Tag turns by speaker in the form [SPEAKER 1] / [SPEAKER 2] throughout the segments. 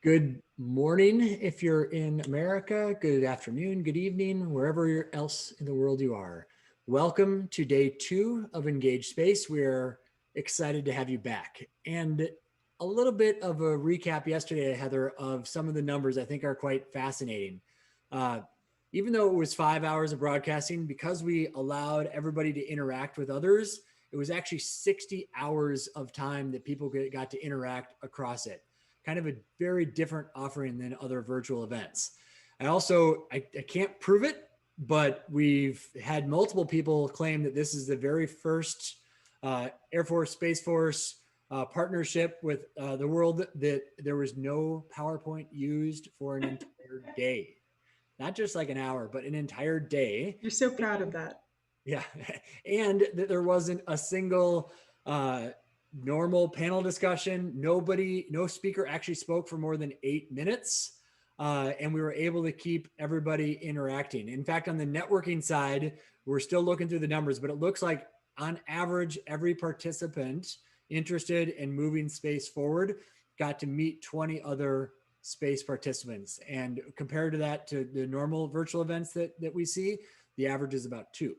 [SPEAKER 1] Good morning if you're in America, good afternoon, good evening, wherever else in the world you are. Welcome to day 2 of EngageSpace. We're excited to have you back. And a little bit of a recap yesterday, Heather, of some of the numbers I think are quite fascinating. Even though it was 5 hours of broadcasting, because we allowed everybody to interact with others, it was actually 60 hours of time that people got to interact across it. Kind of a very different offering than other virtual events. I can't prove it, but we've had multiple people claim that this is the very first Air Force, Space Force partnership with the world that there was no PowerPoint used for an entire day. Not just like an hour, but an entire day.
[SPEAKER 2] You're so proud of that.
[SPEAKER 1] Yeah. And that there wasn't a single normal panel discussion. No speaker actually spoke for more than 8 minutes. And we were able to keep everybody interacting. In fact, on the networking side, we're still looking through the numbers, but it looks like on average, every participant interested in moving space forward got to meet 20 other space participants. And compared to that, to the normal virtual events that we see, the average is about 2.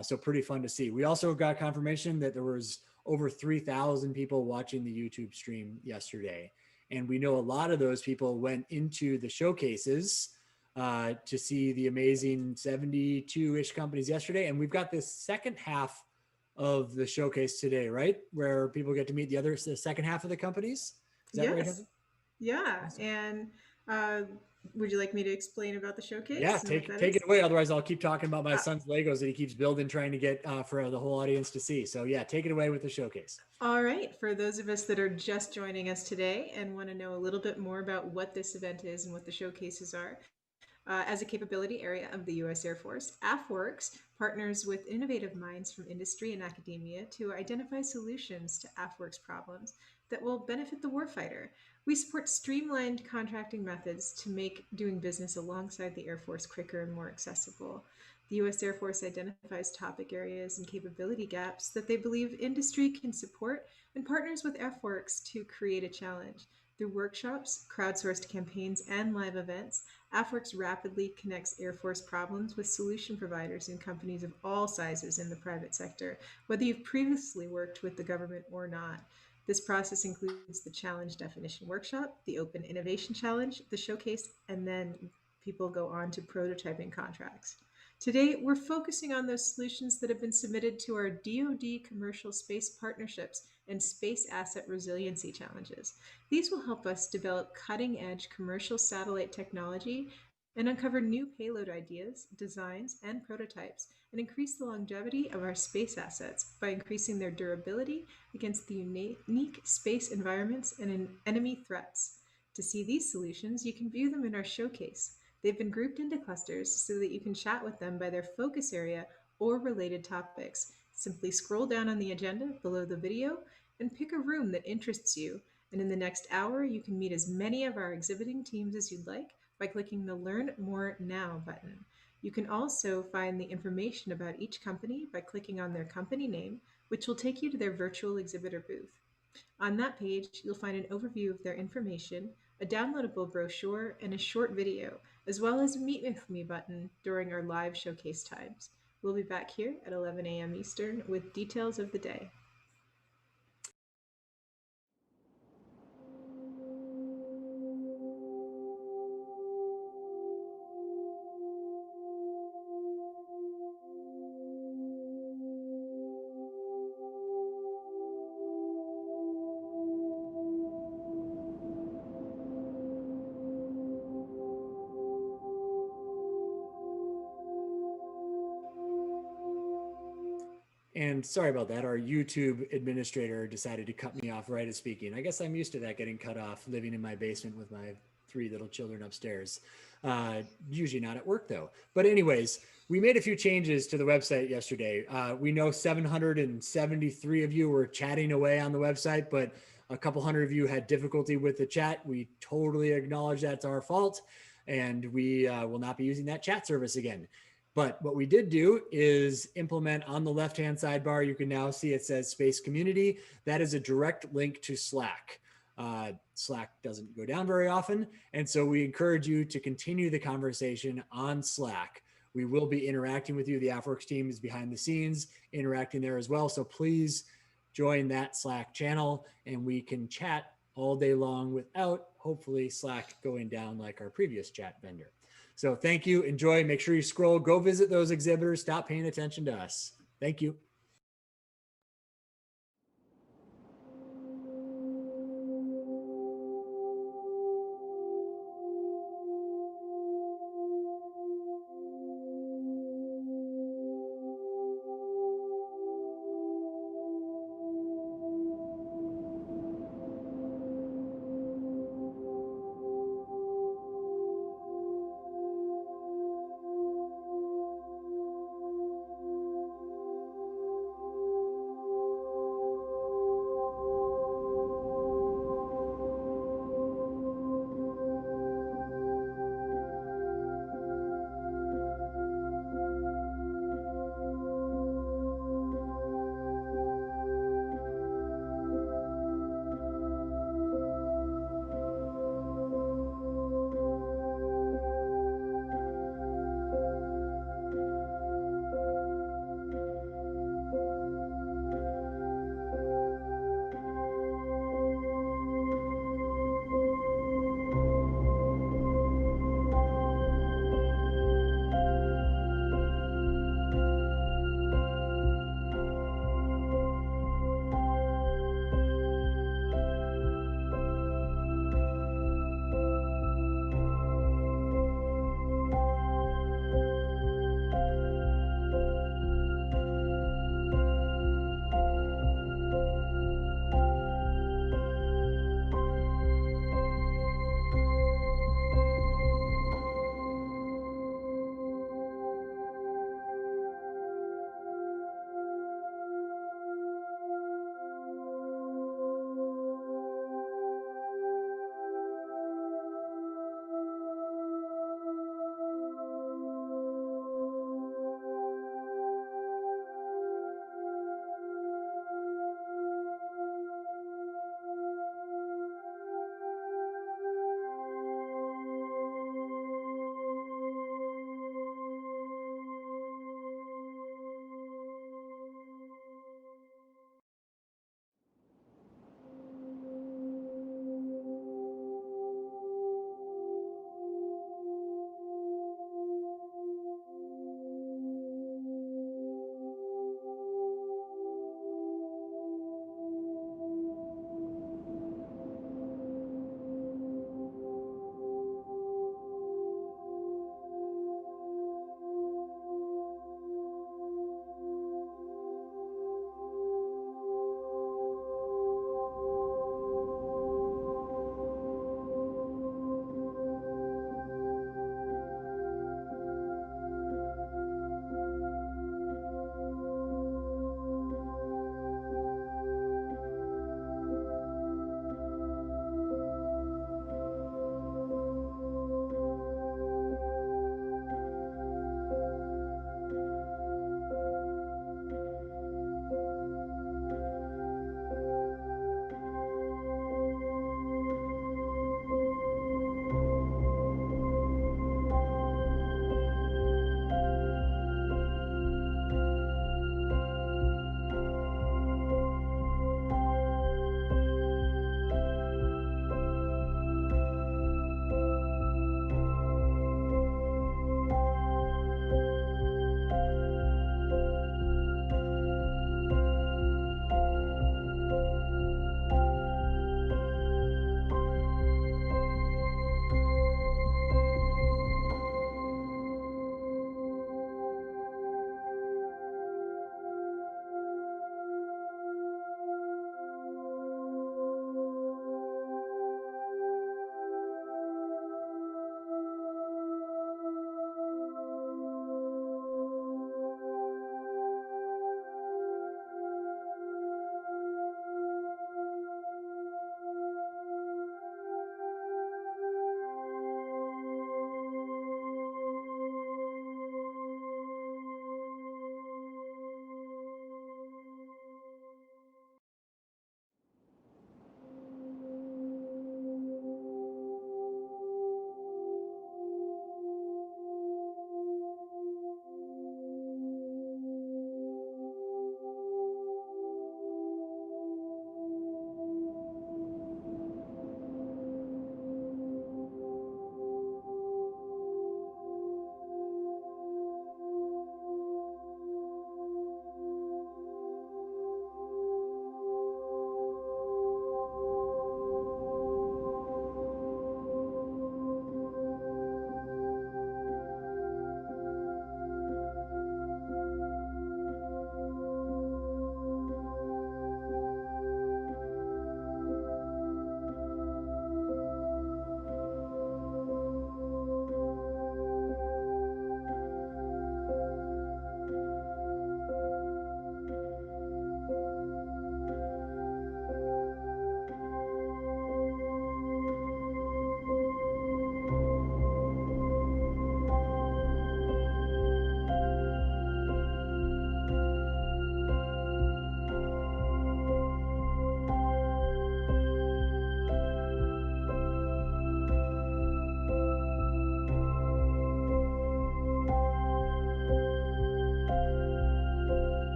[SPEAKER 1] So pretty fun to see. We also got confirmation that there was over 3,000 people watching the YouTube stream yesterday. And we know a lot of those people went into the showcases to see the amazing 72-ish companies yesterday. And we've got this second half of the showcase today, right? Where people get to meet the second half of the companies. Is that right,
[SPEAKER 2] Yes.
[SPEAKER 1] Heather?
[SPEAKER 2] Yeah.
[SPEAKER 1] Awesome.
[SPEAKER 2] And would you like me to explain about the
[SPEAKER 1] Yeah,
[SPEAKER 2] showcase and what that
[SPEAKER 1] take
[SPEAKER 2] is?
[SPEAKER 1] it away. Otherwise, I'll keep talking about my
[SPEAKER 2] Uh,
[SPEAKER 1] son's Legos that he keeps building, trying to get for the whole audience to see. So yeah, take it away with the showcase.
[SPEAKER 2] all right. For those of us that are just joining us today and want to know a little bit more about what this event is and what the showcases are, as a capability area of the U.S. Air Force, AFWERX partners with innovative minds from industry and academia to identify solutions to AFWERX problems that will benefit the warfighter. We support streamlined contracting methods to make doing business alongside the Air Force quicker and more accessible. The U.S. Air Force identifies topic areas and capability gaps that they believe industry can support and partners with AFWERX to create a challenge. Through workshops, crowdsourced campaigns, and live events, AFWERX rapidly connects Air Force problems with solution providers and companies of all sizes in the private sector, whether you've previously worked with the government or not. This process includes the challenge definition workshop, the open innovation challenge, the showcase, and then people go on to prototyping contracts. Today, we're focusing on those solutions that have been submitted to our DoD commercial space partnerships and space asset resiliency challenges. These will help us develop cutting-edge commercial satellite technology and uncover new payload ideas, designs, and prototypes, and increase the longevity of our space assets by increasing their durability against the unique space environments and enemy threats. To see these solutions, you can view them in our showcase. They've been grouped into clusters so that you can chat with them by their focus area or related topics. Simply scroll down on the agenda below the video and pick a room that interests you, and in the next hour, you can meet as many of our exhibiting teams as you'd like by clicking the Learn More Now button. You can also find the information about each company by clicking on their company name, which will take you to their virtual exhibitor booth. On that page, you'll find an overview of their information, a downloadable brochure, and a short video, as well as a Meet With Me button during our live showcase times. We'll be back here at 11 a.m. Eastern with details of the day.
[SPEAKER 1] And sorry about that. Our YouTube administrator decided to cut me off right as speaking. I guess I'm used to that, getting cut off, living in my basement with my 3 little children upstairs. Usually not at work though. But anyways, we made a few changes to the website yesterday. We know 773 of you were chatting away on the website, but a couple hundred of you had difficulty with the chat. We totally acknowledge that's our fault, and we will not be using that chat service again. But what we did do is implement on the left-hand sidebar, you can now see it says Space Community. That is a direct link to Slack. Slack doesn't go down very often. And so we encourage you to continue the conversation on Slack. We will be interacting with you. The AFWERX team is behind the scenes interacting there as well. So please join that Slack channel and we can chat all day long without hopefully Slack going down like our previous chat vendor. So thank you. Enjoy. Make sure you scroll. Go visit those exhibitors. Stop paying attention to us. Thank you.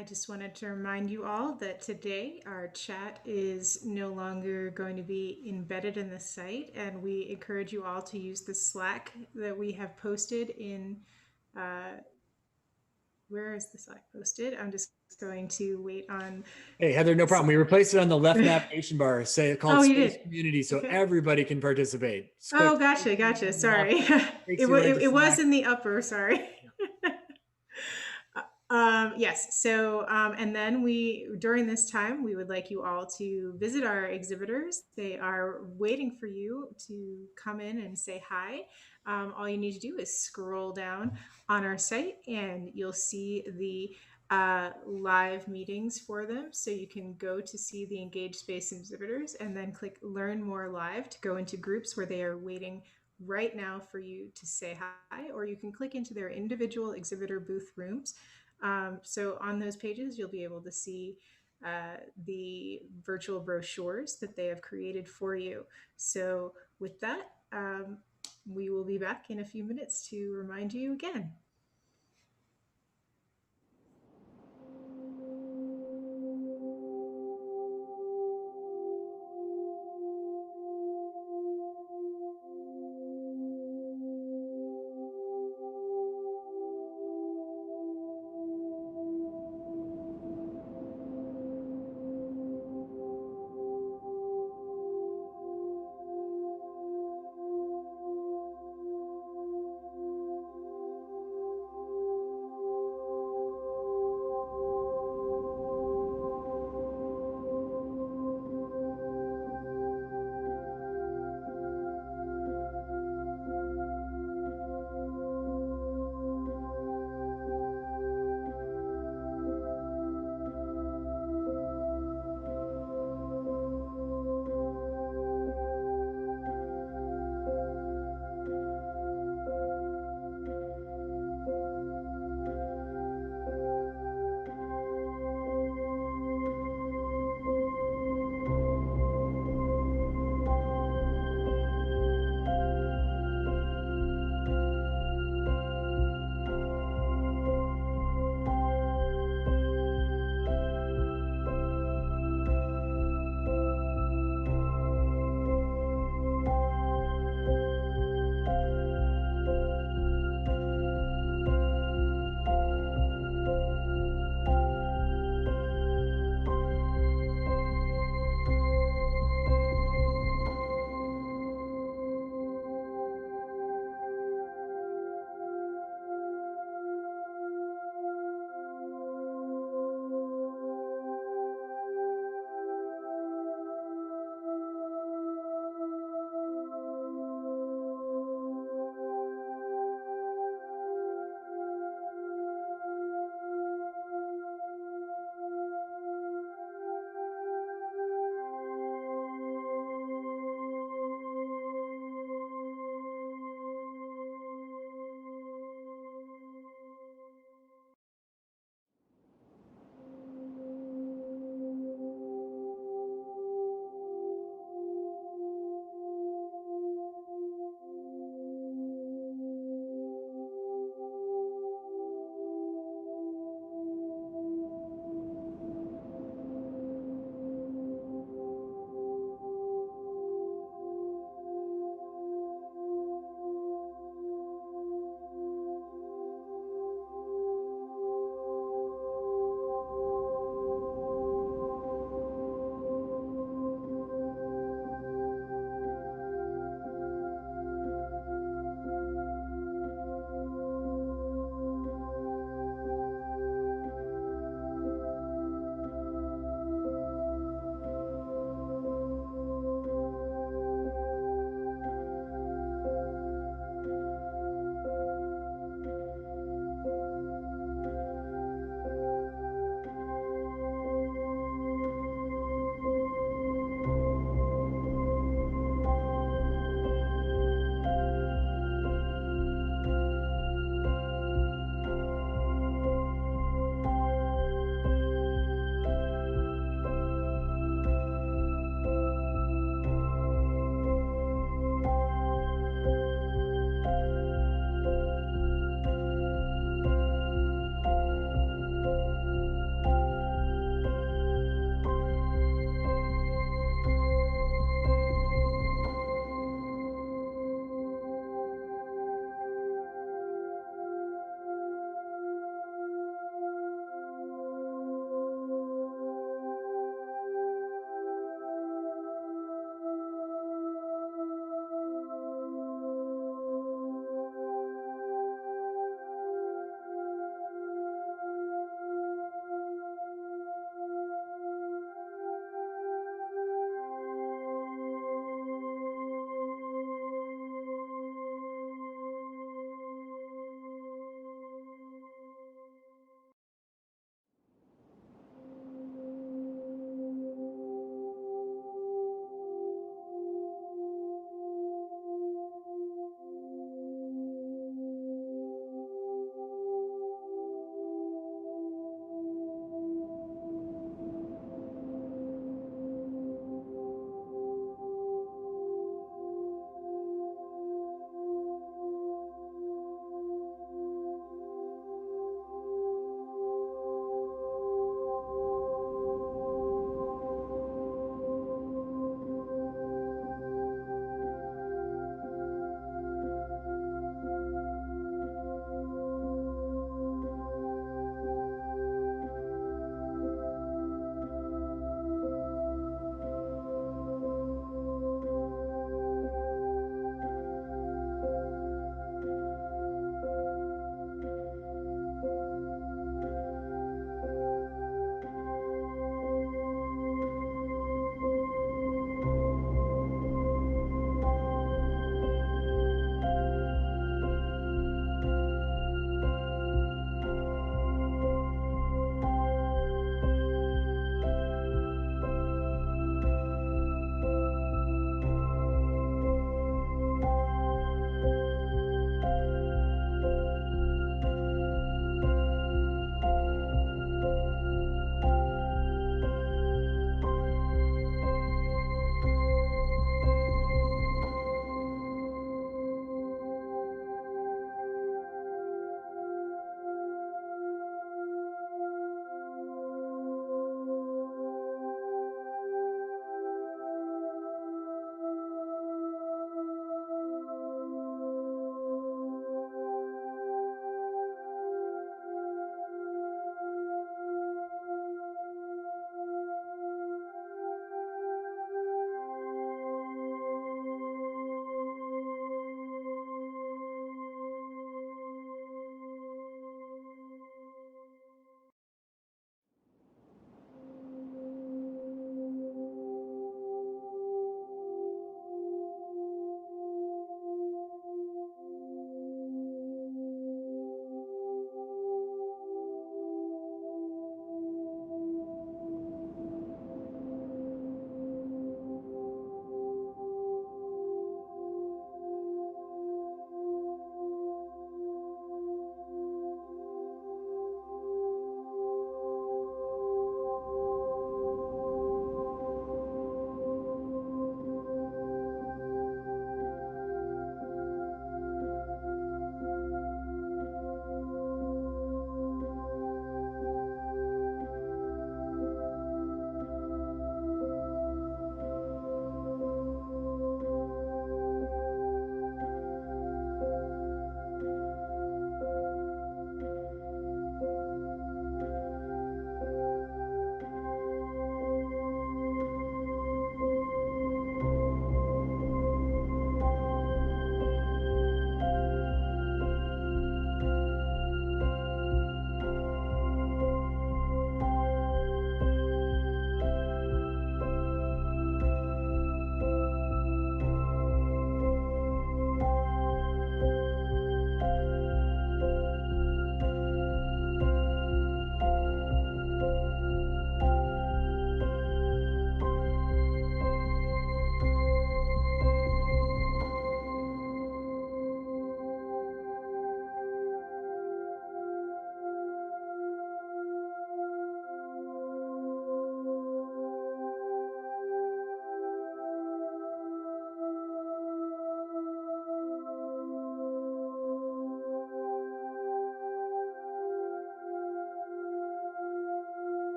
[SPEAKER 2] I just wanted to remind you all that today our chat is no longer going to be embedded in the site, and we encourage you all to use the Slack that we have posted in. Where is the Slack posted? I'm just going to wait on.
[SPEAKER 1] Hey, Heather, no problem. We replaced it on the left navigation bar, say it called
[SPEAKER 2] Oh, you
[SPEAKER 1] Space
[SPEAKER 2] did.
[SPEAKER 1] Community, so
[SPEAKER 2] Okay.
[SPEAKER 1] everybody can participate. Just click
[SPEAKER 2] Oh,
[SPEAKER 1] Space
[SPEAKER 2] gotcha,
[SPEAKER 1] Community
[SPEAKER 2] gotcha.
[SPEAKER 1] on the left,
[SPEAKER 2] Sorry,
[SPEAKER 1] takes you right into
[SPEAKER 2] it was
[SPEAKER 1] Slack.
[SPEAKER 2] in the upper. Sorry. Yes. So, and then during this time, we would like you all to visit our exhibitors. They are waiting for you to come in and say hi. All you need to do is scroll down on our site and you'll see the live meetings for them. So you can go to see the EngageSpace exhibitors and then click Learn More Live to go into groups where they are waiting right now for you to say hi, or you can click into their individual exhibitor booth rooms. So on those pages, you'll be able to see the virtual brochures that they have created for you. So with that, we will be back in a few minutes to remind you again.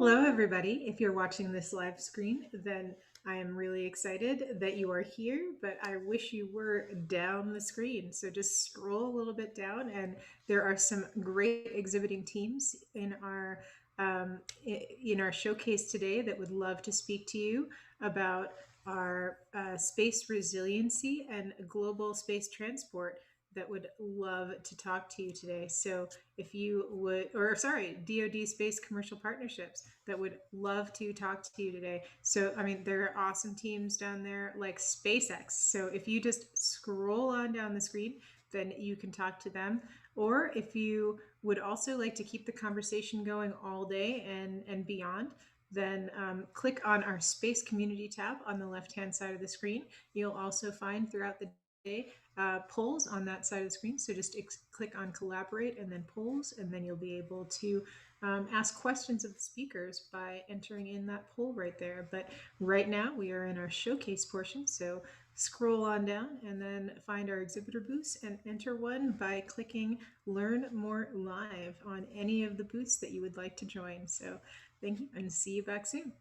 [SPEAKER 2] Hello, everybody. If you're watching this live screen, then I am really excited that you are here, but I wish you were down the screen. So just scroll a little bit down, and there are some great exhibiting teams um, in our showcase today that would love to speak to you about our space resiliency and global space transport that would love to talk to you today. So if you would, or sorry, DoD Space Commercial Partnerships that would love to talk to you today. So, I mean, there are awesome teams down there like SpaceX. So if you just scroll on down the screen, then you can talk to them. Or if you would also like to keep the conversation going all day and beyond, then click on our Space Community tab on the left-hand side of the screen. You'll also find throughout the day polls on that side of the screen. So just click on collaborate and then polls, and then you'll be able to ask questions of the speakers by entering in that poll right there. But right now we are in our showcase portion. So scroll on down and then find our exhibitor booths and enter one by clicking learn more live on any of the booths that you would like to join. So thank you and see you back soon.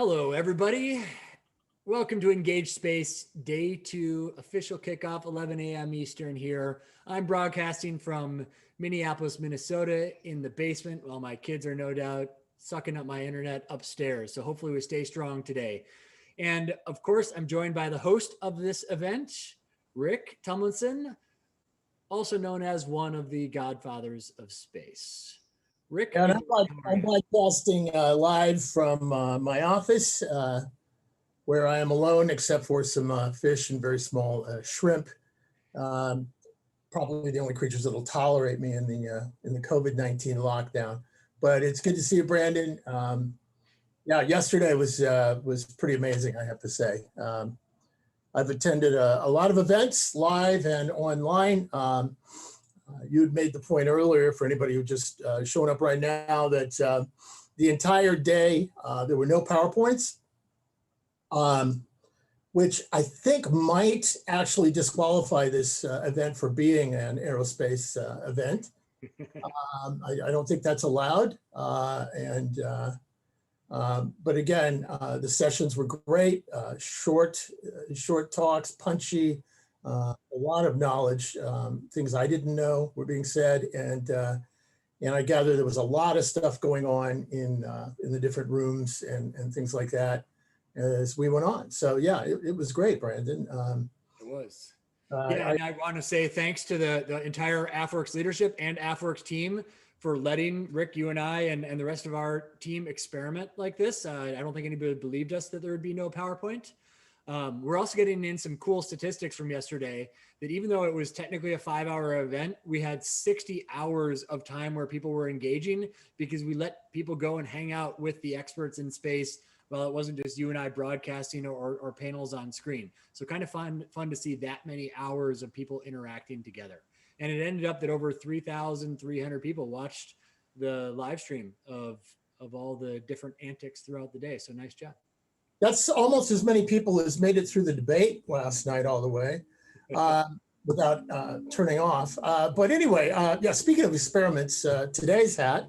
[SPEAKER 1] Hello, everybody. Welcome to EngageSpace, day 2, official kickoff, 11 a.m. Eastern here. I'm broadcasting from Minneapolis, Minnesota in the basement while my kids are no doubt sucking up my internet upstairs. So hopefully we stay strong today. And of course, I'm joined by the host of this event, Rick Tumlinson, also known as one of the godfathers of space. Rick,
[SPEAKER 3] And I'm broadcasting live from my office, where I am alone, except for some fish and very small shrimp. Probably the only creatures that will tolerate me in the COVID-19 lockdown. But it's good to see you, Brandon. Yeah, yesterday was pretty amazing, I have to say. I've attended a lot of events, live and online. You had made the point earlier for anybody who just showing up right now that the entire day there were no PowerPoints, which I think might actually disqualify this event for being an aerospace event. I don't think that's allowed. But again, the sessions were great, short talks, punchy. A lot of knowledge, things I didn't know were being said, and I gather there was a lot of stuff going on in the different rooms and things like that as we went on. So yeah, it was great, Brandon.
[SPEAKER 1] It was. And I want to say thanks to the entire AFWERX leadership and AFWERX team for letting Rick, you and I, and the rest of our team experiment like this. I don't think anybody believed us that there would be no PowerPoint. We're also getting in some cool statistics from yesterday that even though it was technically a 5-hour event, we had 60 hours of time where people were engaging because we let people go and hang out with the experts in space. Well, it wasn't just you and I broadcasting or panels on screen. So kind of fun to see that many hours of people interacting together. And it ended up that over 3,300 people watched the live stream of all the different antics throughout the day. So nice job.
[SPEAKER 3] That's almost as many people as made it through the debate last night all the way without turning off. But anyway, yeah, speaking of experiments, today's hat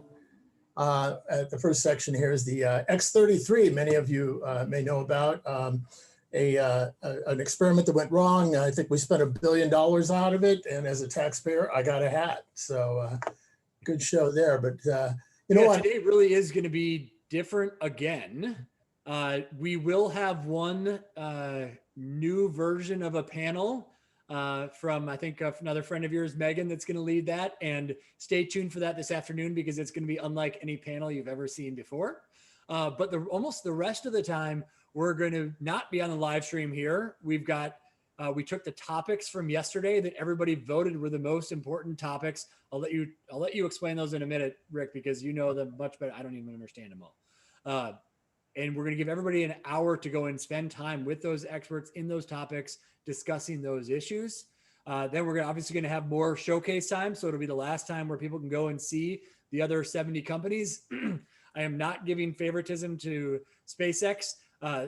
[SPEAKER 3] at the first section here is the X-33. Many of you may know about an experiment that went wrong. I think we spent $1 billion out of it. And as a taxpayer, I got a hat. So good show there. But you know what?
[SPEAKER 1] Today really is going to be different again. We will have one new version of a panel from, I think, another friend of yours, Megan, that's going to lead that. And stay tuned for that this afternoon because it's going to be unlike any panel you've ever seen before. But almost the rest of the time, we're going to not be on the live stream here. We've got, we took the topics from yesterday that everybody voted were the most important topics. I'll let you explain those in a minute, Rick, because you know them much better. I don't even understand them all. And we're going to give everybody an hour to go and spend time with those experts in those topics, discussing those issues. Then we're obviously going to have more showcase time. So it'll be the last time where people can go and see the other 70 companies. I am not giving favoritism to SpaceX.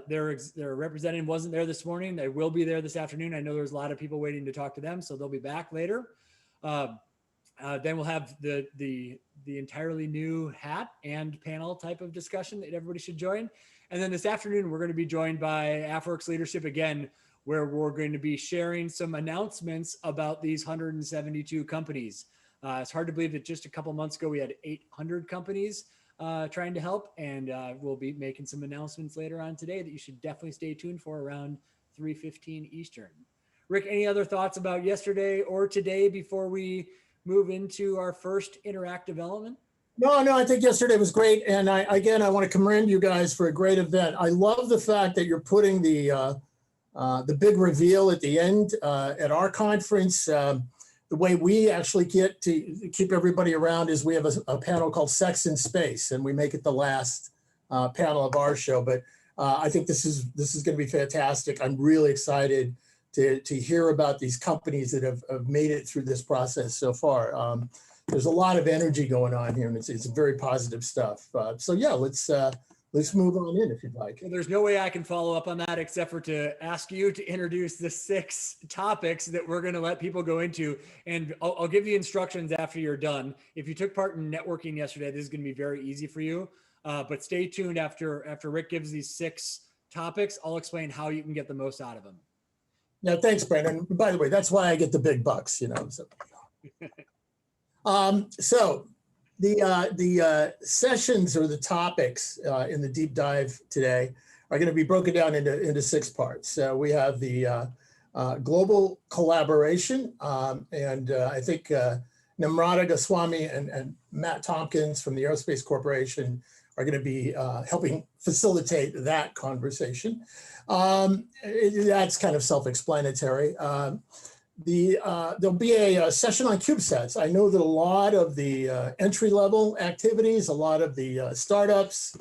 [SPEAKER 1] Their representative wasn't there this morning. They will be there this afternoon. I know there's a lot of people waiting to talk to them, so they'll be back later. Then we'll have the entirely new hat and panel type of discussion that everybody should join. And then this afternoon, we're going to be joined by AFWERX leadership again, where we're going to be sharing some announcements about these 172 companies. It's hard to believe that just a couple months ago, we had 800 companies trying to help. And we'll be making some announcements later on today that you should definitely stay tuned for around 3:15 Eastern. Rick, any other thoughts about yesterday or today before we move into our first interactive element?
[SPEAKER 3] No, I think yesterday was great. And I want to commend you guys for a great event. I love the fact that you're putting the big reveal at the end at our conference. The way we actually get to keep everybody around is we have a panel called Sex in Space, and we make it the last panel of our show. But I think this is going to be fantastic. I'm really excited to hear about these companies that have made it through this process so far. There's a lot of energy going on here, and it's very positive stuff. So yeah, let's move on in if you'd like.
[SPEAKER 1] Well, there's no way I can follow up on that except for to ask you to introduce the 6 topics that we're going to let people go into. And I'll give you instructions after you're done. If you took part in networking yesterday, this is going to be very easy for you. But stay tuned after Rick gives these 6 topics. I'll explain how you can get the most out of them.
[SPEAKER 3] No, thanks, Brandon. By the way, that's why I get the big bucks, you know. So, so the sessions or the topics in the deep dive today are going to be broken down into 6 parts. So we have the global collaboration, and I think Namrata Goswami and Matt Tompkins from the Aerospace Corporation are going to be helping facilitate that conversation. That's kind of self-explanatory. There'll be a session on CubeSats. I know that a lot of the entry-level activities, a lot of the startups,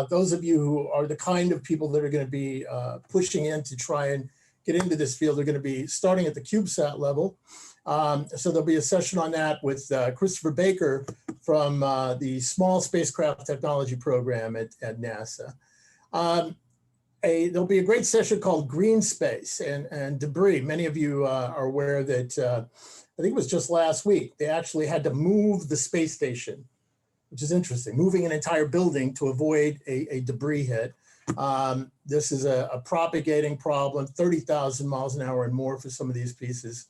[SPEAKER 3] those of you who are the kind of people that are going to be pushing in to try and get into this field are going to be starting at the CubeSat level. So there'll be a session on that with Christopher Baker from the Small Spacecraft Technology Program at NASA. There'll be a great session called Green Space and Debris. Many of you are aware that I think it was just last week, they actually had to move the space station, which is interesting, moving an entire building to avoid a debris hit. This is a propagating problem, 30,000 miles an hour and more for some of these pieces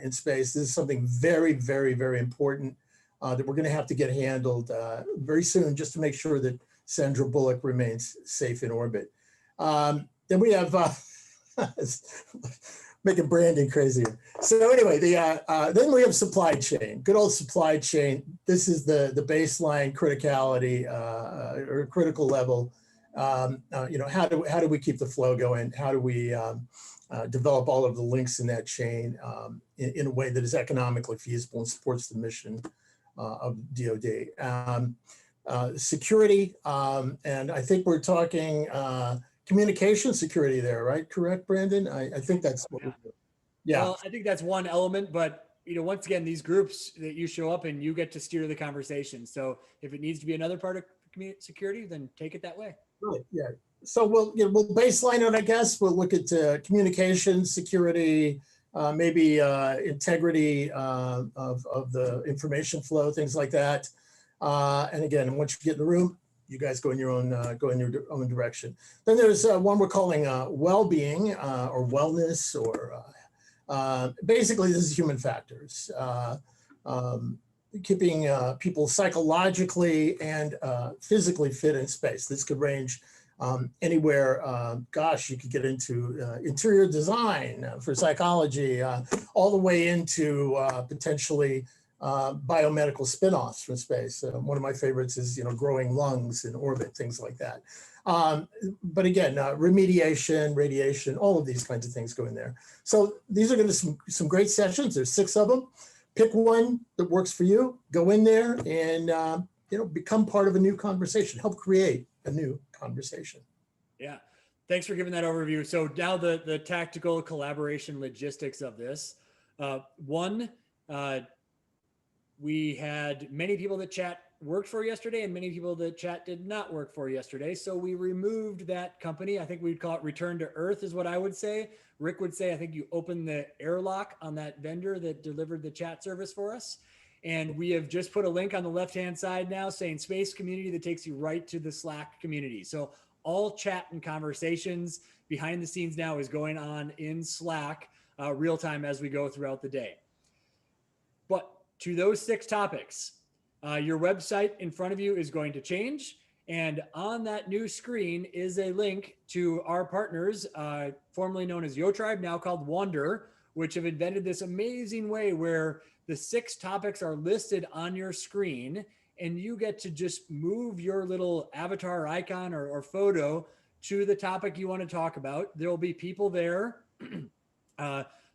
[SPEAKER 3] in space. This is something very, very, very important that we're going to have to get handled very soon just to make sure that Sandra Bullock remains safe in orbit. Then we have, making branding crazier. So anyway, then we have supply chain, good old supply chain. This is the baseline criticality or critical level. You know, how do we keep the flow going? How do we develop all of the links in that chain in a way that is economically feasible and supports the mission of DoD? Security, and I think we're talking communication security there, right? Correct, Brandon? I think that's what we're doing. Yeah.
[SPEAKER 1] Well, I think that's one element, but you know, once again, these groups that you show up and you get to steer the conversation. So if it needs to be another part of community security, then take it that way.
[SPEAKER 3] Right. Yeah. So we'll baseline it, I guess. We'll look at communication, security, maybe integrity of the information flow, things like that. And again, once you get in the room, you guys go in your own direction. Then there's one we're calling well-being or wellness, or basically this is human factors. Keeping people psychologically and physically fit in space. This could range anywhere, gosh, you could get into interior design for psychology, all the way into potentially biomedical spin-offs from space. One of my favorites is, you know, growing lungs in orbit, things like that. But again, remediation, radiation, all of these kinds of things go in there. So these are going to be some great sessions. There's 6 of them. Pick one that works for you, go in there and, you know, become part of a new conversation, help create a new conversation.
[SPEAKER 1] Yeah. Thanks for giving that overview. So now the tactical collaboration logistics of this. We had many people that chat worked for yesterday and many people that chat did not work for yesterday. So we removed that company. I think we'd call it return to earth is what I would say. Rick would say, I think you opened the airlock on that vendor that delivered the chat service for us. And we have just put a link on the left-hand side now saying space community that takes you right to the Slack community. So all chat and conversations behind the scenes now is going on in Slack real time as we go throughout the day. But to those 6 topics, your website in front of you is going to change. And on that new screen is a link to our partners, formerly known as YoTribe, now called Wander, which have invented this amazing way where the 6 topics are listed on your screen and you get to just move your little avatar icon or photo to the topic you want to talk about. There will be people there,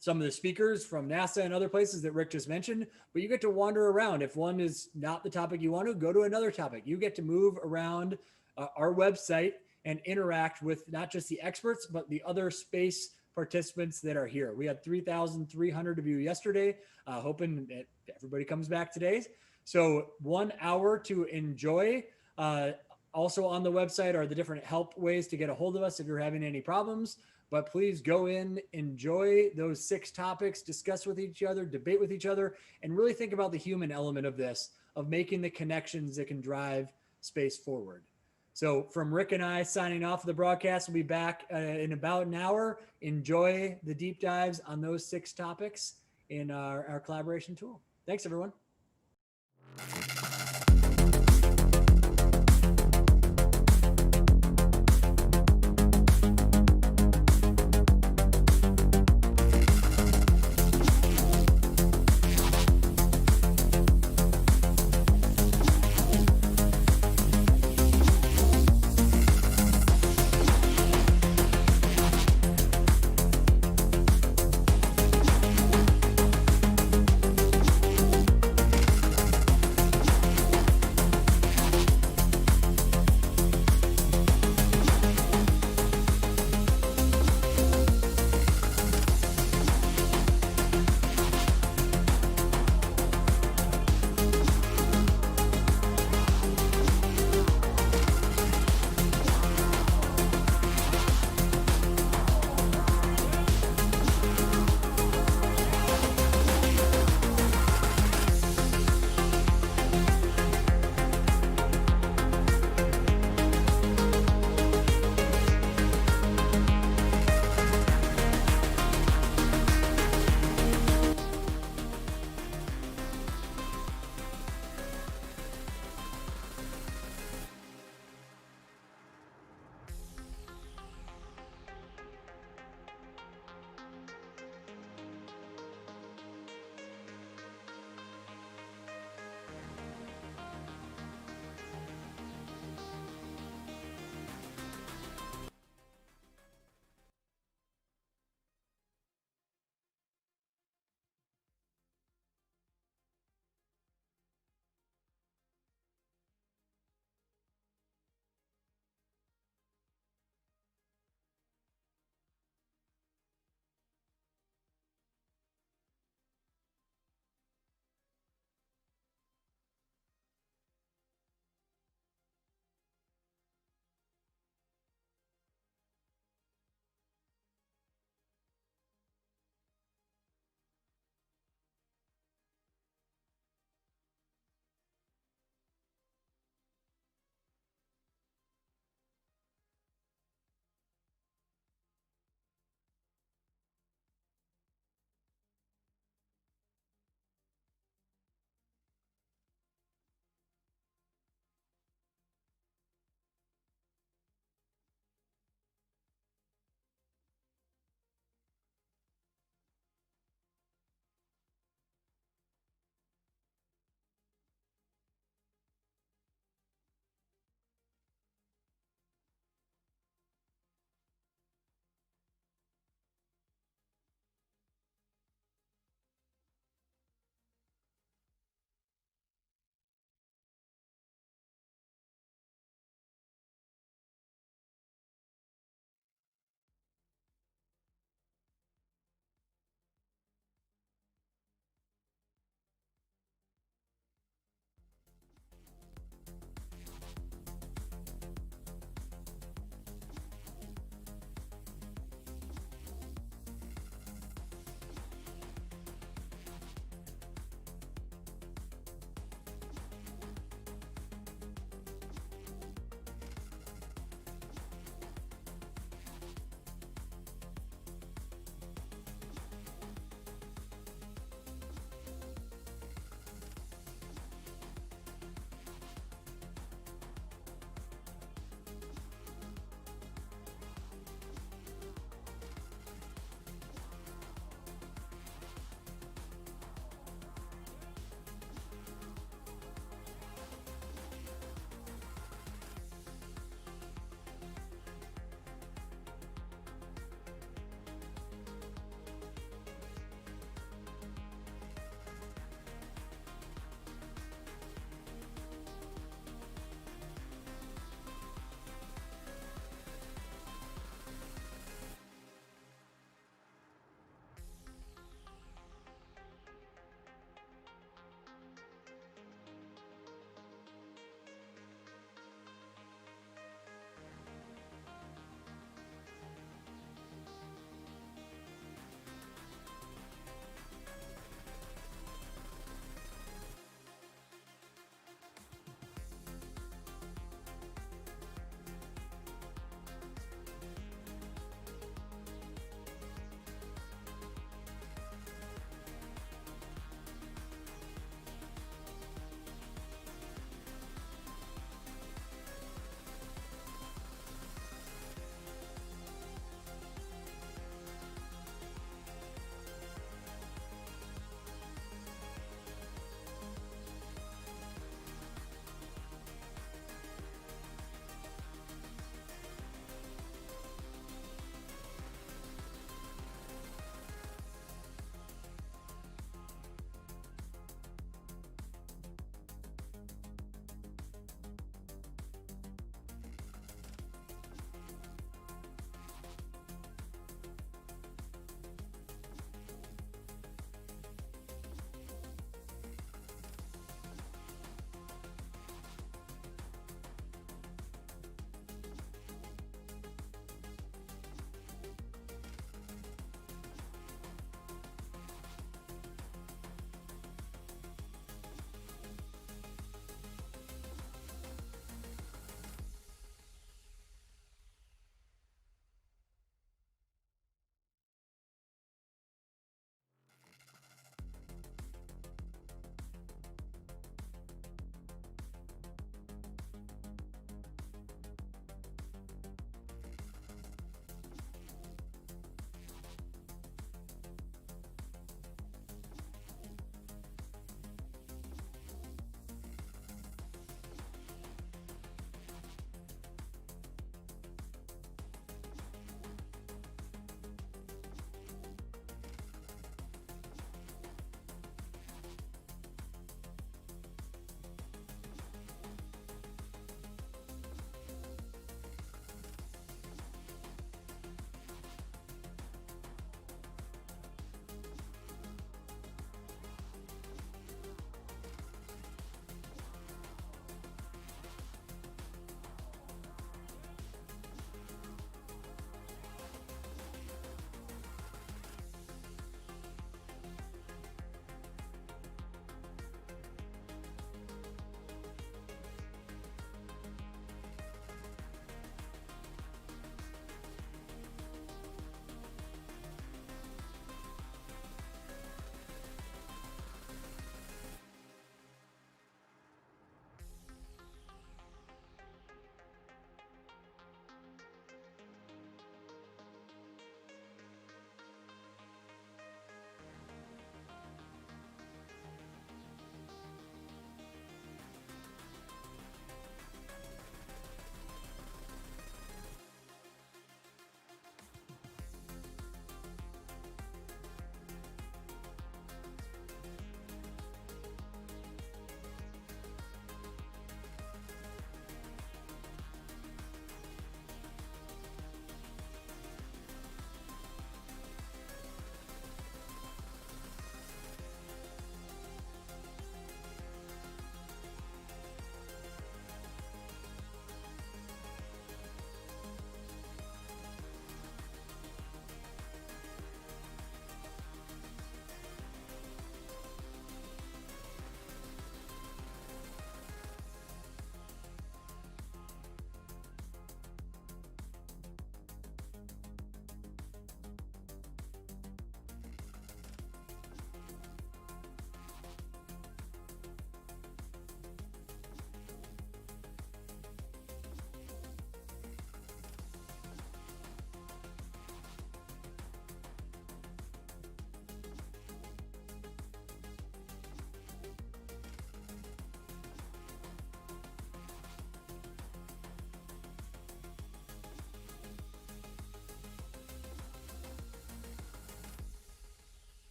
[SPEAKER 1] some of the speakers from NASA and other places that Rick just mentioned, but you get to wander around. If one is not the topic you want to, go to another topic. You get to move around our website and interact with not just the experts, but the other space participants that are here. We had 3,300 of you yesterday, hoping that everybody comes back today. So 1 hour to enjoy. Also on the website are the different help ways to get a hold of us if you're having any problems. But please go in, enjoy those 6 topics, discuss with each other, debate with each other, and really think about the human element of this, of making the connections that can drive space forward. So from Rick and I signing off the broadcast, we'll be back in about an hour. Enjoy the deep dives on those 6 topics in our collaboration tool. Thanks, everyone.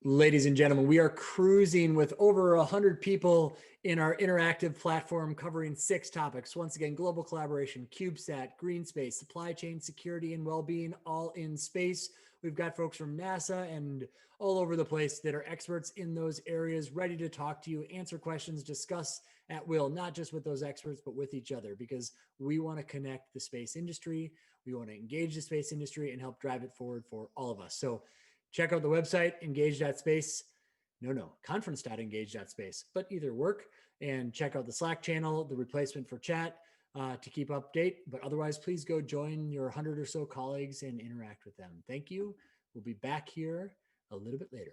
[SPEAKER 1] Ladies and gentlemen, we are cruising with over 100 people in our interactive platform covering 6 topics. Once again, global collaboration, CubeSat, green space, supply chain security and well-being, all in space. We've got folks from NASA and all over the place that are experts in those areas, ready to talk to you, answer questions, discuss at will, not just with those experts, but with each other, because we want to connect the space industry. We want to engage the space industry and help drive it forward for all of us. So check out the website, engage.space. Conference.engage.space, but either work, and check out the Slack channel, the replacement for chat, to keep update. But otherwise, please go join your 100 or so colleagues and interact with them. Thank you. We'll be back here a little bit later.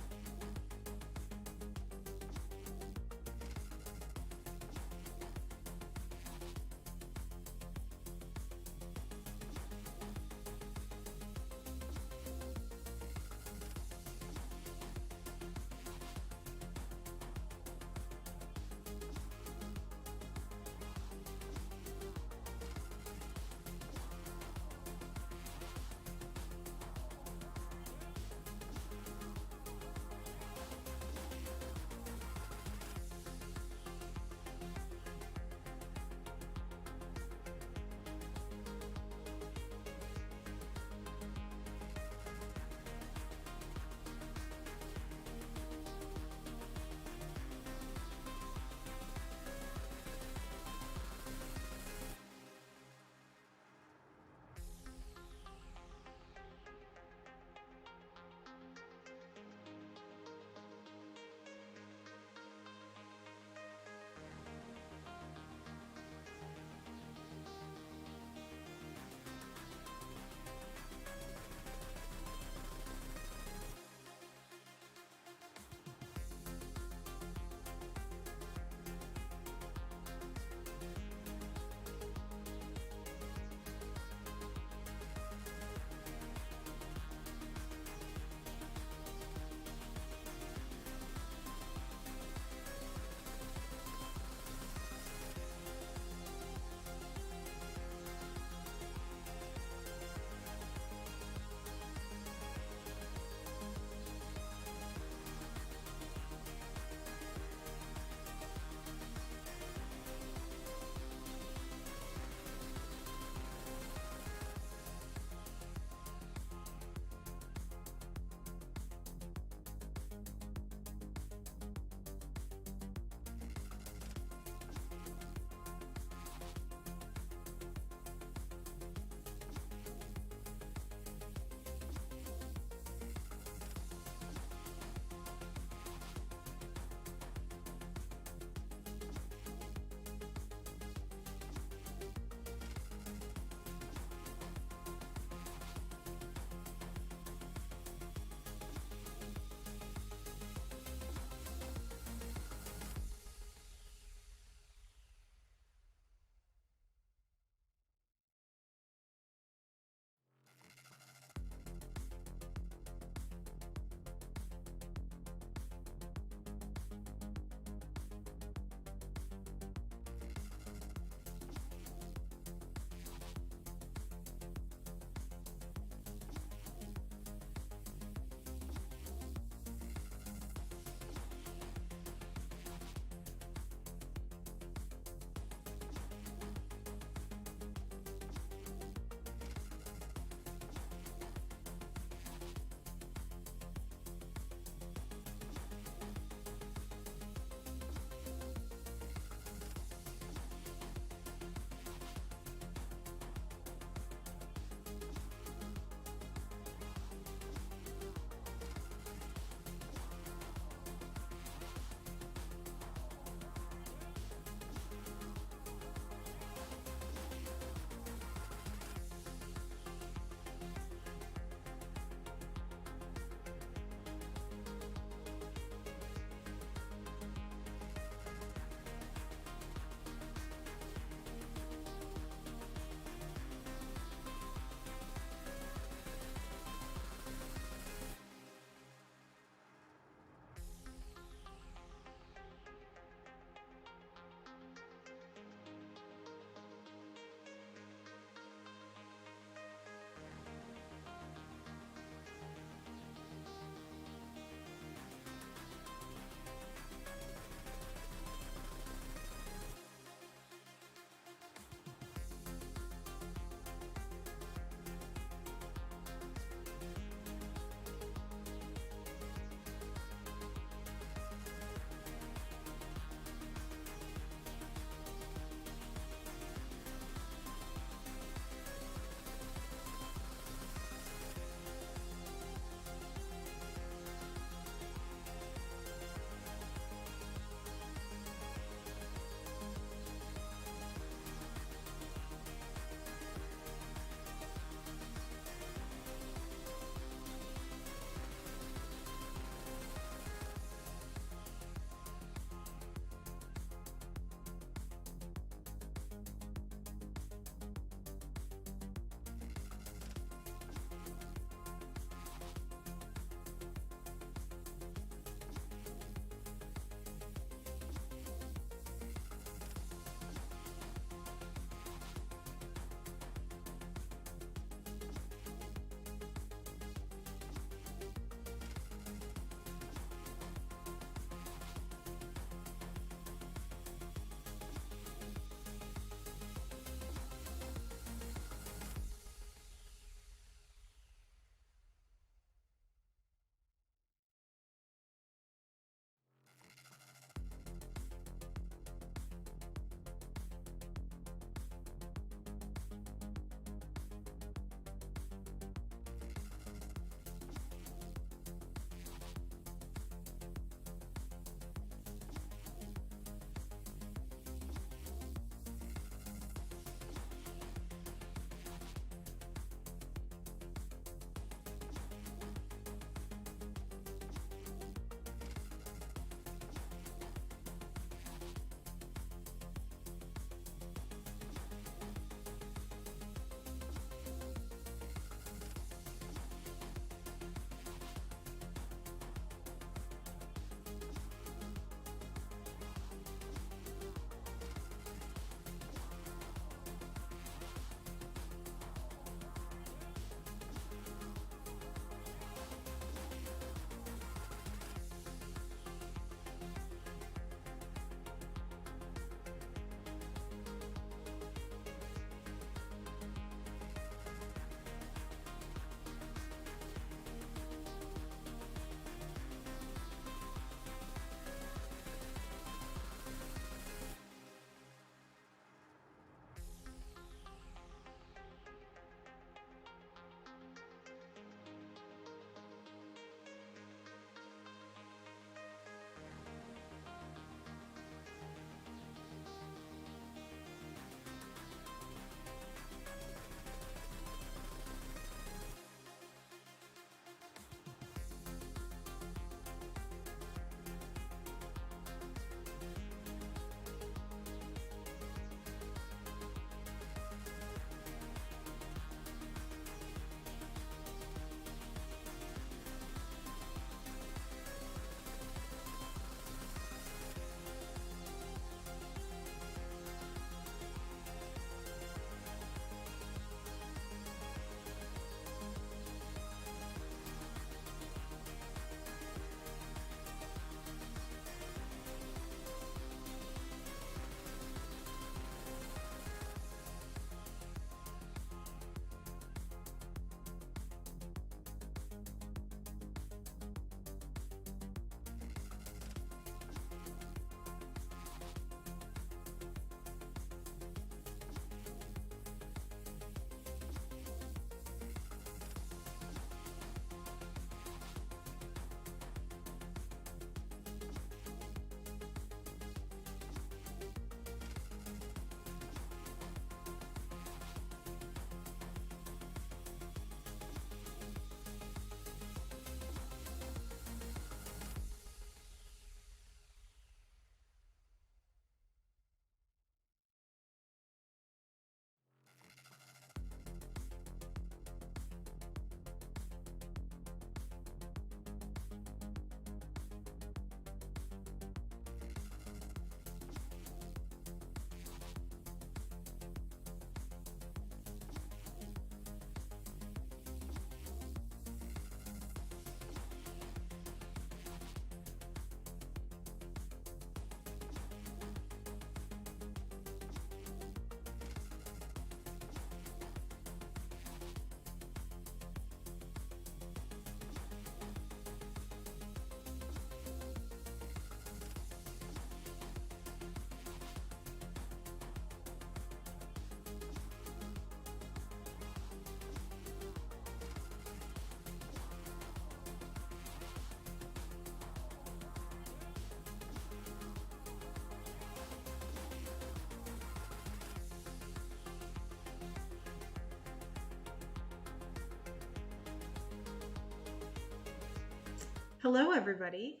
[SPEAKER 2] Hello, everybody.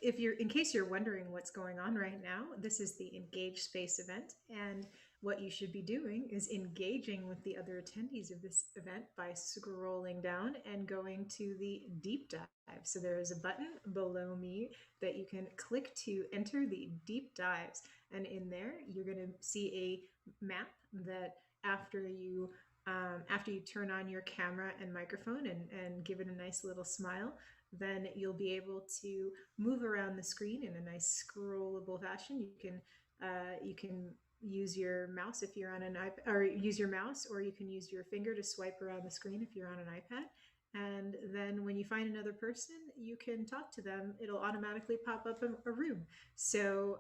[SPEAKER 2] In case you're wondering what's going on right now, this is the EngageSpace event, and what you should be doing is engaging with the other attendees of this event by scrolling down and going to the deep dive. So there is a button below me that you can click to enter the deep dives, and in there you're going to see a map that after you turn on your camera and microphone and give it a nice little smile, then you'll be able to move around the screen in a nice scrollable fashion. You can use your mouse if you're on an iPad, or use your mouse, or you can use your finger to swipe around the screen if you're on an iPad. And then when you find another person, you can talk to them. It'll automatically pop up a room. So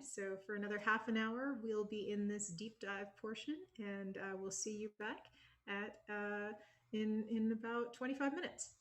[SPEAKER 2] so for another half an hour, we'll be in this deep dive portion, and we'll see you back at in about 25 minutes.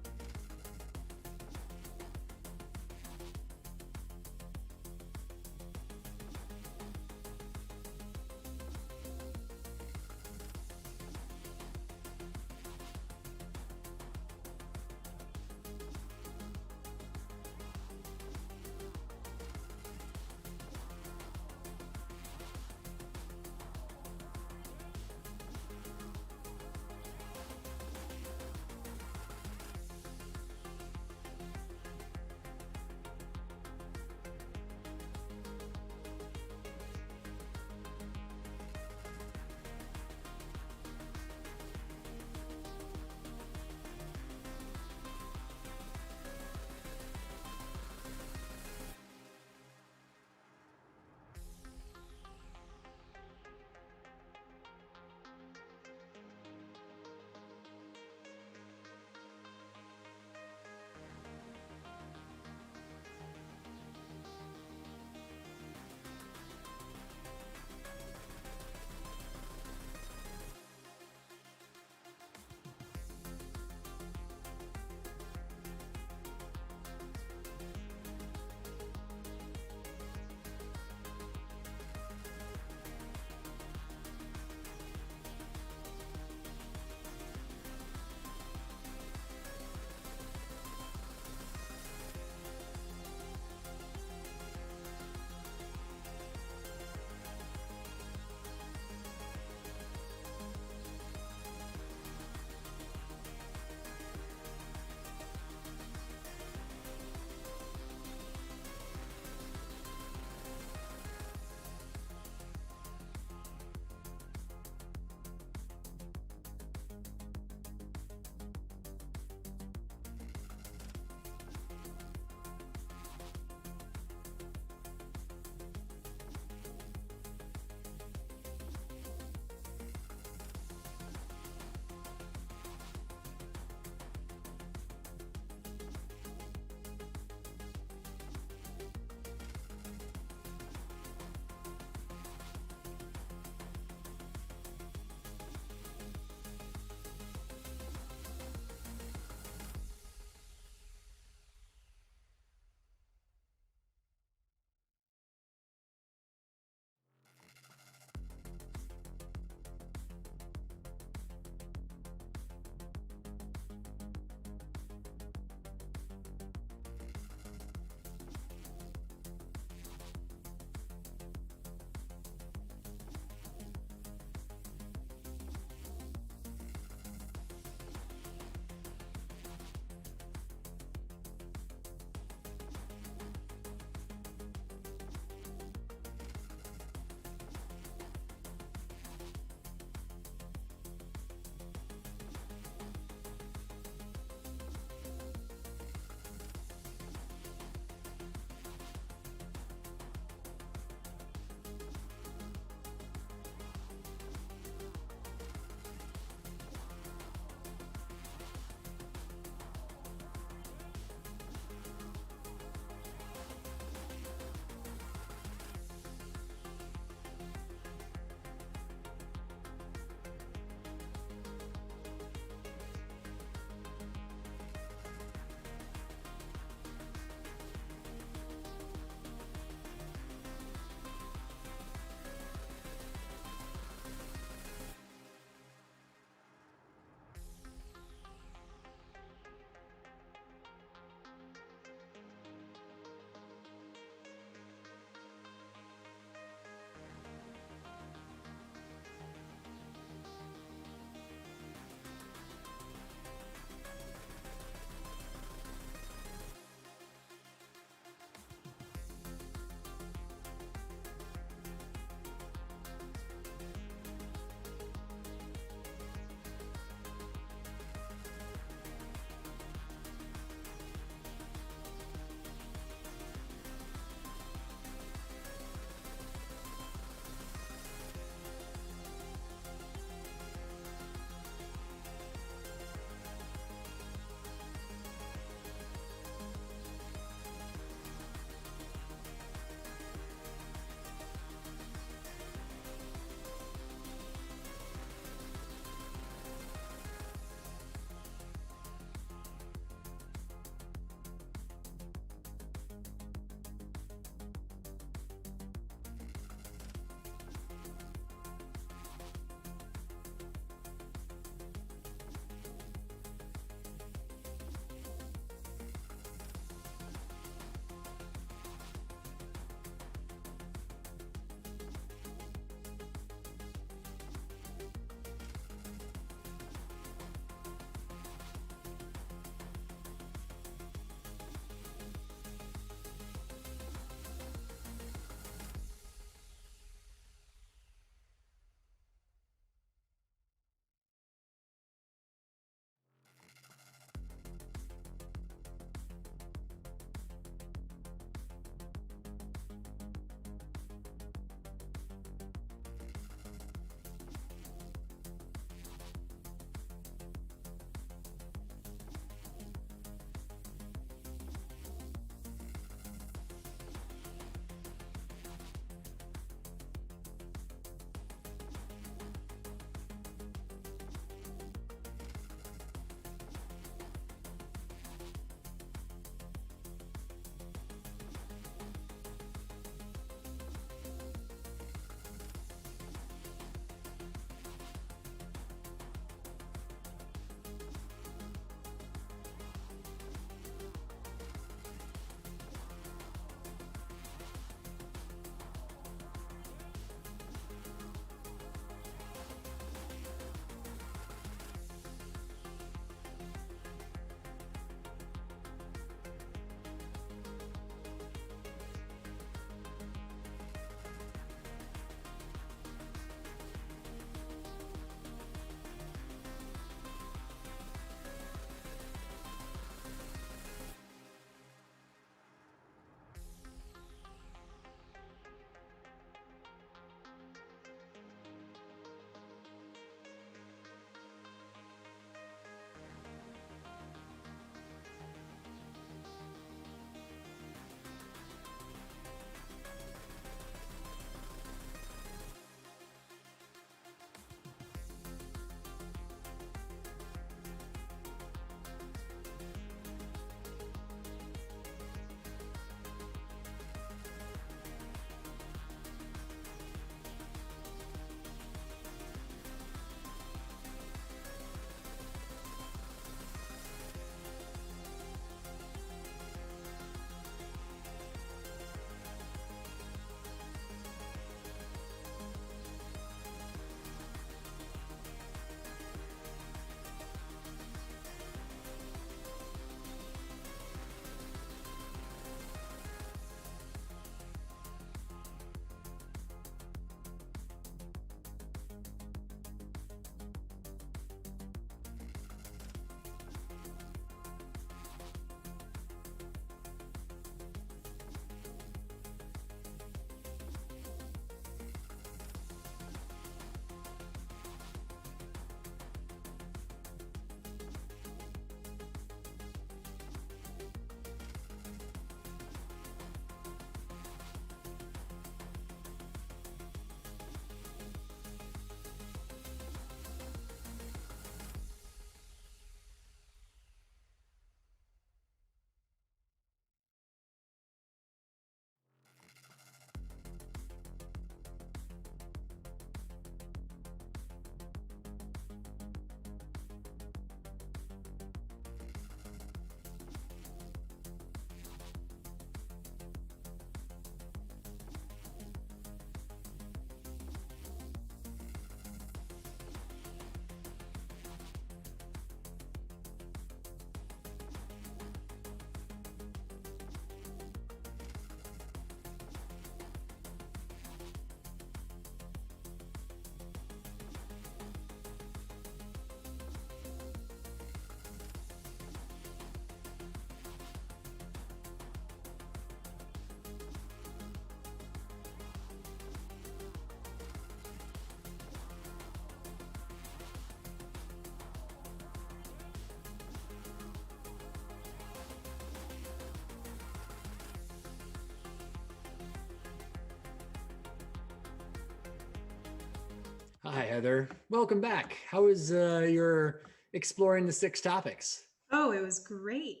[SPEAKER 1] Hi, Heather. Welcome back. How is your exploring the 6 topics?
[SPEAKER 2] Oh, it was great.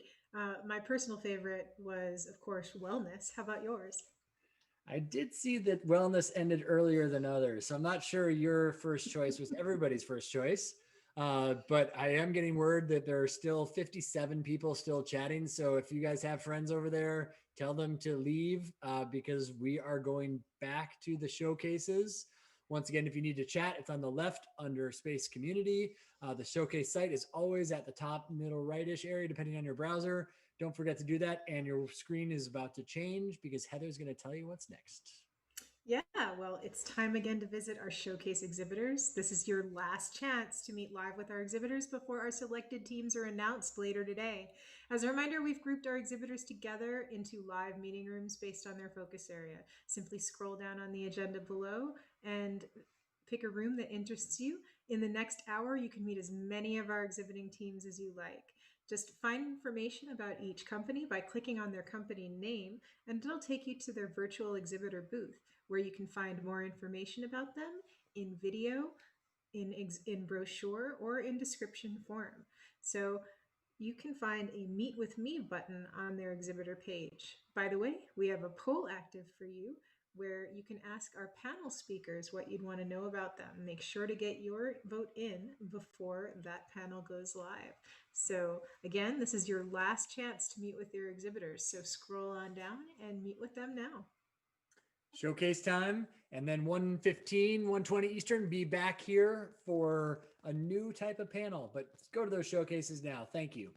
[SPEAKER 2] My personal favorite was, of course, wellness. How about yours?
[SPEAKER 1] I did see that wellness ended earlier than others, so I'm not sure your first choice was everybody's first choice. But I am getting word that there are still 57 people still chatting. So if you guys have friends over there, tell them to leave because we are going back to the showcases. Once again, if you need to chat, it's on the left under Space Community. The showcase site is always at the top, middle, rightish area, depending on your browser. Don't forget to do that. And your screen is about to change because Heather's going to tell you what's next.
[SPEAKER 2] Yeah, well, it's time again to visit our showcase exhibitors. This is your last chance to meet live with our exhibitors before our selected teams are announced later today. As a reminder, we've grouped our exhibitors together into live meeting rooms based on their focus area. Simply scroll down on the agenda below and pick a room that interests you. In the next hour, you can meet as many of our exhibiting teams as you like. Just find information about each company by clicking on their company name, and it'll take you to their virtual exhibitor booth, where you can find more information about them in video, in brochure, or in description form. So you can find a Meet with Me button on their exhibitor page. By the way, we have a poll active for you where you can ask our panel speakers what you'd want to know about them. Make sure to get your vote in before that panel goes live. So again, this is your last chance to meet with your exhibitors. So scroll on down and meet with them now.
[SPEAKER 1] Showcase time, and then 1:15, 1:20 Eastern, be back here for a new type of panel. But go to those showcases now. Thank you.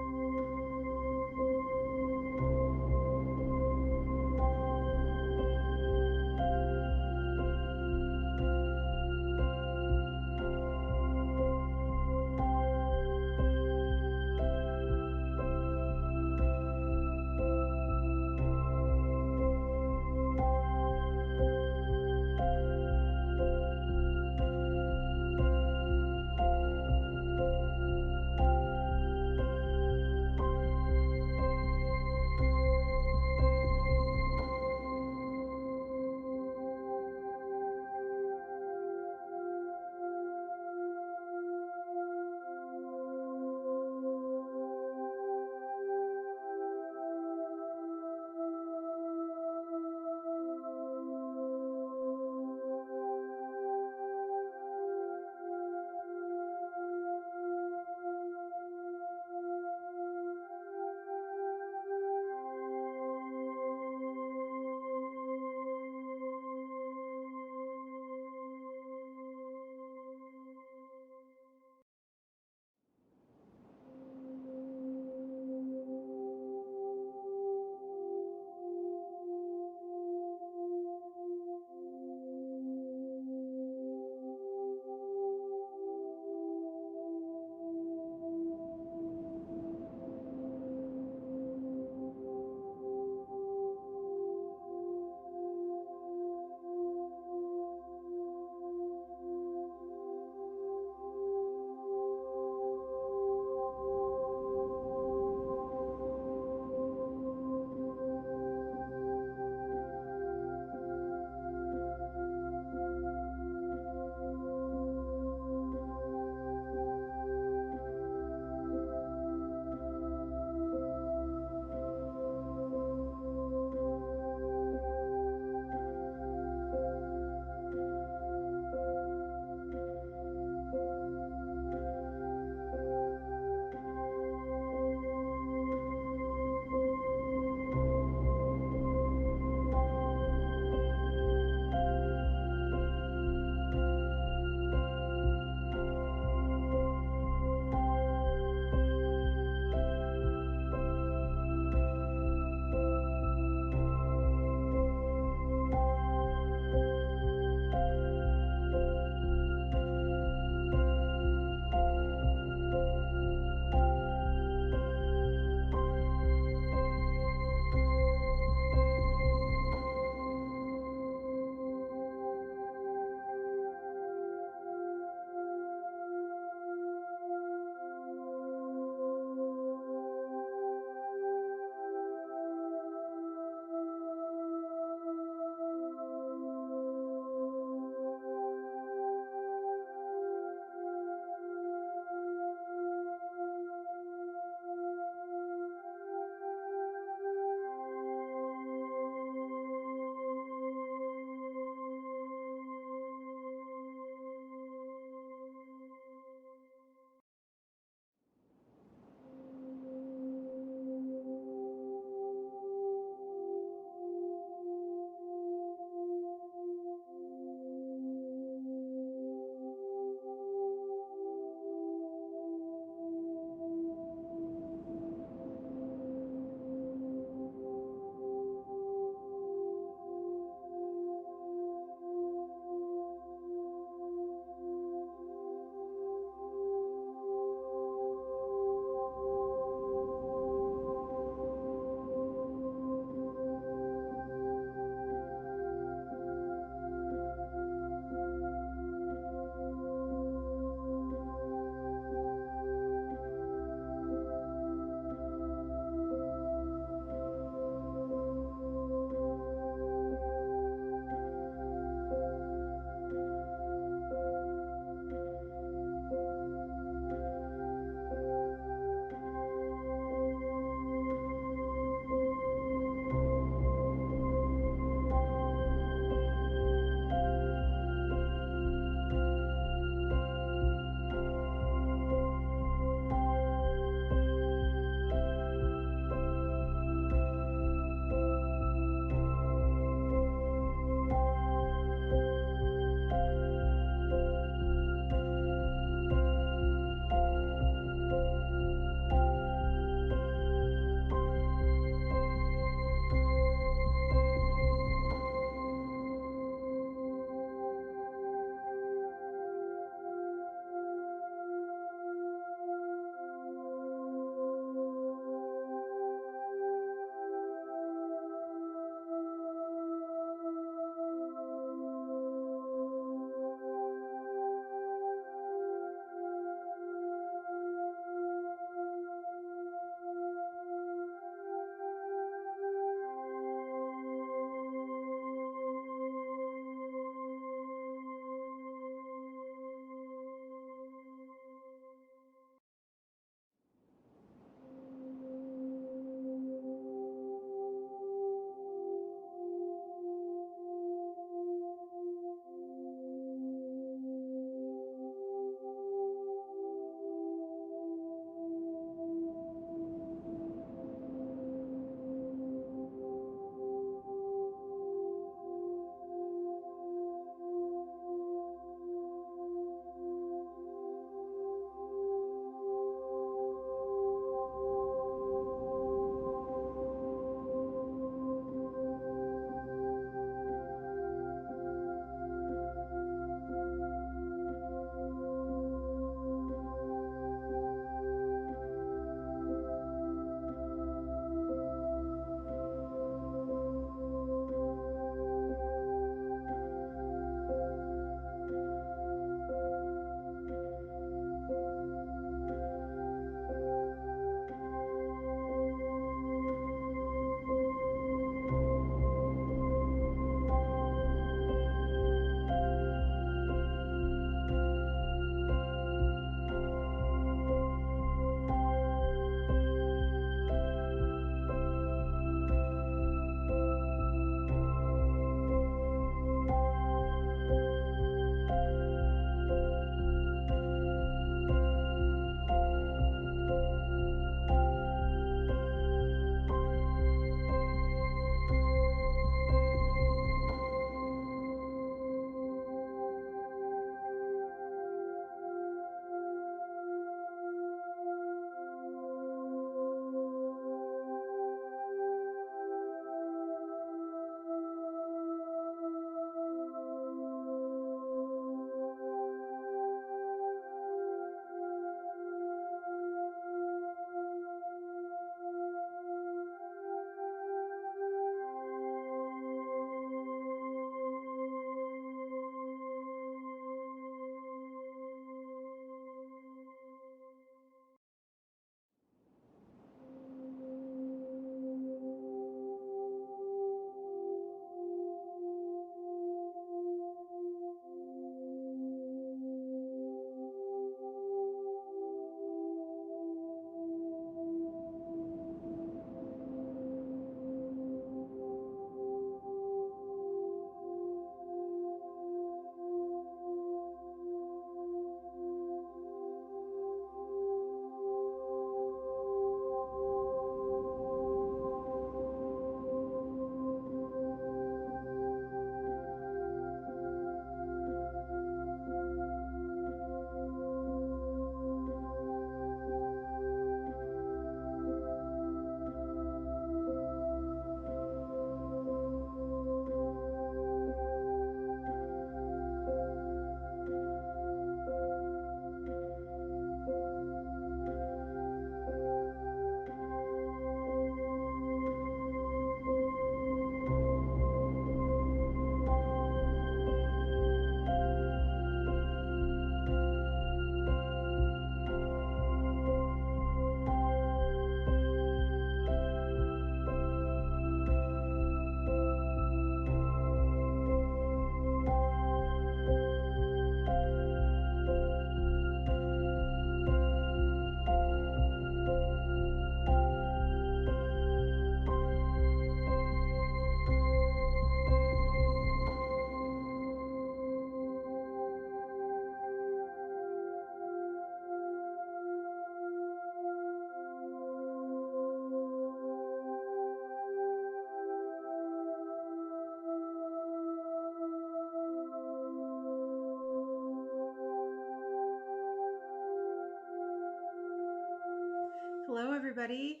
[SPEAKER 2] Hello, everybody.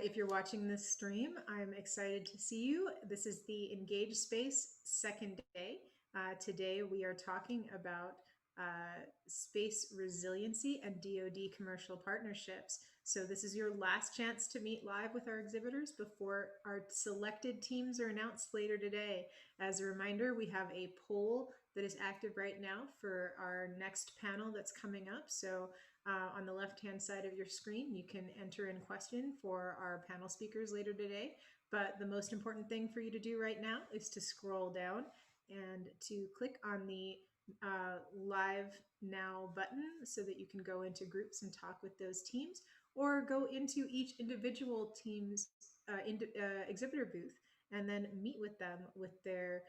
[SPEAKER 2] If you're watching this stream, I'm excited to see you. This is the EngageSpace second day. Today, we are talking about space resiliency and DoD commercial partnerships. So this is your last chance to meet live with our exhibitors before our selected teams are announced later today. As a reminder, we have a poll that is active right now for our next panel that's coming up. So on the left-hand side of your screen, you can enter in question for our panel speakers later today. But the most important thing for you to do right now is to scroll down and to click on the Live Now button so that you can go into groups and talk with those teams, or go into each individual team's exhibitor booth and then meet with them with their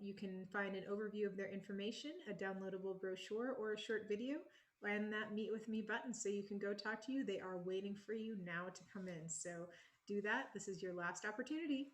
[SPEAKER 2] you can find an overview of their information, a downloadable brochure, or a short video, and that meet with me button so you can go talk to you. They are waiting for you now to come in. So do that. This is your last opportunity.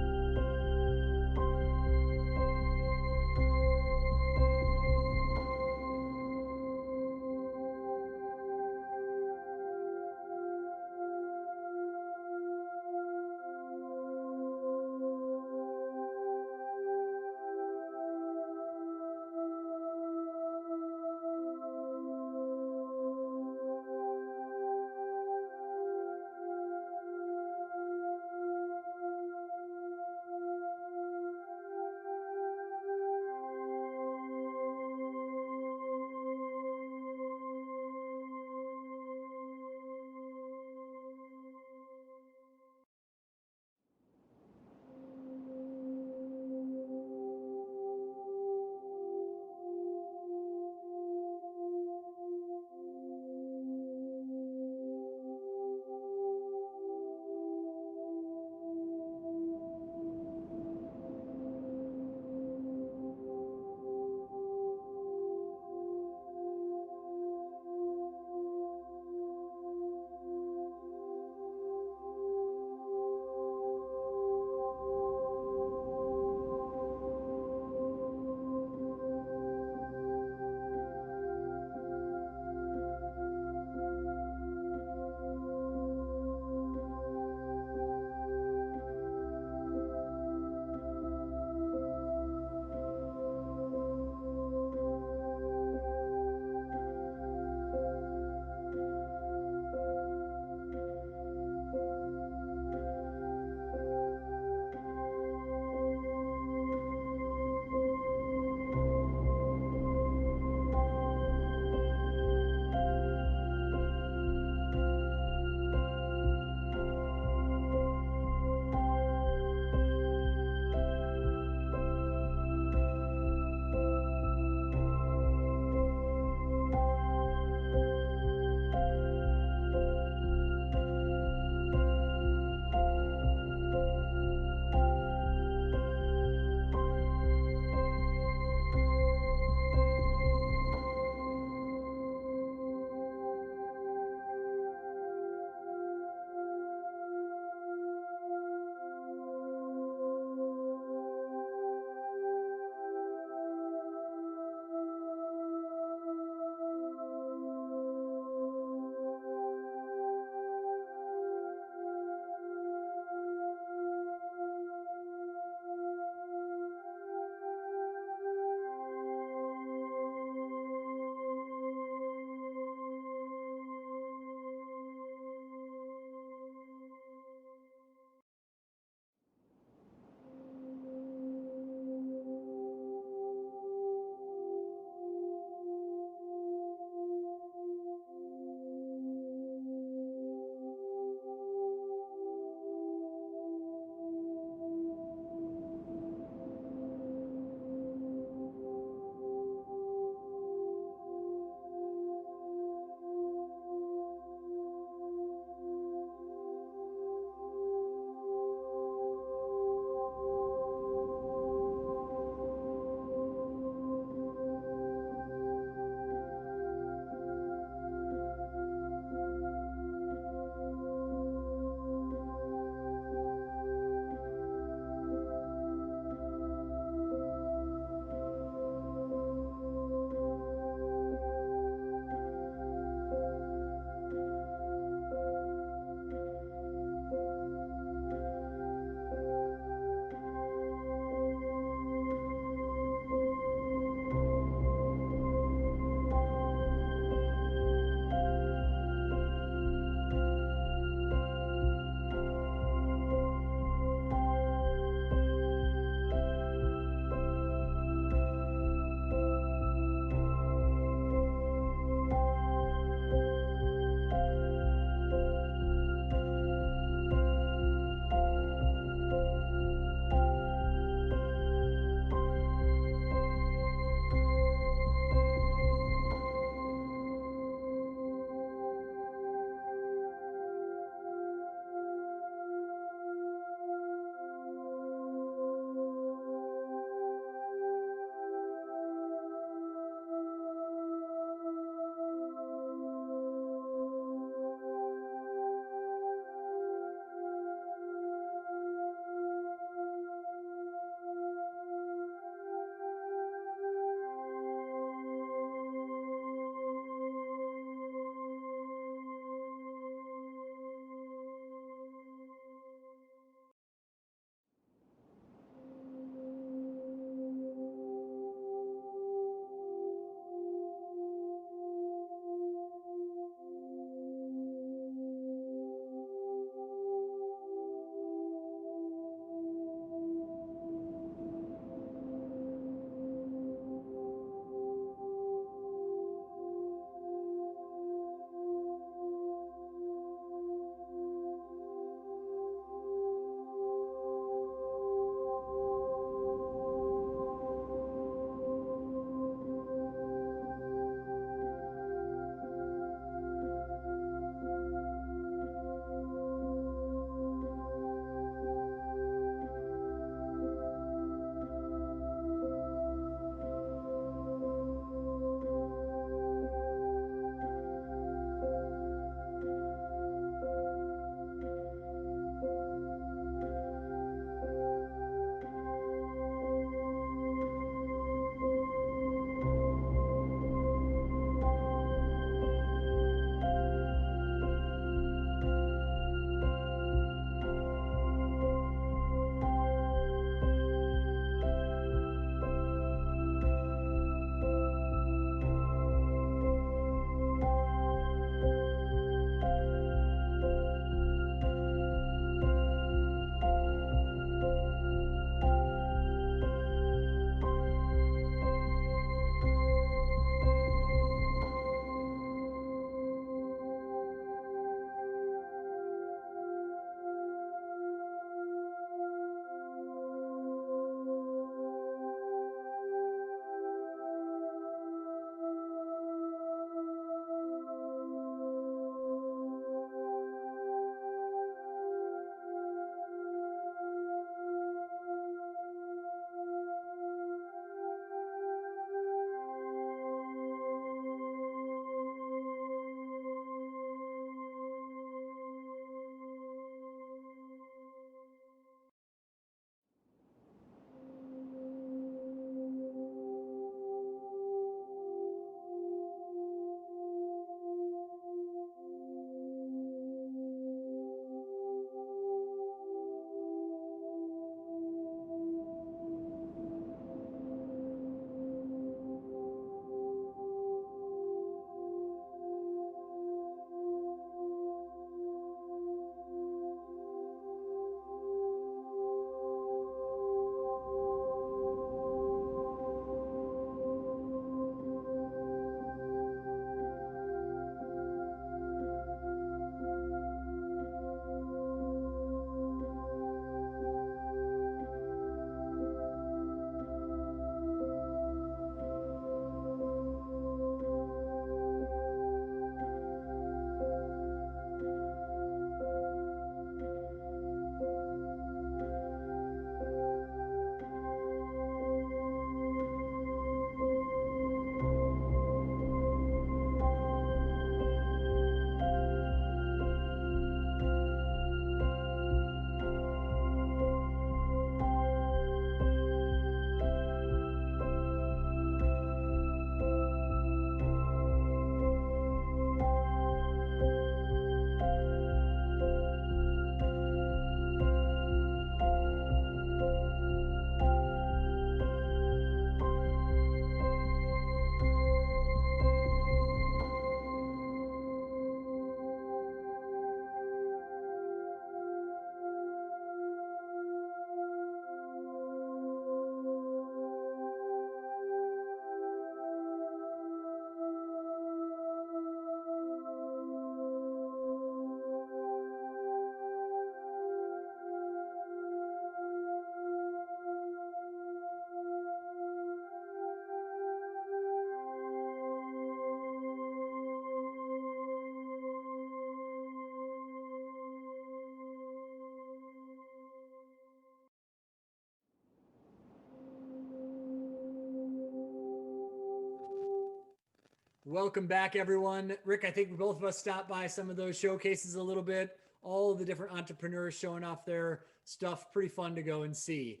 [SPEAKER 1] Welcome back, everyone. Rick, I think both of us stopped by some of those showcases a little bit. All the different entrepreneurs showing off their stuff. Pretty fun to go and see.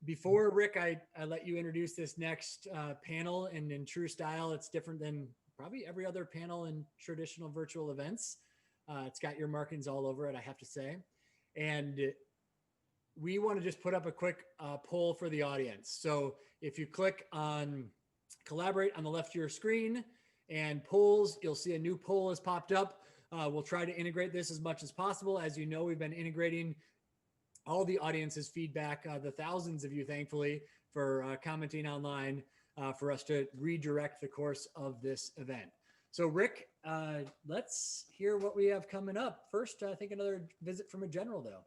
[SPEAKER 1] Before, Rick, I let you introduce this next panel, and in true style, it's different than probably every other panel in traditional virtual events. It's got your markings all over it, I have to say. And we want to just put up a quick poll for the audience. So if you click on Collaborate on the left of your screen and polls, you'll see a new poll has popped up. We'll try to integrate this as much as possible. As you know, we've been integrating all the audience's feedback, the thousands of you, thankfully, for commenting online for us to redirect the course of this event. So Rick, let's hear what we have coming up. First, I think another visit from a general, though.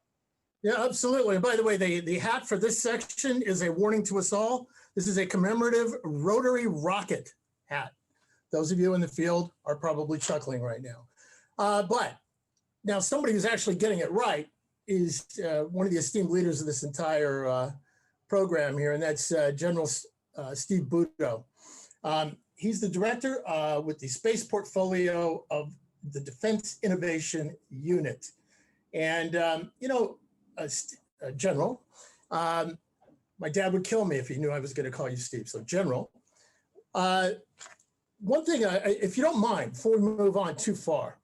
[SPEAKER 3] Yeah, absolutely. And by the way, the hat for this section is a warning to us all. This is a commemorative rotary rocket hat. Those of you in the field are probably chuckling right now. But now somebody who's actually getting it right is one of the esteemed leaders of this entire program here, and that's General Steve Budo. He's the director with the space portfolio of the Defense Innovation Unit. And, General, my dad would kill me if he knew I was going to call you Steve. So General, one thing, if you don't mind, before we move on too far,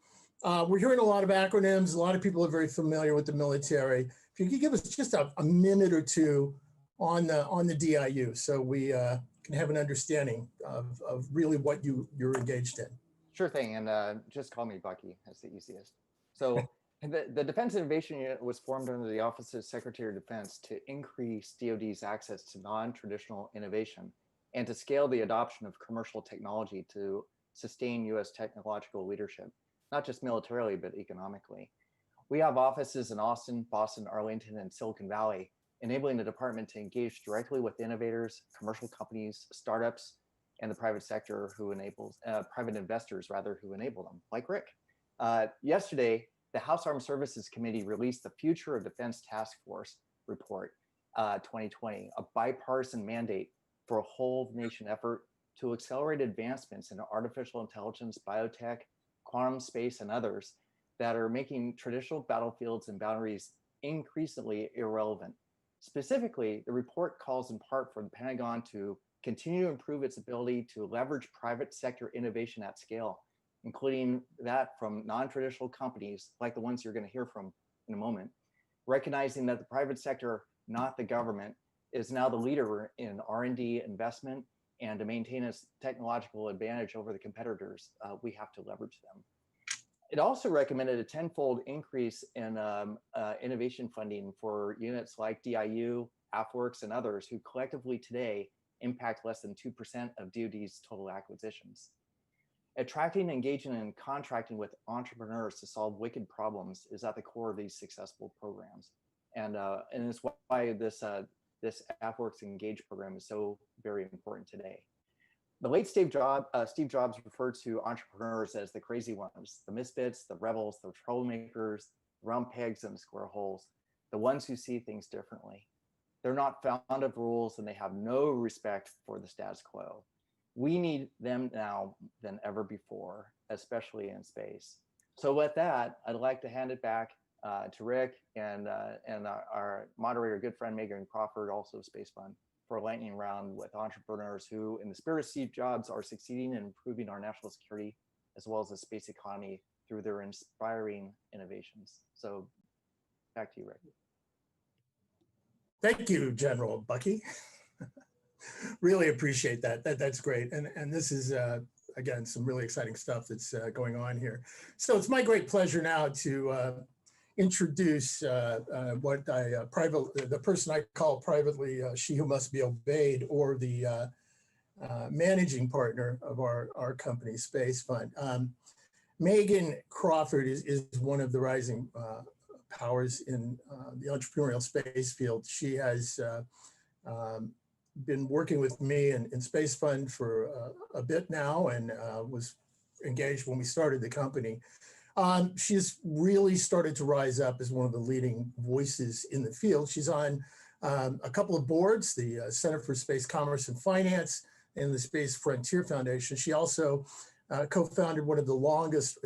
[SPEAKER 3] we're hearing a lot of acronyms. A lot of people are very familiar with the military. If you could give us just a minute or two on the DIU, so we can have an understanding of really what you're engaged in.
[SPEAKER 4] Sure thing, and just call me Bucky. That's the easiest. So the Defense Innovation Unit was formed under the Office of Secretary of Defense to increase DoD's access to non-traditional innovation and to scale the adoption of commercial technology to sustain U.S. technological leadership, not just militarily, but economically. We have offices in Austin, Boston, Arlington, and Silicon Valley, enabling the department to engage directly with innovators, commercial companies, startups, and the private sector who enables, private investors rather, who enable them, like Rick. Yesterday, the House Armed Services Committee released the Future of Defense Task Force Report 2020, a bipartisan mandate for a whole nation effort to accelerate advancements in artificial intelligence, biotech, quantum space, and others that are making traditional battlefields and boundaries increasingly irrelevant. Specifically, the report calls in part for the Pentagon to continue to improve its ability to leverage private sector innovation at scale, including that from non-traditional companies like the ones you're going to hear from in a moment, recognizing that the private sector, not the government, is now the leader in R&D investment, and to maintain its technological advantage over the competitors, we have to leverage them. It also recommended a 10-fold increase in innovation funding for units like DIU, AFWERX, and others who collectively today impact less than 2% of DoD's total acquisitions. Attracting, engaging, and contracting with entrepreneurs to solve wicked problems is at the core of these successful programs. And it's why this AFWERX Engage program is so very important today. The late Steve Jobs referred to entrepreneurs as the crazy ones, the misfits, the rebels, the troublemakers, the round pegs and the square holes, the ones who see things differently. They're not fond of rules and they have no respect for the status quo. We need them now than ever before, especially in space. So with that, I'd like to hand it back to Rick and our moderator, good friend Megan Crawford, also Space Fund, for a lightning round with entrepreneurs who, in the spirit of Steve Jobs, are succeeding in improving our national security as well as the space economy through their inspiring innovations. So back to you, Rick.
[SPEAKER 3] Thank you, General Bucky. Really appreciate that. That's great. And this is, again, some really exciting stuff that's going on here. So it's my great pleasure now to introduce the person I call privately she who must be obeyed, or the managing partner of our company, Space Fund. Megan Crawford is one of the rising powers in the entrepreneurial space field. She has been working with me in Space Fund for a bit now, and was engaged when we started the company. She's really started to rise up as one of the leading voices in the field. She's on a couple of boards, the Center for Space Commerce and Finance, and the Space Frontier Foundation. She also co-founded one of the longest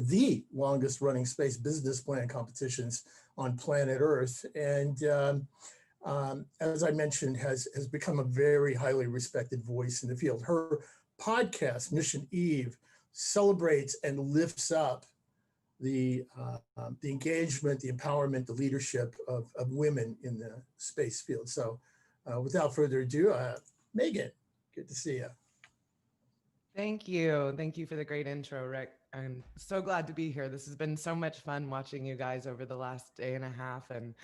[SPEAKER 3] running space business plan competitions on planet Earth. And as I mentioned, has become a very highly respected voice in the field. Her podcast, Mission Eve, celebrates and lifts up the engagement, the empowerment, the leadership of women in the space field. So without further ado, Megan, good to see you.
[SPEAKER 5] Thank you. Thank you for the great intro, Rick. I'm so glad to be here. This has been so much fun watching you guys over the last day and a half, and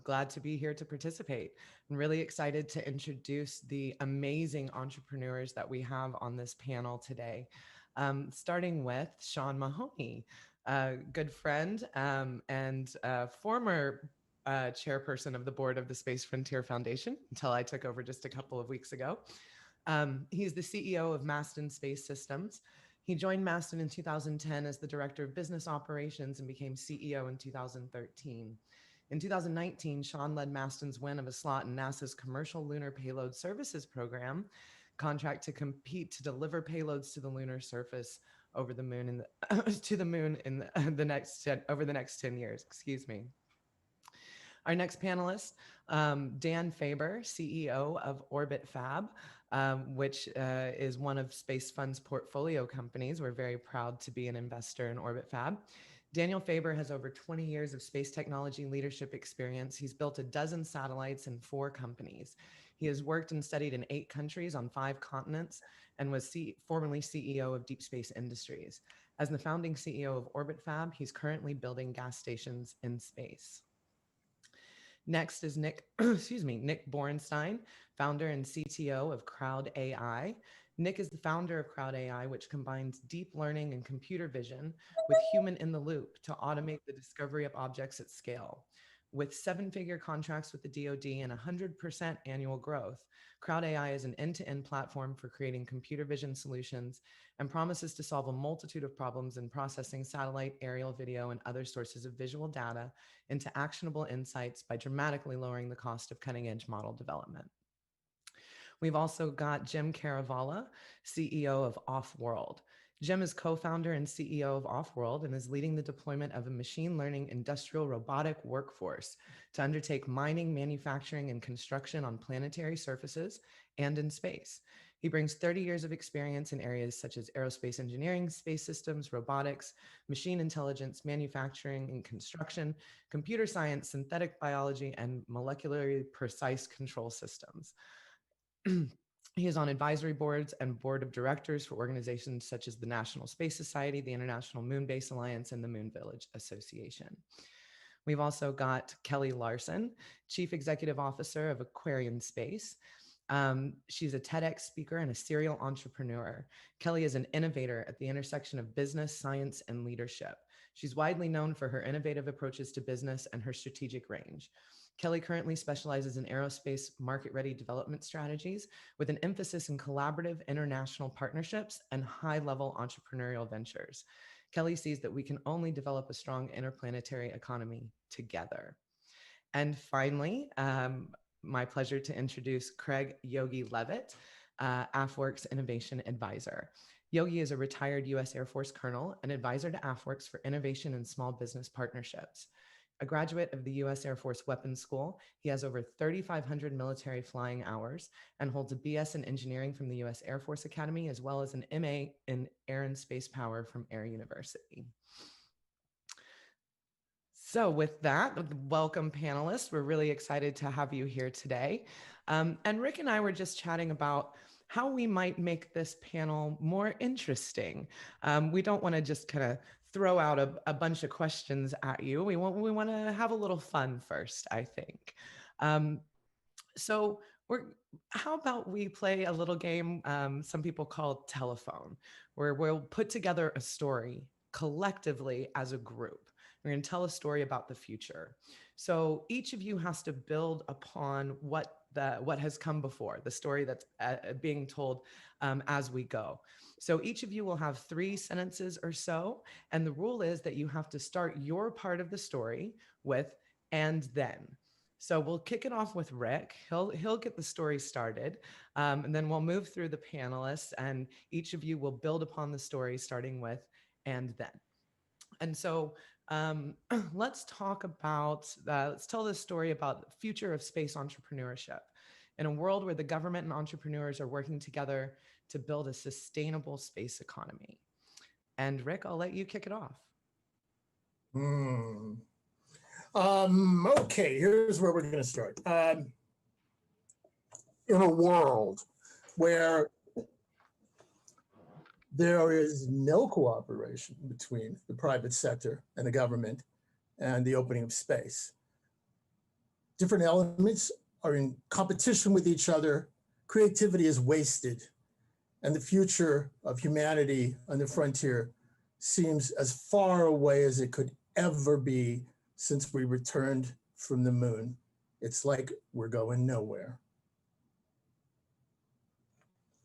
[SPEAKER 5] glad to be here to participate. I'm really excited to introduce the amazing entrepreneurs that we have on this panel today, starting with Sean Mahoney, a good friend and former chairperson of the board of the Space Frontier Foundation until I took over just a couple of weeks ago. He's the CEO of Maston Space Systems. He joined Maston in 2010 as the Director of Business Operations and became CEO in 2013. In 2019, Sean led Maston's win of a slot in NASA's Commercial Lunar Payload Services Program contract to compete to deliver payloads to the lunar surface over the moon to the moon in over the next 10 years. Excuse me. Our next panelist, Dan Faber, CEO of Orbit Fab, which is one of Space Fund's portfolio companies. We're very proud to be an investor in Orbit Fab. Daniel Faber has over 20 years of space technology leadership experience. He's built a dozen satellites in 4 companies. He has worked and studied in 8 countries on 5 continents and was formerly CEO of Deep Space Industries. As the founding CEO of Orbit Fab, he's currently building gas stations in space. Next is Nick Borenstein, founder and CTO of Crowd AI. Nick is the founder of Crowd AI, which combines deep learning and computer vision with human in the loop to automate the discovery of objects at scale. With 7-figure contracts with the DoD and 100% annual growth, Crowd AI is an end-to-end platform for creating computer vision solutions and promises to solve a multitude of problems in processing satellite, aerial video, and other sources of visual data into actionable insights by dramatically lowering the cost of cutting-edge model development. We've also got Jim Caravalla, CEO of Offworld. Jim is co-founder and CEO of Offworld and is leading the deployment of a machine learning industrial robotic workforce to undertake mining, manufacturing, and construction on planetary surfaces and in space. He brings 30 years of experience in areas such as aerospace engineering, space systems, robotics, machine intelligence, manufacturing and construction, computer science, synthetic biology, and molecularly precise control systems. He is on advisory boards and board of directors for organizations such as the National Space Society, the International Moon Base Alliance, and the Moon Village Association. We've also got Kelly Larson, Chief Executive Officer of Aquarian Space. She's a TEDx speaker and a serial entrepreneur. Kelly is an innovator at the intersection of business, science, and leadership. She's widely known for her innovative approaches to business and her strategic range. Kelly currently specializes in aerospace market-ready development strategies with an emphasis in collaborative international partnerships and high-level entrepreneurial ventures. Kelly sees that we can only develop a strong interplanetary economy together. And finally, my pleasure to introduce Craig Yogi Levitt, AFWERX Innovation Advisor. Yogi is a retired U.S. Air Force colonel and advisor to AFWERX for innovation and small business partnerships. A graduate of the U.S. Air Force Weapons School, he has over 3,500 military flying hours and holds a BS in engineering from the U.S. Air Force Academy, as well as an MA in Air and Space Power from Air University. So with that, welcome panelists. We're really excited to have you here today. And Rick and I were just chatting about how we might make this panel more interesting. We don't want to just kind of throw out a bunch of questions at you. We want to have a little fun first, I think. So how about we play a little game some people call telephone, where we'll put together a story collectively as a group. We're going to tell a story about the future. So each of you has to build upon what has come before, the story that's being told as we go. So each of you will have 3 sentences or so. And the rule is that you have to start your part of the story with "and then." So we'll kick it off with Rick. He'll get the story started, and then we'll move through the panelists, and each of you will build upon the story, starting with "and then." And so let's talk about, let's tell this story about the future of space entrepreneurship in a world where the government and entrepreneurs are working together to build a sustainable space economy. And Rick, I'll let you kick it off.
[SPEAKER 3] Okay, here's where we're going to start. In a world where there is no cooperation between the private sector and the government and the opening of space, different elements are in competition with each other, creativity is wasted, and the future of humanity on the frontier seems as far away as it could ever be since we returned from the moon. It's like we're going nowhere.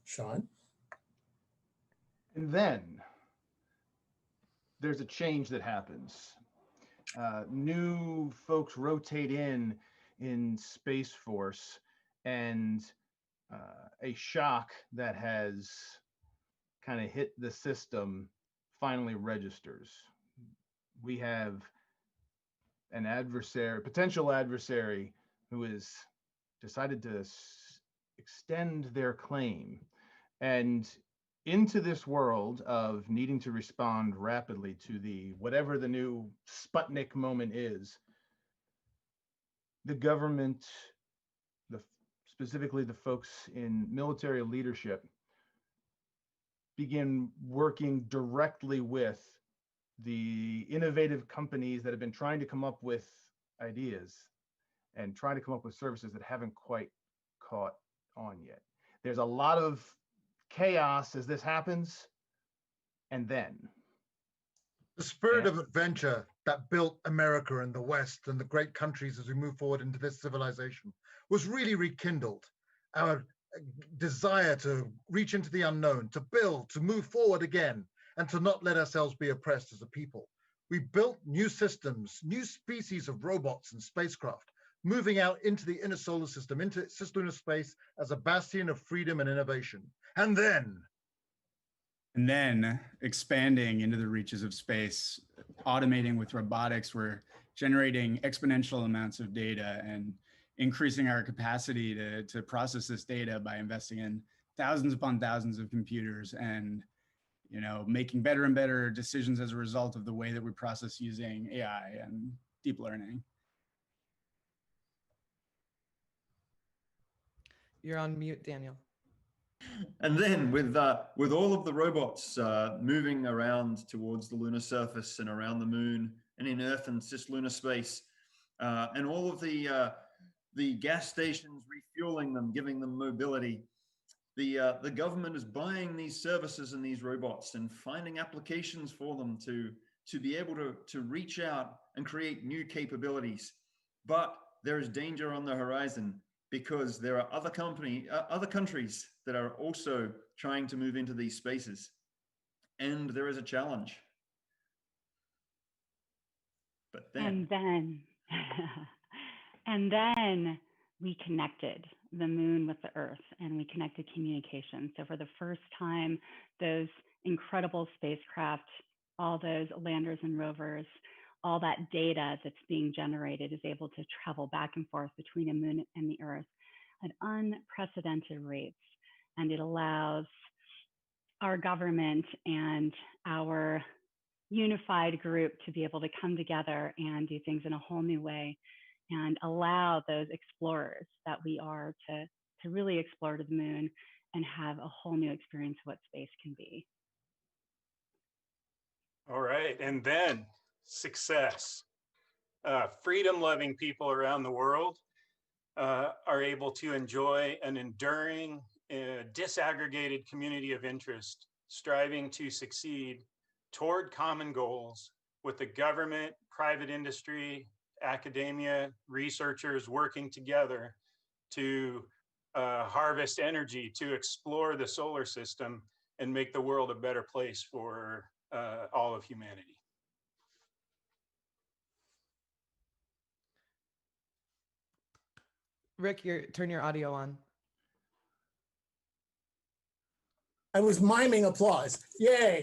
[SPEAKER 3] Sean?
[SPEAKER 6] And then there's a change that happens. New folks rotate in Space Force, and a shock that has kind of hit the system finally registers. We have an adversary, potential adversary, who has decided to extend their claim. And into this world of needing to respond rapidly to the whatever the new Sputnik moment is, the government, specifically the folks in military leadership, begin working directly with the innovative companies that have been trying to come up with ideas and trying to come up with services that haven't quite caught on yet. There's a lot of chaos as this happens, and then
[SPEAKER 7] the spirit of adventure that built America and the West and the great countries as we move forward into this civilization was really rekindled. Our desire to reach into the unknown, to build, to move forward again, and to not let ourselves be oppressed as a people. We built new systems, new species of robots and spacecraft, moving out into the inner solar system, into cislunar space as a bastion of freedom and innovation. And then
[SPEAKER 8] expanding into the reaches of space, automating with robotics, we're generating exponential amounts of data and increasing our capacity to process this data by investing in thousands upon thousands of computers and, you know, making better and better decisions as a result of the way that we process using AI and deep learning.
[SPEAKER 5] You're on mute, Daniel.
[SPEAKER 9] And then with all of the robots moving around towards the lunar surface and around the moon and in Earth and cislunar space, and all of the gas stations refueling them, giving them mobility, the government is buying these services and these robots and finding applications for them to be able to reach out and create new capabilities. But there is danger on the horizon, because there are other countries that are also trying to move into these spaces. And there is a challenge. But then...
[SPEAKER 10] And then we connected the moon with the Earth, and we connected communication. So for the first time, those incredible spacecraft, all those landers and rovers, all that data that's being generated is able to travel back and forth between the moon and the Earth at unprecedented rates. And it allows our government and our unified group to be able to come together and do things in a whole new way and allow those explorers that we are to really explore to the moon and have a whole new experience of what space can be.
[SPEAKER 11] All right, and then success. Freedom-loving people around the world are able to enjoy an enduring, disaggregated community of interest, striving to succeed toward common goals with the government, private industry, academia, researchers working together to harvest energy, to explore the solar system and make the world a better place for all of humanity.
[SPEAKER 5] Rick, turn your audio on.
[SPEAKER 3] I was miming applause. Yay.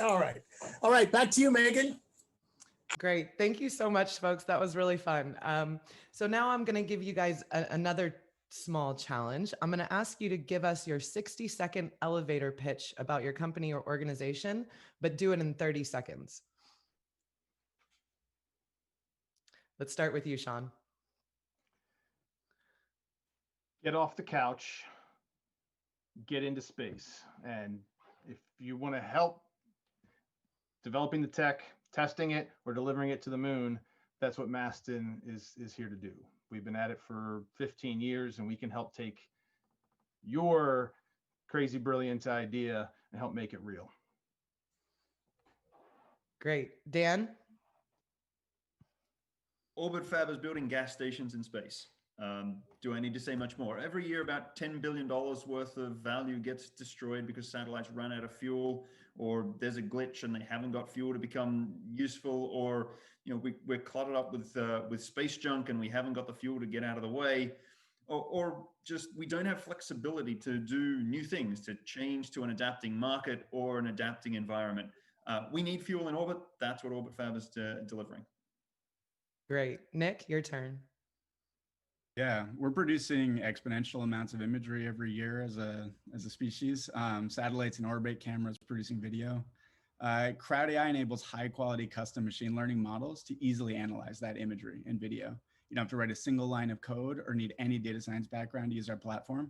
[SPEAKER 3] All right. All right. Back to you, Megan.
[SPEAKER 5] Great. Thank you so much, folks. That was really fun. So now I'm going to give you guys another small challenge. I'm going to ask you to give us your 60-second elevator pitch about your company or organization, but do it in 30 seconds. Let's start with you, Sean.
[SPEAKER 6] Get off the couch, get into space. And if you want to help developing the tech, testing it, or delivering it to the moon, that's what Mastin is here to do. We've been at it for 15 years, and we can help take your crazy, brilliant idea and help make it real.
[SPEAKER 5] Great. Dan?
[SPEAKER 9] Orbit Fab is building gas stations in space. Do I need to say much more? Every year, about $10 billion worth of value gets destroyed because satellites run out of fuel, or there's a glitch and they haven't got fuel to become useful, or we're cluttered up with space junk and we haven't got the fuel to get out of the way, or just we don't have flexibility to do new things, to change to an adapting market or an adapting environment. We need fuel in orbit. That's what Orbit Fab is delivering.
[SPEAKER 5] Great. Nick, your turn.
[SPEAKER 8] Yeah, we're producing exponential amounts of imagery every year as a species. Satellites in orbit, cameras producing video. Crowd AI enables high quality custom machine learning models to easily analyze that imagery and video. You don't have to write a single line of code or need any data science background to use our platform.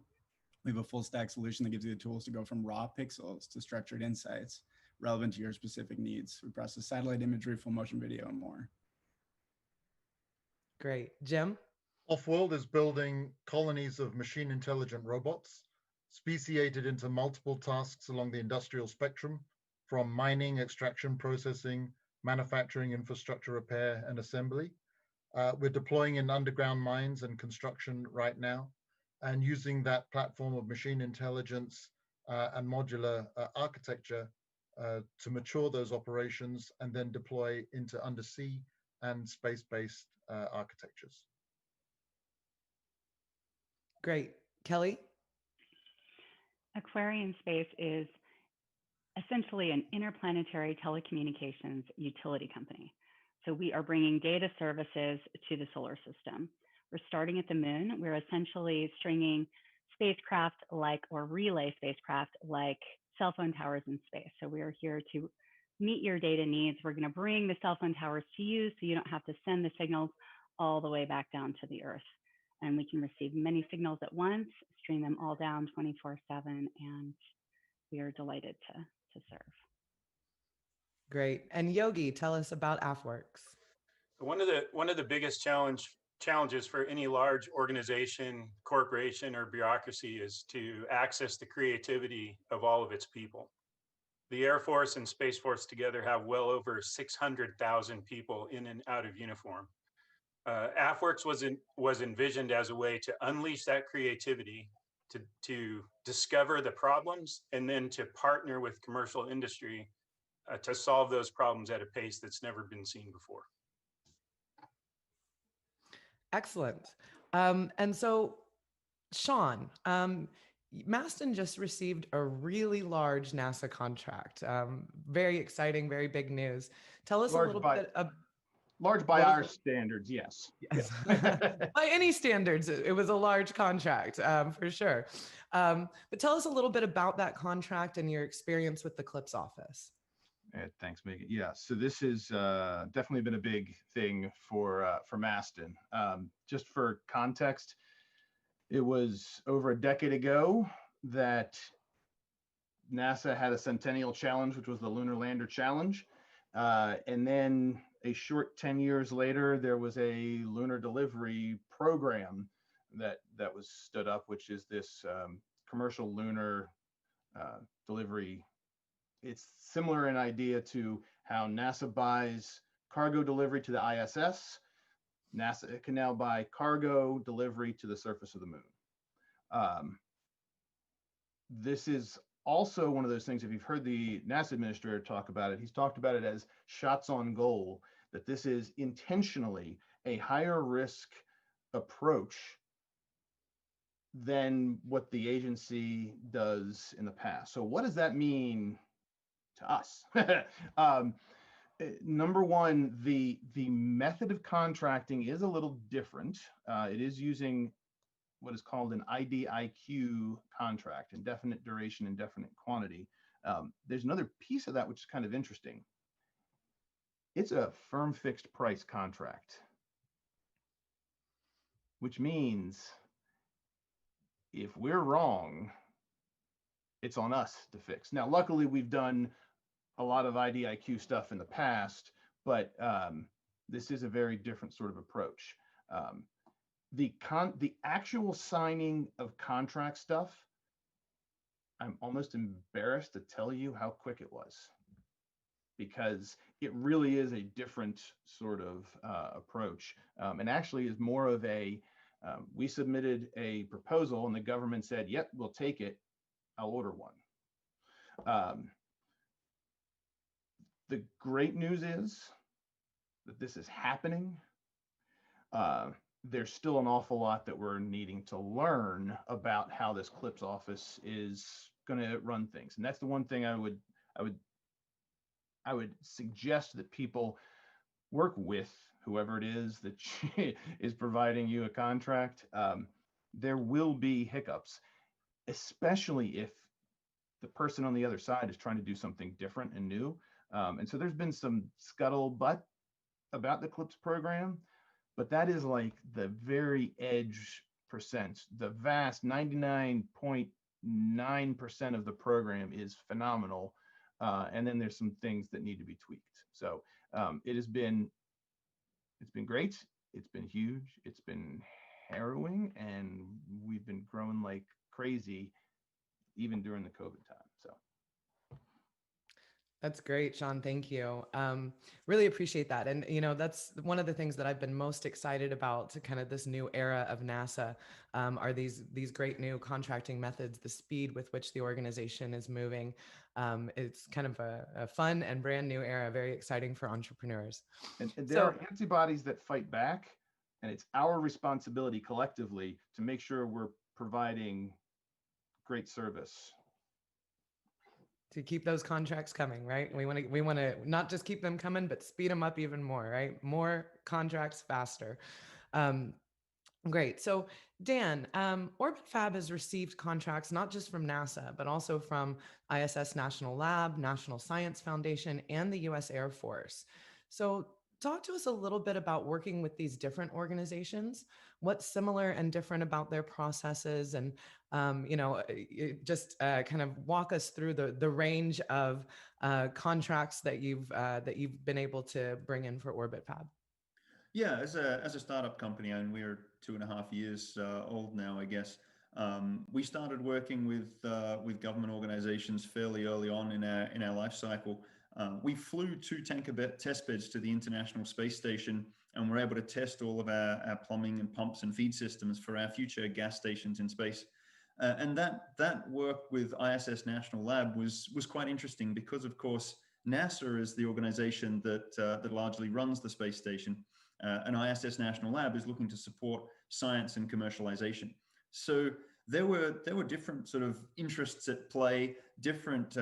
[SPEAKER 8] We have a full stack solution that gives you the tools to go from raw pixels to structured insights relevant to your specific needs. We process satellite imagery, full motion video, and more.
[SPEAKER 5] Great. Jim?
[SPEAKER 7] Off-World is building colonies of machine intelligent robots, speciated into multiple tasks along the industrial spectrum, from mining, extraction, processing, manufacturing, infrastructure repair, and assembly. We're deploying in underground mines and construction right now, and using that platform of machine intelligence and modular architecture to mature those operations and then deploy into undersea and space-based architectures.
[SPEAKER 5] Great. Kelly?
[SPEAKER 10] Aquarian Space is essentially an interplanetary telecommunications utility company. So we are bringing data services to the solar system. We're starting at the moon. We're essentially stringing spacecraft or relay spacecraft like cell phone towers in space. So we are here to meet your data needs. We're going to bring the cell phone towers to you so you don't have to send the signals all the way back down to the Earth. And we can receive many signals at once, stream them all down 24/7, and we are delighted to serve.
[SPEAKER 5] Great. And Yogi, tell us about AFWERX.
[SPEAKER 11] One of the biggest challenges for any large organization, corporation, or bureaucracy is to access the creativity of all of its people. The Air Force and Space Force together have well over 600,000 people in and out of uniform. AFWERX was envisioned as a way to unleash that creativity, to discover the problems, and then to partner with commercial industry to solve those problems at a pace that's never been seen before.
[SPEAKER 5] Excellent. And so, Sean, Mastin just received a really large NASA contract. Very exciting, very big news. Tell us a little bit about...
[SPEAKER 6] Large by our standards, yes.
[SPEAKER 5] Yes. By any standards, it was a large contract, for sure. But tell us a little bit about that contract and your experience with the CLIPS office.
[SPEAKER 6] Thanks, Megan. Yeah, so this has definitely been a big thing for Mastin. Just for context, it was over a decade ago that NASA had a Centennial Challenge, which was the Lunar Lander Challenge. And then a short 10 years later, there was a lunar delivery program that was stood up, which is this commercial lunar delivery. It's similar in idea to how NASA buys cargo delivery to the ISS. NASA can now buy cargo delivery to the surface of the moon. This is also one of those things, if you've heard the NASA administrator talk about it, he's talked about it as shots on goal, that this is intentionally a higher risk approach than what the agency does in the past. So what does that mean to us? Number one, the method of contracting is a little different. It is using what is called an IDIQ contract, indefinite duration, indefinite quantity. There's another piece of that which is kind of interesting. It's a firm fixed price contract, which means if we're wrong, it's on us to fix. Now, luckily, we've done a lot of IDIQ stuff in the past, but this is a very different sort of approach. The actual signing of contract stuff, I'm almost embarrassed to tell you how quick it was, because it really is a different sort of approach, and actually is more of a, we submitted a proposal and the government said, yep, we'll take it, I'll order one. The great news is that this is happening. There's still an awful lot that we're needing to learn about how this CLPS office is going to run things. And that's the one thing I would suggest that people work with whoever it is that is providing you a contract. There will be hiccups, especially if the person on the other side is trying to do something different and new. And so there's been some scuttlebutt about the CLPS program, but that is like the very edge percent. The vast 99.9% of the program is phenomenal. And then there's some things that need to be tweaked. So it's been great. It's been huge. It's been harrowing, and we've been growing like crazy even during the COVID time. So.
[SPEAKER 5] That's great, Sean. Thank you. Really appreciate that. And, that's one of the things that I've been most excited about to kind of this new era of NASA, are these great new contracting methods, the speed with which the organization is moving. It's kind of a fun and brand new era, very exciting for entrepreneurs.
[SPEAKER 6] And there are antibodies that fight back, and it's our responsibility collectively to make sure we're providing great service.
[SPEAKER 5] To keep those contracts coming, right? We want to not just keep them coming, but speed them up even more, right? More contracts faster. Great. So Dan, Orbit Fab has received contracts not just from NASA, but also from ISS National Lab, National Science Foundation, and the U.S. Air Force. So talk to us a little bit about working with these different organizations. What's similar and different about their processes, and just kind of walk us through the range of contracts that you've been able to bring in for Orbit Fab.
[SPEAKER 9] Yeah, as a startup company, and we're 2.5 years old now, I guess. We started working with government organizations fairly early on in our life cycle. We flew 2 tanker test beds to the International Space Station, and were able to test all of our plumbing and pumps and feed systems for our future gas stations in space. And that work with ISS National Lab was quite interesting, because of course NASA is the organization that largely runs the space station, and ISS National Lab is looking to support science and commercialization. So there were different sort of interests at play, different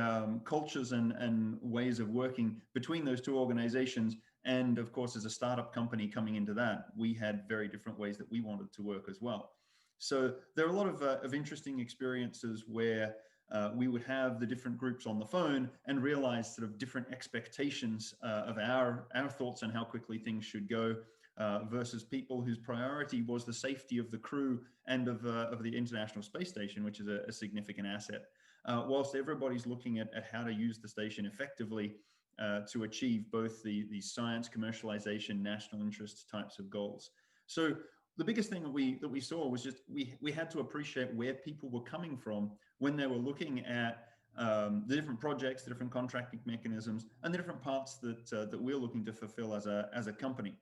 [SPEAKER 9] cultures and ways of working between those 2 organizations. And of course, as a startup company coming into that, we had very different ways that we wanted to work as well. So there are a lot of interesting experiences where we would have the different groups on the phone and realize sort of different expectations of our thoughts on how quickly things should go, versus people whose priority was the safety of the crew and of the International Space Station, which is a significant asset. Whilst everybody's looking at how to use the station effectively to achieve both the science, commercialization, national interest types of goals. So the biggest thing that we saw was just we had to appreciate where people were coming from when they were looking at the different projects, the different contracting mechanisms, and the different parts that we're looking to fulfill as a company.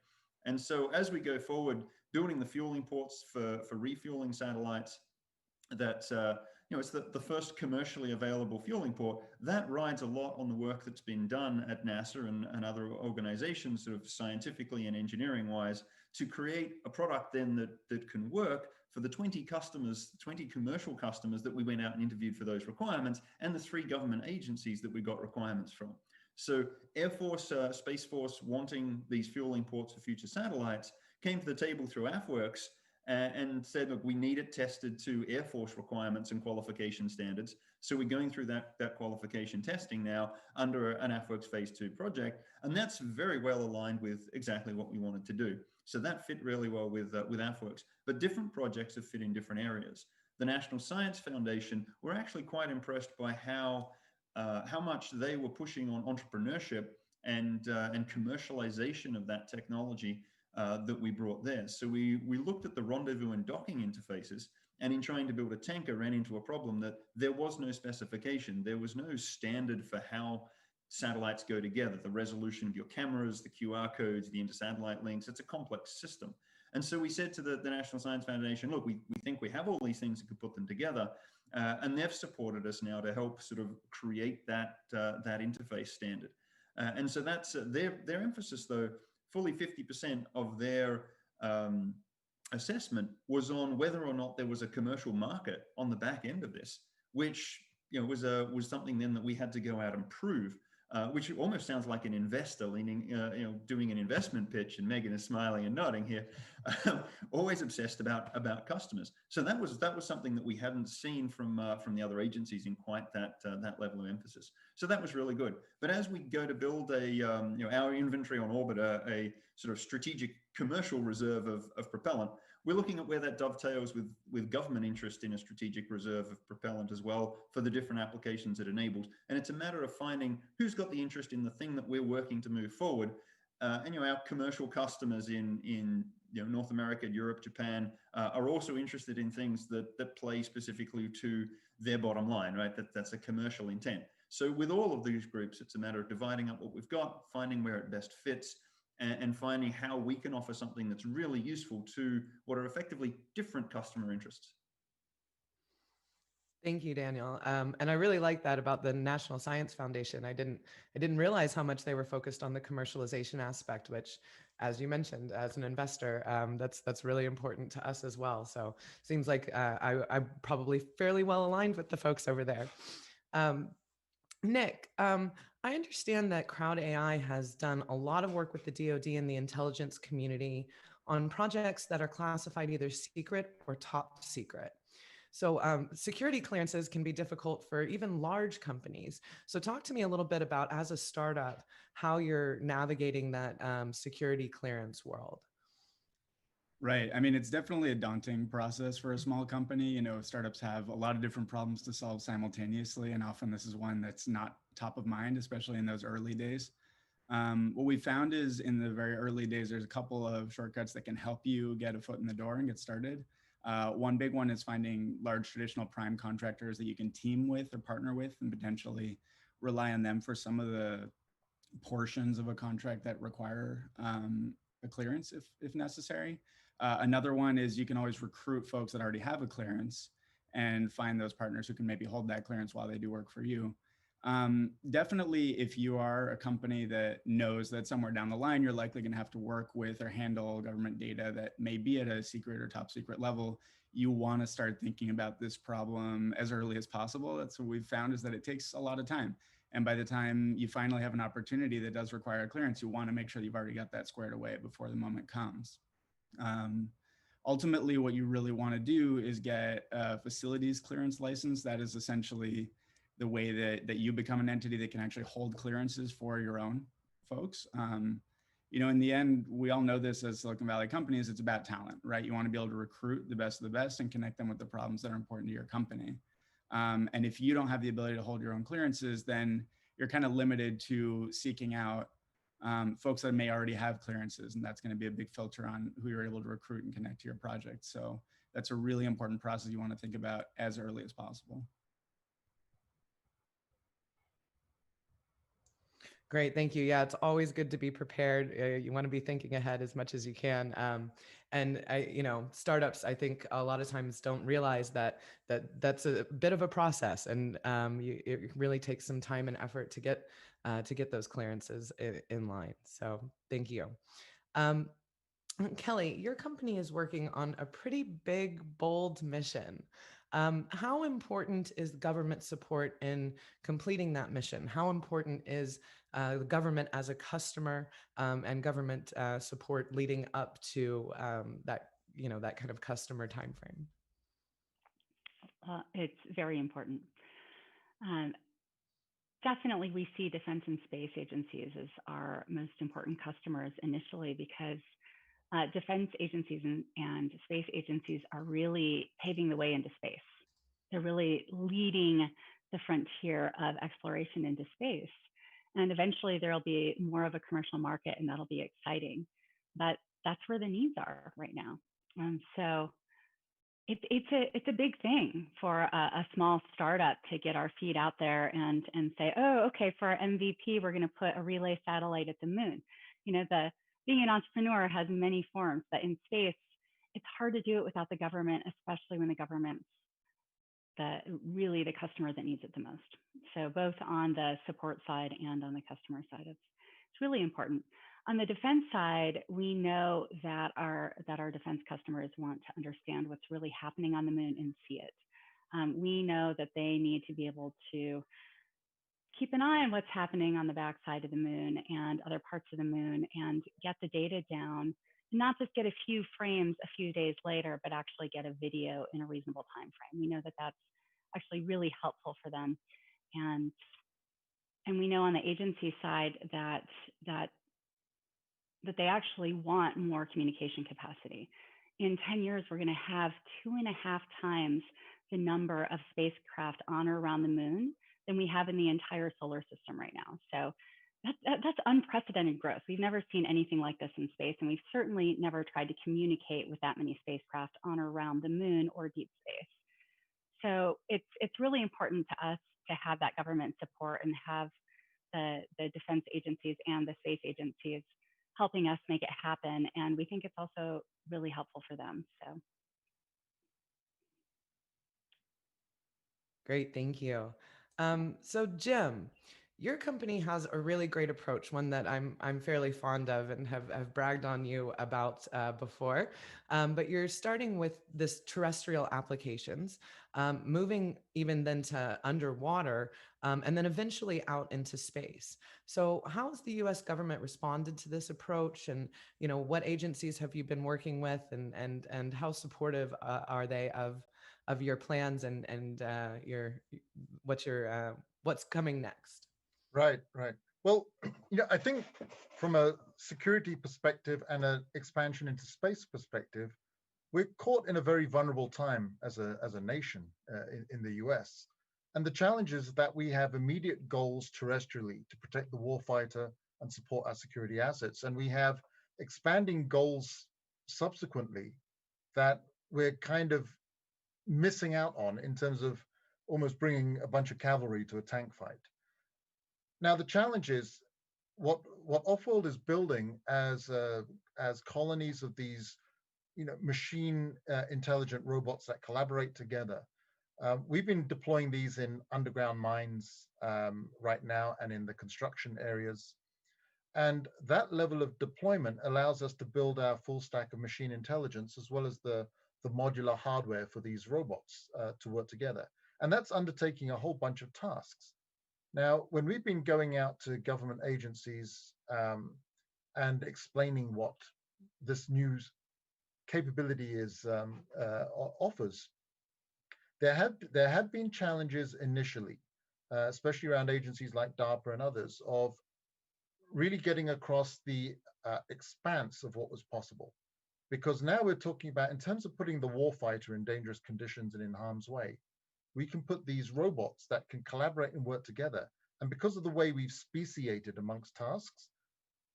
[SPEAKER 9] And so as we go forward, building the fueling ports for refueling satellites, that it's the first commercially available fueling port, that rides a lot on the work that's been done at NASA and other organizations, sort of scientifically and engineering wise, to create a product then that can work for the 20 customers, 20 commercial customers that we went out and interviewed for those requirements, and the 3 government agencies that we got requirements from. So Air Force, Space Force wanting these fueling ports for future satellites came to the table through AFWERX and said, look, we need it tested to Air Force requirements and qualification standards. So we're going through that qualification testing now under an AFWERX Phase 2 project. And that's very well aligned with exactly what we wanted to do. So that fit really well with AFWERX. But different projects have fit in different areas. The National Science Foundation, we're actually quite impressed by how much they were pushing on entrepreneurship and commercialization of that technology that we brought there. So we looked at the rendezvous and docking interfaces, and in trying to build a tanker ran into a problem that there was no specification. There was no standard for how satellites go together, the resolution of your cameras, the QR codes, the intersatellite links. It's a complex system. And so we said to the National Science Foundation, look, we think we have all these things that could put them together. And they've supported us now to help sort of create that interface standard. And so that's their emphasis, though. Fully 50% of their assessment was on whether or not there was a commercial market on the back end of this, which was something then that we had to go out and prove. Which almost sounds like an investor leaning, doing an investment pitch, and Megan is smiling and nodding here. Always obsessed about customers. So that was something that we hadn't seen from the other agencies in quite that level of emphasis. So that was really good. But as we go to build our inventory on orbit, a sort of strategic commercial reserve of propellant, we're looking at where that dovetails with government interest in a strategic reserve of propellant as well for the different applications it enables. And it's a matter of finding who's got the interest in the thing that we're working to move forward. And our commercial customers in North America, Europe, Japan are also interested in things that play specifically to their bottom line, right? That's a commercial intent. So with all of these groups, it's a matter of dividing up what we've got, finding where it best fits, and finding how we can offer something that's really useful to what are effectively different customer interests.
[SPEAKER 5] Thank you, Daniel. And I really like that about the National Science Foundation. I didn't realize how much they were focused on the commercialization aspect, which, as you mentioned, as an investor, that's really important to us as well. So seems like I'm probably fairly well aligned with the folks over there. Nick, I understand that Crowd AI has done a lot of work with the DoD and the intelligence community on projects that are classified either secret or top secret. So security clearances can be difficult for even large companies. So talk to me a little bit about, as a startup, how you're navigating that security clearance world.
[SPEAKER 8] Right. I mean, it's definitely a daunting process for a small company. Startups have a lot of different problems to solve simultaneously, and often this is one that's not top of mind, especially in those early days. What we found is in the very early days, there's a couple of shortcuts that can help you get a foot in the door and get started. One big one is finding large traditional prime contractors that you can team with or partner with and potentially rely on them for some of the portions of a contract that require a clearance if necessary. Another one is you can always recruit folks that already have a clearance and find those partners who can maybe hold that clearance while they do work for you. Definitely, if you are a company that knows that somewhere down the line, you're likely going to have to work with or handle government data that may be at a secret or top secret level, you want to start thinking about this problem as early as possible. That's what we've found, is that it takes a lot of time. And by the time you finally have an opportunity that does require a clearance, you want to make sure you've already got that squared away before the moment comes. Ultimately, what you really want to do is get a facilities clearance license. That is essentially the way that you become an entity that can actually hold clearances for your own folks. In the end, we all know this as Silicon Valley companies, it's about talent, right? You want to be able to recruit the best of the best and connect them with the problems that are important to your company. And if you don't have the ability to hold your own clearances, then you're kind of limited to seeking out folks that may already have clearances, and that's going to be a big filter on who you're able to recruit and connect to your project. So that's a really important process you want to think about as early as possible.
[SPEAKER 5] Great, thank you. Yeah, it's always good to be prepared. You want to be thinking ahead as much as you can. And startups, I think a lot of times don't realize that's a bit of a process, and it really takes some time and effort to get those clearances in line. So thank you. Kelly, your company is working on a pretty big, bold mission. How important is government support in completing that mission? How important is the government as a customer and government support leading up to that, that kind of customer timeframe?
[SPEAKER 10] It's very important. Definitely, we see defense and space agencies as our most important customers initially because defense agencies and space agencies are really paving the way into space. They're really leading the frontier of exploration into space. And eventually there'll be more of a commercial market and that'll be exciting. But that's where the needs are right now. And so it's a big thing for a small startup to get our feet out there and say, oh, okay, for our MVP, we're going to put a relay satellite at the moon. Being an entrepreneur has many forms, but in space, it's hard to do it without the government, especially when the government's really the customer that needs it the most. So both on the support side and on the customer side, it's really important. On the defense side, we know that our defense customers want to understand what's really happening on the moon and see it. We know that they need to be able to keep an eye on what's happening on the backside of the moon and other parts of the moon and get the data down, not just get a few frames a few days later, but actually get a video in a reasonable time frame. We know that that's actually really helpful for them. And we know on the agency side that they actually want more communication capacity. In 10 years, we're going to have 2.5 times the number of spacecraft on or around the moon than we have in the entire solar system right now. So that's unprecedented growth. We've never seen anything like this in space, and we've certainly never tried to communicate with that many spacecraft on or around the moon or deep space. So it's really important to us to have that government support and have the defense agencies and the space agencies helping us make it happen. And we think it's also really helpful for them. So.
[SPEAKER 5] Great, thank you. So Jim, your company has a really great approach, one that I'm fairly fond of and have bragged on you about before. But you're starting with this terrestrial applications, moving even then to underwater, and then eventually out into space. So how has the U.S. government responded to this approach, and what agencies have you been working with, and how supportive are they of your plans and what's coming next?
[SPEAKER 7] Right. Well, I think from a security perspective and an expansion into space perspective, we're caught in a very vulnerable time as a nation in the US. And the challenge is that we have immediate goals terrestrially to protect the warfighter and support our security assets. And we have expanding goals subsequently that we're kind of missing out on in terms of almost bringing a bunch of cavalry to a tank fight. Now, the challenge is what Offworld is building as colonies of these, machine intelligent robots that collaborate together. We've been deploying these in underground mines right now and in the construction areas. And that level of deployment allows us to build our full stack of machine intelligence as well as the modular hardware for these robots to work together. And that's undertaking a whole bunch of tasks. Now, when we've been going out to government agencies and explaining what this new capability offers, there have been challenges initially, especially around agencies like DARPA and others, of really getting across the expanse of what was possible. Because now we're talking about, in terms of putting the warfighter in dangerous conditions and in harm's way, we can put these robots that can collaborate and work together. And because of the way we've speciated amongst tasks,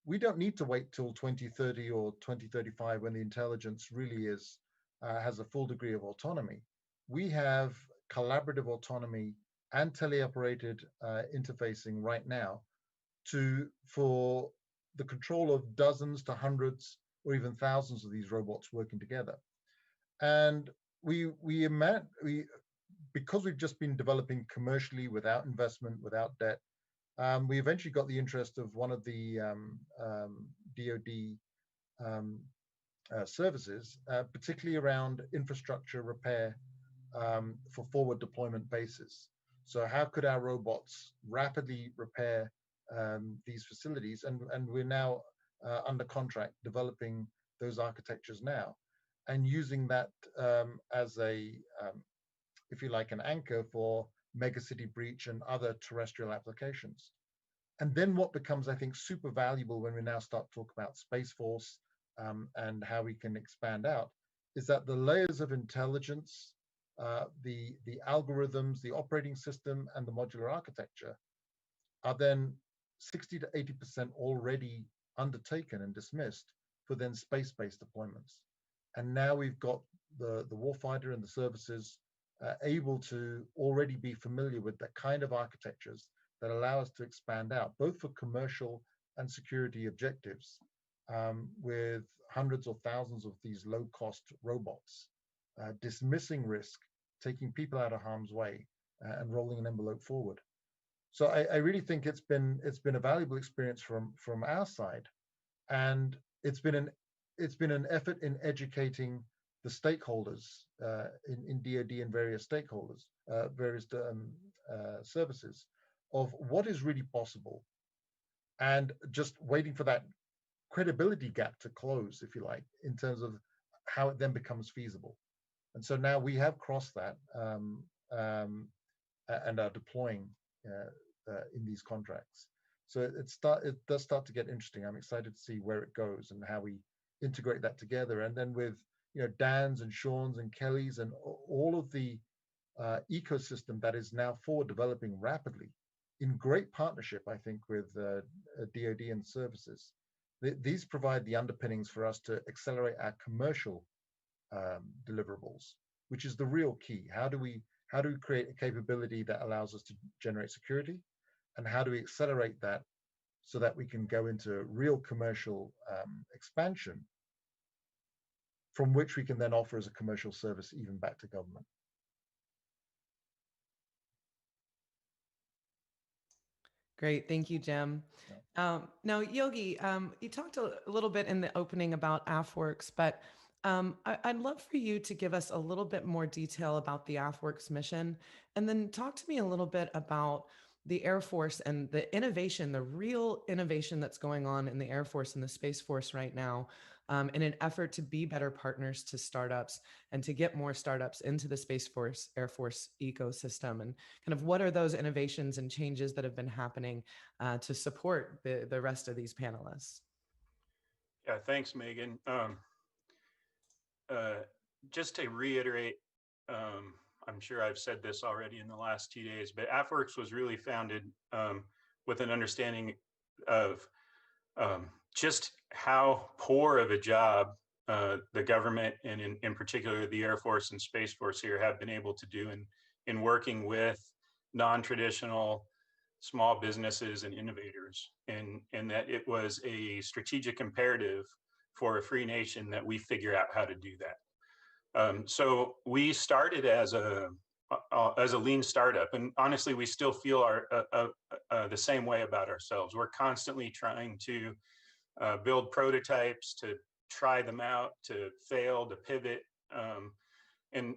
[SPEAKER 7] we don't need to wait till 2030 or 2035 when the intelligence really has a full degree of autonomy. We have collaborative autonomy and teleoperated interfacing right now for the control of dozens to hundreds or even thousands of these robots working together. And because we've just been developing commercially without investment, without debt, we eventually got the interest of one of the DoD services, particularly around infrastructure repair for forward deployment bases. So how could our robots rapidly repair these facilities? And we're now under contract developing those architectures now, and using that as a, if you like, an anchor for megacity breach and other terrestrial applications. And then what becomes, I think, super valuable when we now start to talk about Space Force and how we can expand out, is that the layers of intelligence, the algorithms, the operating system, and the modular architecture are then 60 to 80% already undertaken and dismissed for then space-based deployments. And now we've got the warfighter and the services able to already be familiar with the kind of architectures that allow us to expand out, both for commercial and security objectives, with hundreds or thousands of these low-cost robots, dismissing risk, taking people out of harm's way, and rolling an envelope forward. So I really think it's been a valuable experience from our side, and it's been an effort in educating the stakeholders in DoD and various stakeholders, various services, of what is really possible, and just waiting for that credibility gap to close, if you like, in terms of how it then becomes feasible. And so now we have crossed that and are deploying in these contracts. So it does start to get interesting. I'm excited to see where it goes and how we integrate that together. And then with Dan's and Sean's and Kelly's and all of the ecosystem that is now forward developing rapidly in great partnership, I think, with DoD and services. These provide the underpinnings for us to accelerate our commercial deliverables, which is the real key. How do we create a capability that allows us to generate security, and how do we accelerate that so that we can go into real commercial expansion, from which we can then offer as a commercial service even back to government.
[SPEAKER 5] Great, thank you, Jim. Now, Yogi, you talked a little bit in the opening about AFWERX, but I'd love for you to give us a little bit more detail about the AFWERX mission, and then talk to me a little bit about the Air Force and the innovation, the real innovation that's going on in the Air Force and the Space Force right now, in an effort to be better partners to startups and to get more startups into the Space Force, Air Force ecosystem, and kind of what are those innovations and changes that have been happening to support the rest of these panelists?
[SPEAKER 11] Yeah, thanks, Megan. Just to reiterate, I'm sure I've said this already in the last 2 days, but AFWERX was really founded with an understanding of just how poor of a job the government, and in particular the Air Force and Space Force here, have been able to do in working with non-traditional small businesses and innovators, and that it was a strategic imperative for a free nation that we figure out how to do that. So we started as a lean startup, and honestly, we still feel the same way about ourselves. We're constantly trying to build prototypes, to try them out, to fail, to pivot. And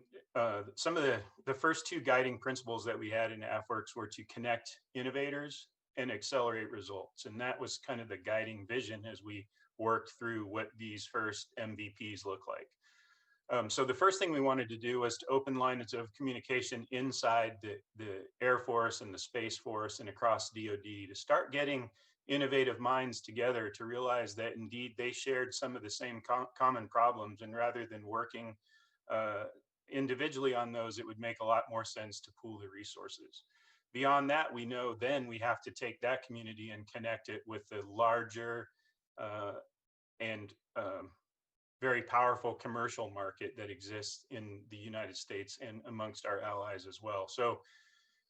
[SPEAKER 11] some of the first two guiding principles that we had in AFWERX were to connect innovators and accelerate results. And that was kind of the guiding vision as we worked through what these first MVPs look like. So the first thing we wanted to do was to open lines of communication inside the Air Force and the Space Force and across DoD to start getting innovative minds together to realize that indeed they shared some of the same common problems, and rather than working individually on those, it would make a lot more sense to pool the resources. Beyond that, we know then we have to take that community and connect it with the larger and very powerful commercial market that exists in the United States and amongst our allies as well.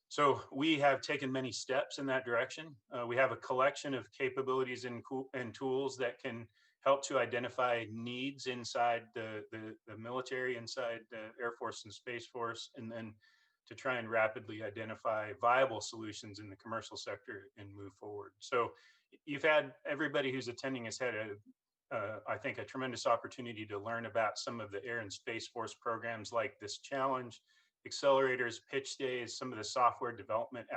[SPEAKER 11] So we have taken many steps in that direction. We have a collection of capabilities and tools that can help to identify needs inside the military, inside the Air Force and Space Force, and then to try and rapidly identify viable solutions in the commercial sector and move forward. So you've had, everybody who's attending has had a I think, a tremendous opportunity to learn about some of the Air and Space Force programs like this challenge, accelerators, pitch days, some of the software development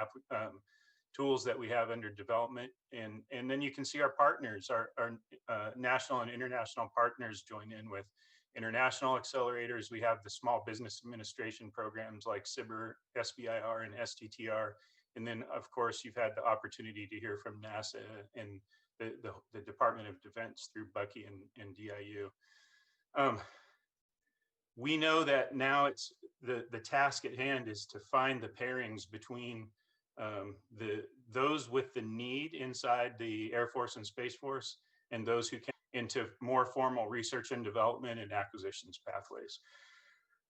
[SPEAKER 11] tools that we have under development. And then you can see our partners, our national and international partners join in with international accelerators. We have the Small Business Administration programs like SBIR, SBIR, and STTR. And then, of course, you've had the opportunity to hear from NASA and the Department of Defense through Bucky and DIU. We know that now it's the task at hand is to find the pairings between those with the need inside the Air Force and Space Force and those who can into more formal research and development and acquisitions pathways.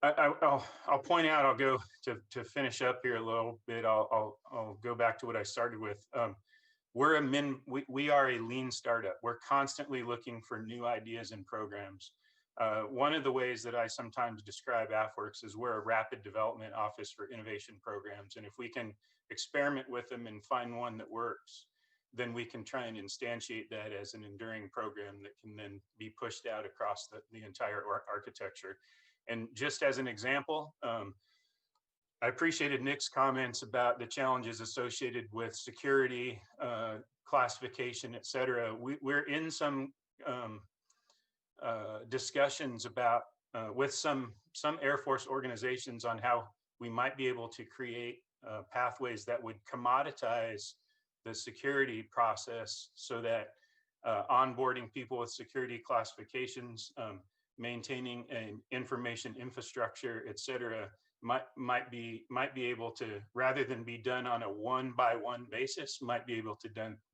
[SPEAKER 11] I'll point out, I'll go to finish up here a little bit. I'll go back to what I started with. We are a lean startup. We're constantly looking for new ideas and programs. One of the ways that I sometimes describe AFWERX is we're a rapid development office for innovation programs. And if we can experiment with them and find one that works, then we can try and instantiate that as an enduring program that can then be pushed out across the entire architecture. And just as an example, I appreciated Nick's comments about the challenges associated with security, classification, et cetera. We're in some discussions about with some Air Force organizations on how we might be able to create pathways that would commoditize the security process so that onboarding people with security classifications, maintaining an information infrastructure, et cetera, might be able to, rather than be done on a one-by-one basis, might be able to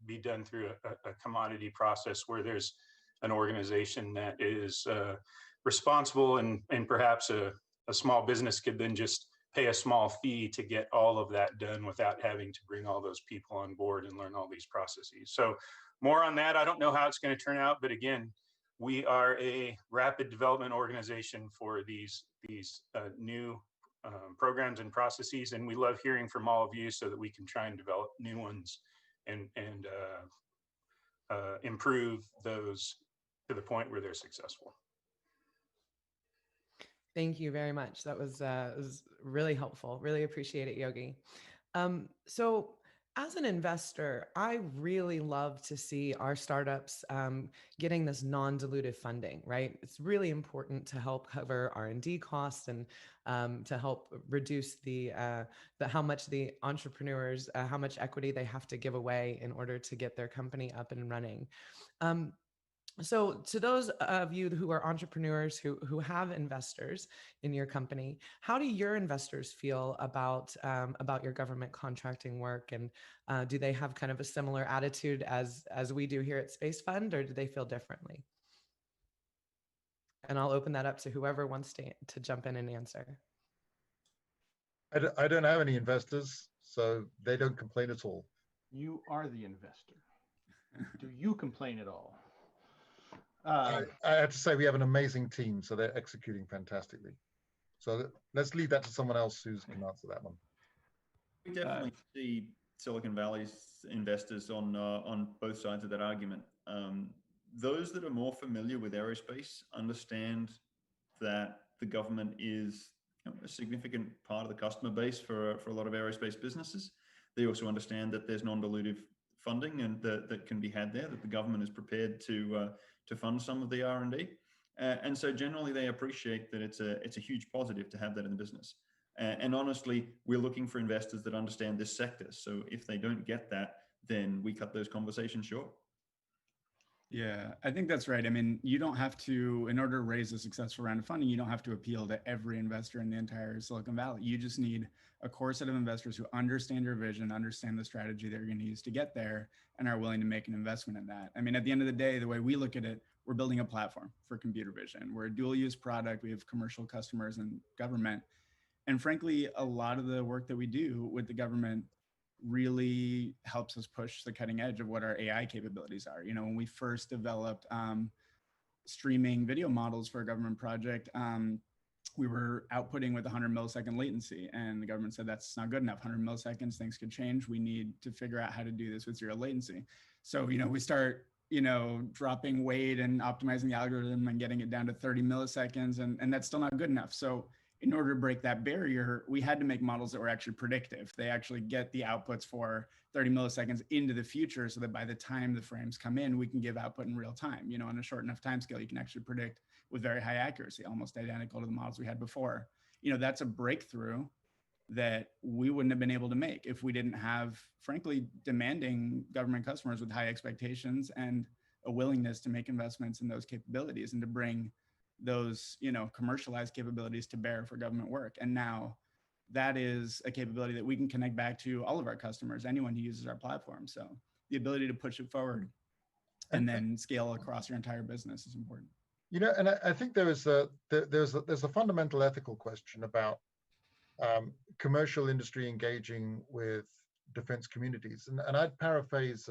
[SPEAKER 11] be done through a commodity process where there's an organization that is responsible, and perhaps a small business could then just pay a small fee to get all of that done without having to bring all those people on board and learn all these processes. So more on that. I don't know how it's going to turn out, but again, we are a rapid development organization for these new programs and processes, and we love hearing from all of you so that we can try and develop new ones and improve those to the point where they're successful.
[SPEAKER 5] Thank you very much. That was really helpful. Really appreciate it, Yogi. So as an investor, I really love to see our startups getting this non-dilutive funding, right? It's really important to help cover R&D costs and to help reduce how much the entrepreneurs, how much equity they have to give away in order to get their company up and running. So to those of you who are entrepreneurs who have investors in your company, how do your investors feel about your government contracting work? And do they have kind of a similar attitude as we do here at Space Fund, or do they feel differently? And I'll open that up to whoever wants to jump in and answer.
[SPEAKER 7] I don't have any investors, so they don't complain at all.
[SPEAKER 6] You are the investor. Do you complain at all?
[SPEAKER 7] I have to say we have an amazing team, so they're executing fantastically. So let's leave that to someone else who can answer that one.
[SPEAKER 9] We definitely see Silicon Valley's investors on both sides of that argument. Those that are more familiar with aerospace understand that the government is a significant part of the customer base for a lot of aerospace businesses. They also understand that there's non-dilutive funding and that can be had there, that the government is prepared to fund some of the R&D. And so generally they appreciate that it's a huge positive to have that in the business. And honestly, we're looking for investors that understand this sector. So if they don't get that, then we cut those conversations short.
[SPEAKER 8] Yeah, I think that's right. I mean, you don't have to, in order to raise a successful round of funding, you don't have to appeal to every investor in the entire Silicon Valley. You just need a core set of investors who understand your vision, understand the strategy that you're going to use to get there, and are willing to make an investment in that. I mean, at the end of the day, the way we look at it, we're building a platform for computer vision. We're a dual use product. We have commercial customers and government. And frankly, a lot of the work that we do with the government really helps us push the cutting edge of what our AI capabilities are. You know, when we first developed streaming video models for a government project, we were outputting with 100 millisecond latency, and the government said that's not good enough. 100 milliseconds, things could change. We need to figure out how to do this with zero latency. So, you know, we start you know, dropping weight and optimizing the algorithm and getting it down to 30 milliseconds, and that's still not good enough. So in order to break that barrier, we had to make models that were actually predictive. They actually get the outputs for 30 milliseconds into the future, so that by the time the frames come in, we can give output in real time. You know, on a short enough time scale, you can actually predict with very high accuracy, almost identical to the models we had before. You know, that's a breakthrough that we wouldn't have been able to make if we didn't have, frankly, demanding government customers with high expectations and a willingness to make investments in those capabilities and to bring those, you know, commercialized capabilities to bear for government work. And now that is a capability that we can connect back to all of our customers, anyone who uses our platform. So the ability to push it forward and then scale across your entire business is important.
[SPEAKER 7] You know, and I think there's a fundamental ethical question about commercial industry engaging with defense communities, and I'd paraphrase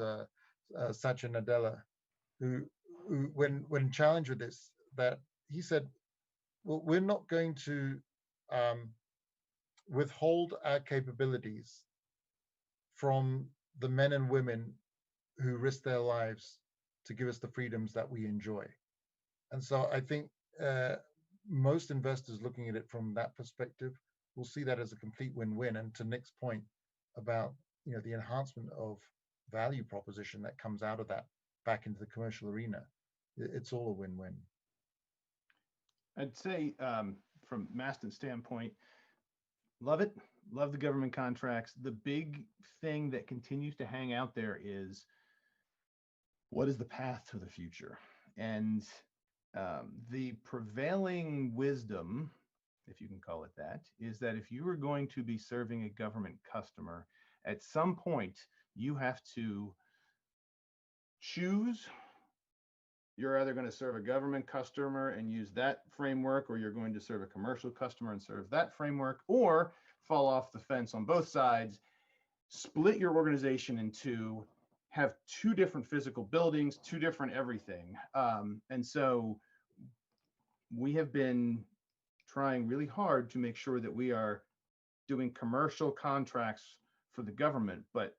[SPEAKER 7] Satya Nadella, who when challenged with this, that he said, well, we're not going to withhold our capabilities from the men and women who risk their lives to give us the freedoms that we enjoy. And so I think most investors looking at it from that perspective will see that as a complete win-win. And to Nick's point about, you know, the enhancement of value proposition that comes out of that back into the commercial arena, it's all a win-win.
[SPEAKER 6] I'd say from Maston's standpoint, love it. Love the government contracts. The big thing that continues to hang out there is, what is the path to the future? And the prevailing wisdom, if you can call it that, is that if you are going to be serving a government customer, at some point you have to choose. You're either going to serve a government customer and use that framework, or you're going to serve a commercial customer and serve that framework, or fall off the fence on both sides, split your organization in two, have two different physical buildings, two different everything. And so we have been trying really hard to make sure that we are doing commercial contracts for the government, but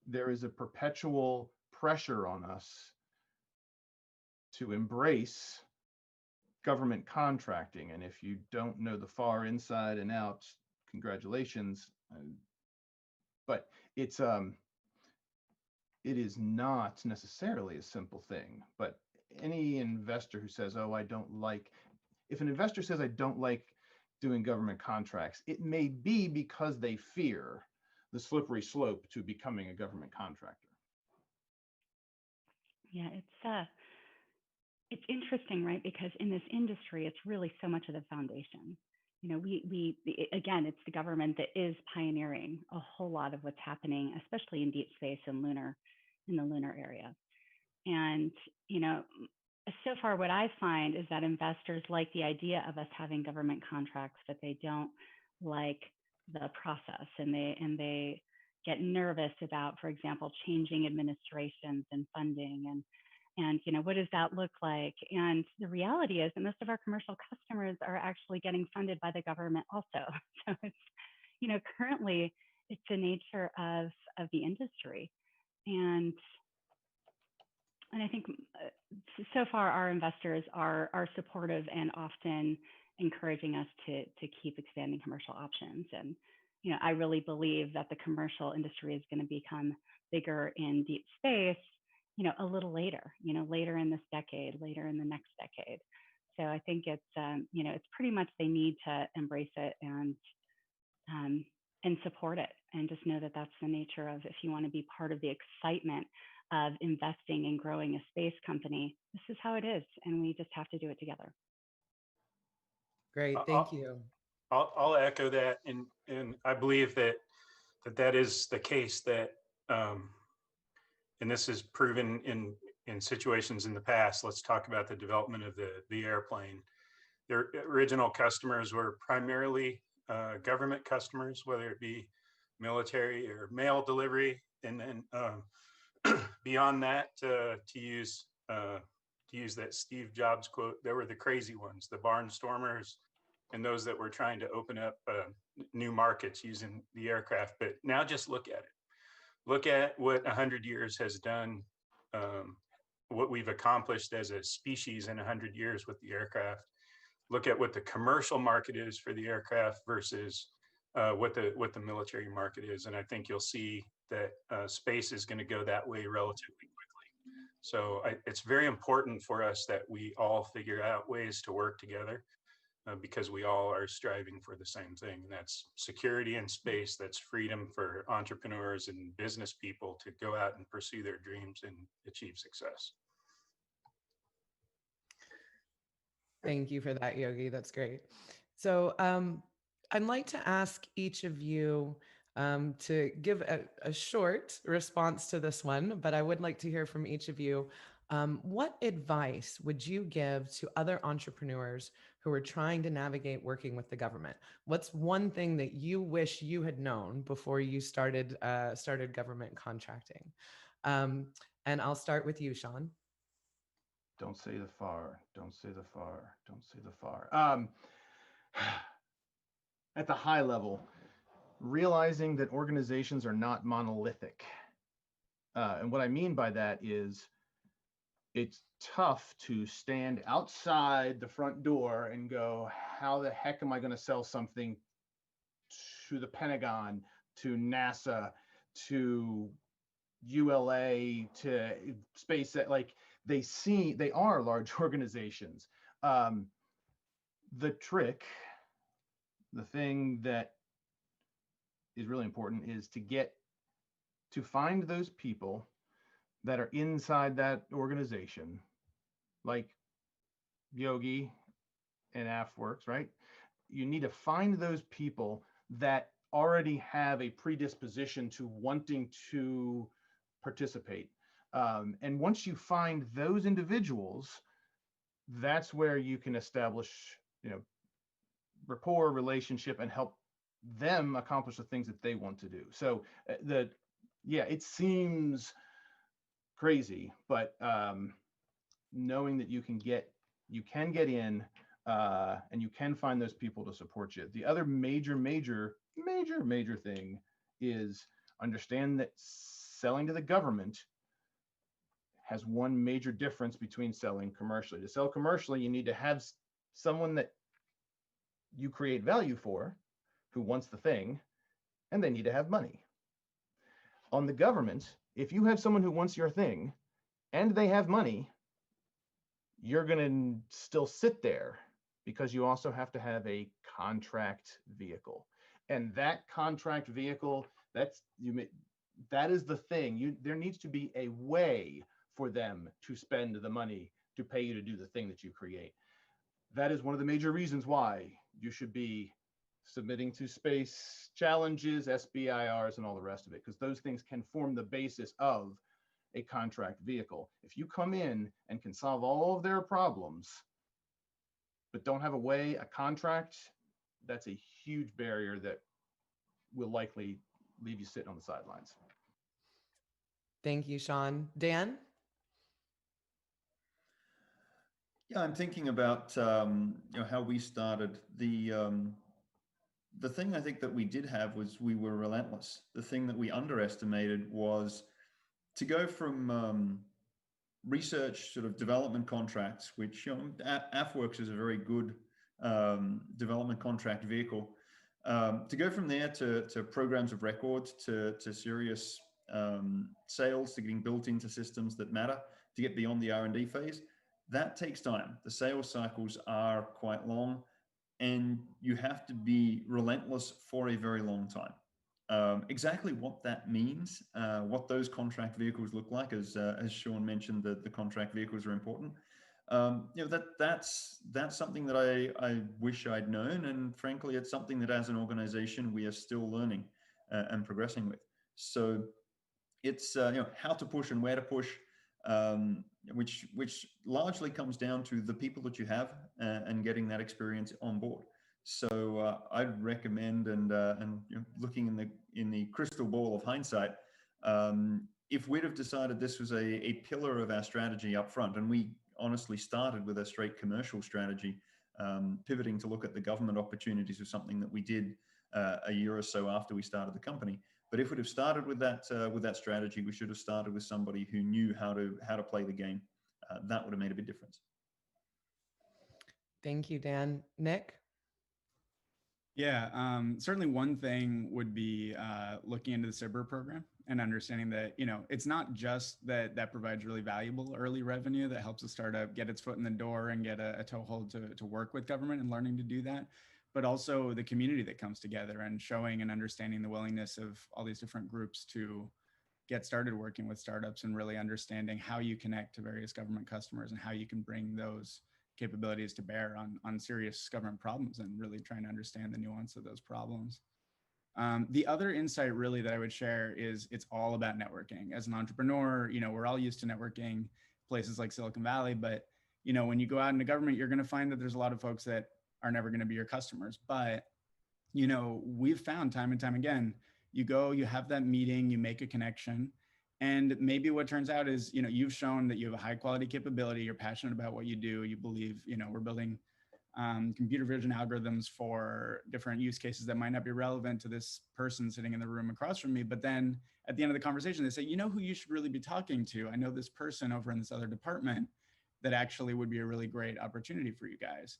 [SPEAKER 6] there is a perpetual pressure on us to embrace government contracting. And if you don't know the far inside and out, congratulations. But it is not necessarily a simple thing. But any investor who says, oh, if an investor says, I don't like doing government contracts, it may be because they fear the slippery slope to becoming a government contractor.
[SPEAKER 10] Yeah, it's interesting, right? Because in this industry, it's really so much of the foundation. You know, we again, it's the government that is pioneering a whole lot of what's happening, especially in deep space and in the lunar area. And, you know, so far what I find is that investors like the idea of us having government contracts, but they don't like the process, and they get nervous about, for example, changing administrations and funding and you know, what does that look like? And the reality is that most of our commercial customers are actually getting funded by the government also. So it's, you know, currently it's the nature of the industry. And I think so far our investors are supportive and often encouraging us to keep expanding commercial options. And, you know, I really believe that the commercial industry is going to become bigger in deep space, you know, a little later, you know, later in this decade, later in the next decade. So I think it's, you know, it's pretty much they need to embrace it and support it, and just know that that's the nature of, if you want to be part of the excitement of investing and growing a space company, this is how it is, and we just have to do it together.
[SPEAKER 5] Great, thank you.
[SPEAKER 11] I'll echo that, and I believe that is the case, that and this is proven in situations in the past. Let's talk about the development of the airplane. Their original customers were primarily government customers, whether it be military or mail delivery, and then beyond that, to use that Steve Jobs quote, there were the crazy ones, the barnstormers, and those that were trying to open up new markets using the aircraft. But now just look at it. Look at what 100 years has done what we've accomplished as a species in 100 years with the aircraft, look at what the commercial market is for the aircraft versus what the military market is. And I think you'll see that space is going to go that way relatively quickly. So it's very important for us that we all figure out ways to work together because we all are striving for the same thing. And that's security in space, that's freedom for entrepreneurs and business people to go out and pursue their dreams and achieve success.
[SPEAKER 5] Thank you for that, Yogi. That's great. So I'd like to ask each of you to give a short response to this one, but I would like to hear from each of you. What advice would you give to other entrepreneurs who are trying to navigate working with the government? What's one thing that you wish you had known before you started government contracting? And I'll start with you, Sean.
[SPEAKER 6] Don't say the far, don't say the far, don't say the far. At the high level, realizing that organizations are not monolithic. And what I mean by that is it's tough to stand outside the front door and go, how the heck am I going to sell something to the Pentagon, to NASA, to ULA, to SpaceX? Like, they are large organizations. The trick, the thing that is really important is to find those people that are inside that organization, like Yogi and AFWERX, right? You need to find those people that already have a predisposition to wanting to participate. And once you find those individuals, that's where you can establish, rapport, relationship, and help them accomplish the things that they want to do. So it seems crazy, but knowing that you can get in and you can find those people to support you. The other major thing is understand that selling to the government has one major difference between selling commercially. To sell commercially, you need to have someone that you create value for, who wants the thing, and they need to have money. On the government, if you have someone who wants your thing and they have money, you're going to still sit there because you also have to have a contract vehicle. And that contract vehicle, that is the thing. There needs to be a way for them to spend the money to pay you to do the thing that you create. That is one of the major reasons why you should be submitting to space challenges, SBIRs, and all the rest of it, because those things can form the basis of a contract vehicle. If you come in and can solve all of their problems, but don't have a contract, that's a huge barrier that will likely leave you sitting on the sidelines.
[SPEAKER 5] Thank you, Sean. Dan?
[SPEAKER 9] Yeah, I'm thinking about how we started. The thing I think that we did have was we were relentless. The thing that we underestimated was to go from research sort of development contracts, which AFWERX is a very good development contract vehicle. To go from there to programs of record, to serious sales, to getting built into systems that matter, to get beyond the R&D phase, that takes time. The sales cycles are quite long, and you have to be relentless for a very long time. Exactly what that means, what those contract vehicles look like, as Sean mentioned, that the contract vehicles are important. That's something that I wish I'd known, and frankly, it's something that as an organization we are still learning and progressing with. So it's how to push and where to push, which largely comes down to the people that you have and getting that experience on board. So I'd recommend, and looking in the crystal ball of hindsight, if we'd have decided this was a pillar of our strategy up front, and we honestly started with a straight commercial strategy, pivoting to look at the government opportunities was something that we did a year or so after we started the company. But if we'd have started with that strategy, we should have started with somebody who knew how to play the game. that would have made a big difference.
[SPEAKER 5] Thank you, Dan. Nick?
[SPEAKER 8] Yeah, certainly one thing would be looking into the SBIR program and understanding that, it's not just that provides really valuable early revenue that helps a startup get its foot in the door and get a toehold to work with government and learning to do that, but also the community that comes together and showing and understanding the willingness of all these different groups to get started working with startups and really understanding how you connect to various government customers and how you can bring those capabilities to bear on serious government problems and really trying to understand the nuance of those problems. The other insight really that I would share is it's all about networking. As an entrepreneur, we're all used to networking places like Silicon Valley, but when you go out into government, you're going to find that there's a lot of folks that are never going to be your customers. But we've found time and time again, you go, you have that meeting, you make a connection, and maybe what turns out is, you've shown that you have a high quality capability, you're passionate about what you do, you believe, we're building computer vision algorithms for different use cases that might not be relevant to this person sitting in the room across from me. But then at the end of the conversation, they say, who you should really be talking to? I know this person over in this other department that actually would be a really great opportunity for you guys.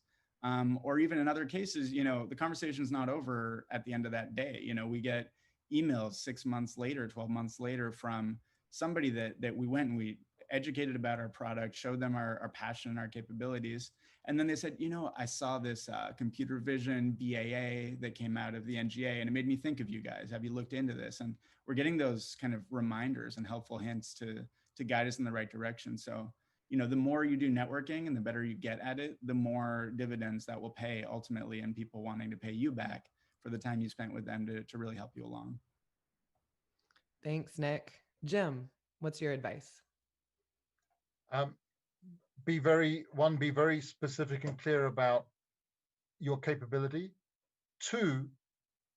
[SPEAKER 8] Or even in other cases, the conversation's not over at the end of that day. We get emails 6 months later, 12 months later from somebody that we went and we educated about our product, showed them our passion and our capabilities. And then they said, I saw this computer vision BAA that came out of the NGA and it made me think of you guys. Have you looked into this? And we're getting those kind of reminders and helpful hints to guide us in the right direction. So, the more you do networking and the better you get at it, the more dividends that will pay ultimately and people wanting to pay you back for the time you spent with them to really help you along.
[SPEAKER 5] Thanks, Nick. Jim, what's your advice?
[SPEAKER 7] Be very specific and clear about your capability. 2,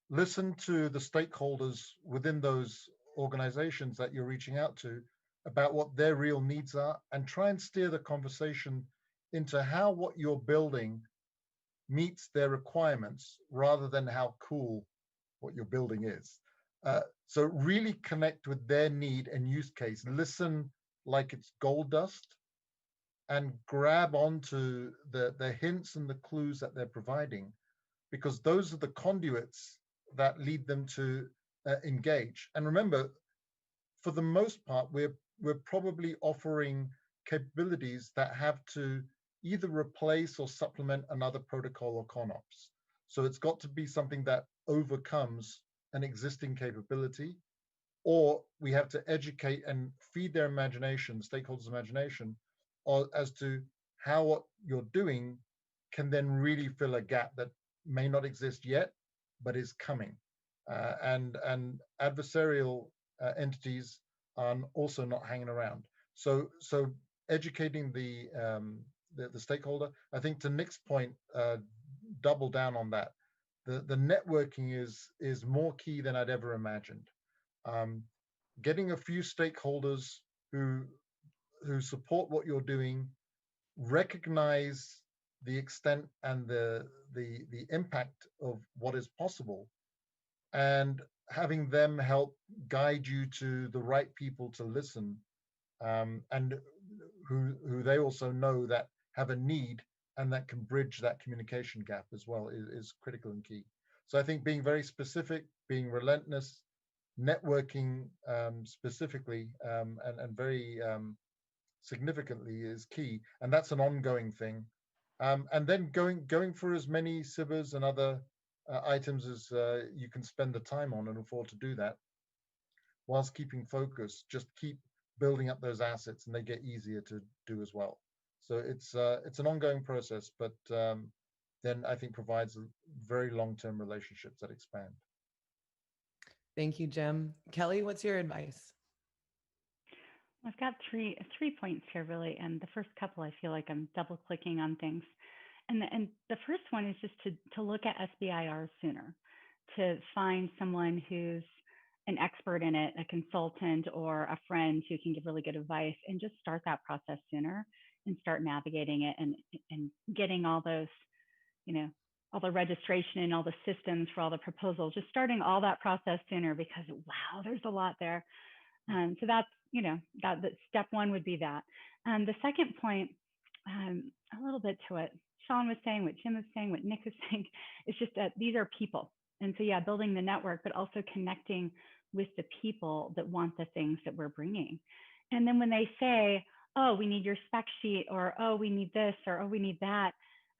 [SPEAKER 7] listen to the stakeholders within those organizations that you're reaching out to about what their real needs are, and try and steer the conversation into how what you're building meets their requirements rather than how cool what you're building is. So really connect with their need and use case. Listen like it's gold dust and grab onto the hints and the clues that they're providing, because those are the conduits that lead them to engage. And remember, for the most part, we're probably offering capabilities that have to either replace or supplement another protocol or ConOps. So it's got to be something that overcomes an existing capability, or we have to educate and feed their imagination, stakeholders' imagination, as to how what you're doing can then really fill a gap that may not exist yet, but is coming. And adversarial entities are also not hanging around. So educating the stakeholder. I think to Nick's point, double down on that. The networking is more key than I'd ever imagined. Getting a few stakeholders who support what you're doing, recognize the extent and the impact of what is possible, and having them help guide you to the right people to listen, and who they also know that have a need and that can bridge that communication gap as well is critical and key. So I think being very specific, being relentless, networking specifically and very significantly is key, and that's an ongoing thing. And then going for as many SBIRs and other items as you can spend the time on and afford to do that, whilst keeping focus. Just keep building up those assets, and they get easier to do as well. So it's an ongoing process, but then I think provides very long-term relationships that expand.
[SPEAKER 5] Thank you, Jim. Kelly, what's your advice?
[SPEAKER 10] I've got three points here, really. And the first couple, I feel like I'm double clicking on things. And the first one is just to look at SBIR sooner, to find someone who's an expert in it, a consultant or a friend who can give really good advice, and just start that process sooner and start navigating it and getting all those, all the registration and all the systems for all the proposals, just starting all that process sooner, because wow, there's a lot there. So you know, that step one would be that. The second point, a little bit to what Sean was saying, what Jim was saying, what Nick was saying, it's just that these are people. And so, yeah, building the network, but also connecting with the people that want the things that we're bringing. And then when they say, oh, we need your spec sheet, or, oh, we need this, or, oh, we need that,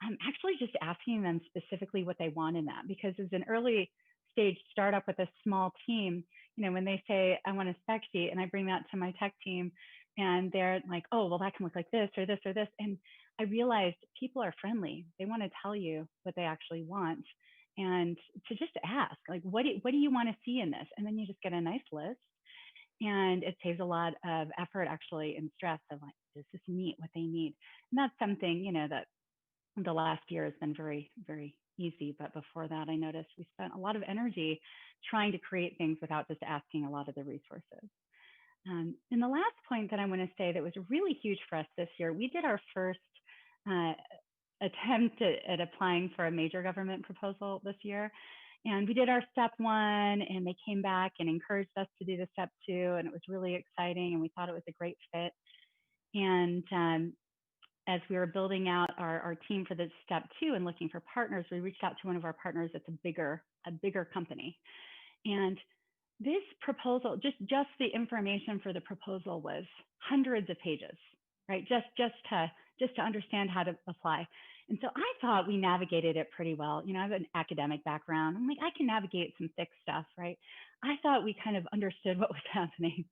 [SPEAKER 10] I'm actually just asking them specifically what they want in that. Because as an early stage startup with a small team, you know, when they say, I want a spec sheet, and I bring that to my tech team, and they're like, oh, well, that can look like this or this or this. And I realized people are friendly. They want to tell you what they actually want. And to just ask, like, what do you want to see in this? And then you just get a nice list. And it saves a lot of effort, actually, and stress of like, does this meet what they need? And that's something, you know, that the last year has been very, very easy. But before that, I noticed we spent a lot of energy trying to create things without just asking a lot of the resources. And the last point that I want to say that was really huge for us this year, we did our first attempt at applying for a major government proposal this year. And we did our step one, and they came back and encouraged us to do the step two, and it was really exciting, and we thought it was a great fit. And as we were building out our team for the step two and looking for partners, we reached out to one of our partners that's a bigger company. And this proposal, just the information for the proposal was hundreds of pages, right? Just to understand how to apply. And so I thought we navigated it pretty well. You know, I have an academic background. I'm like, I can navigate some thick stuff, right? I thought we kind of understood what was happening.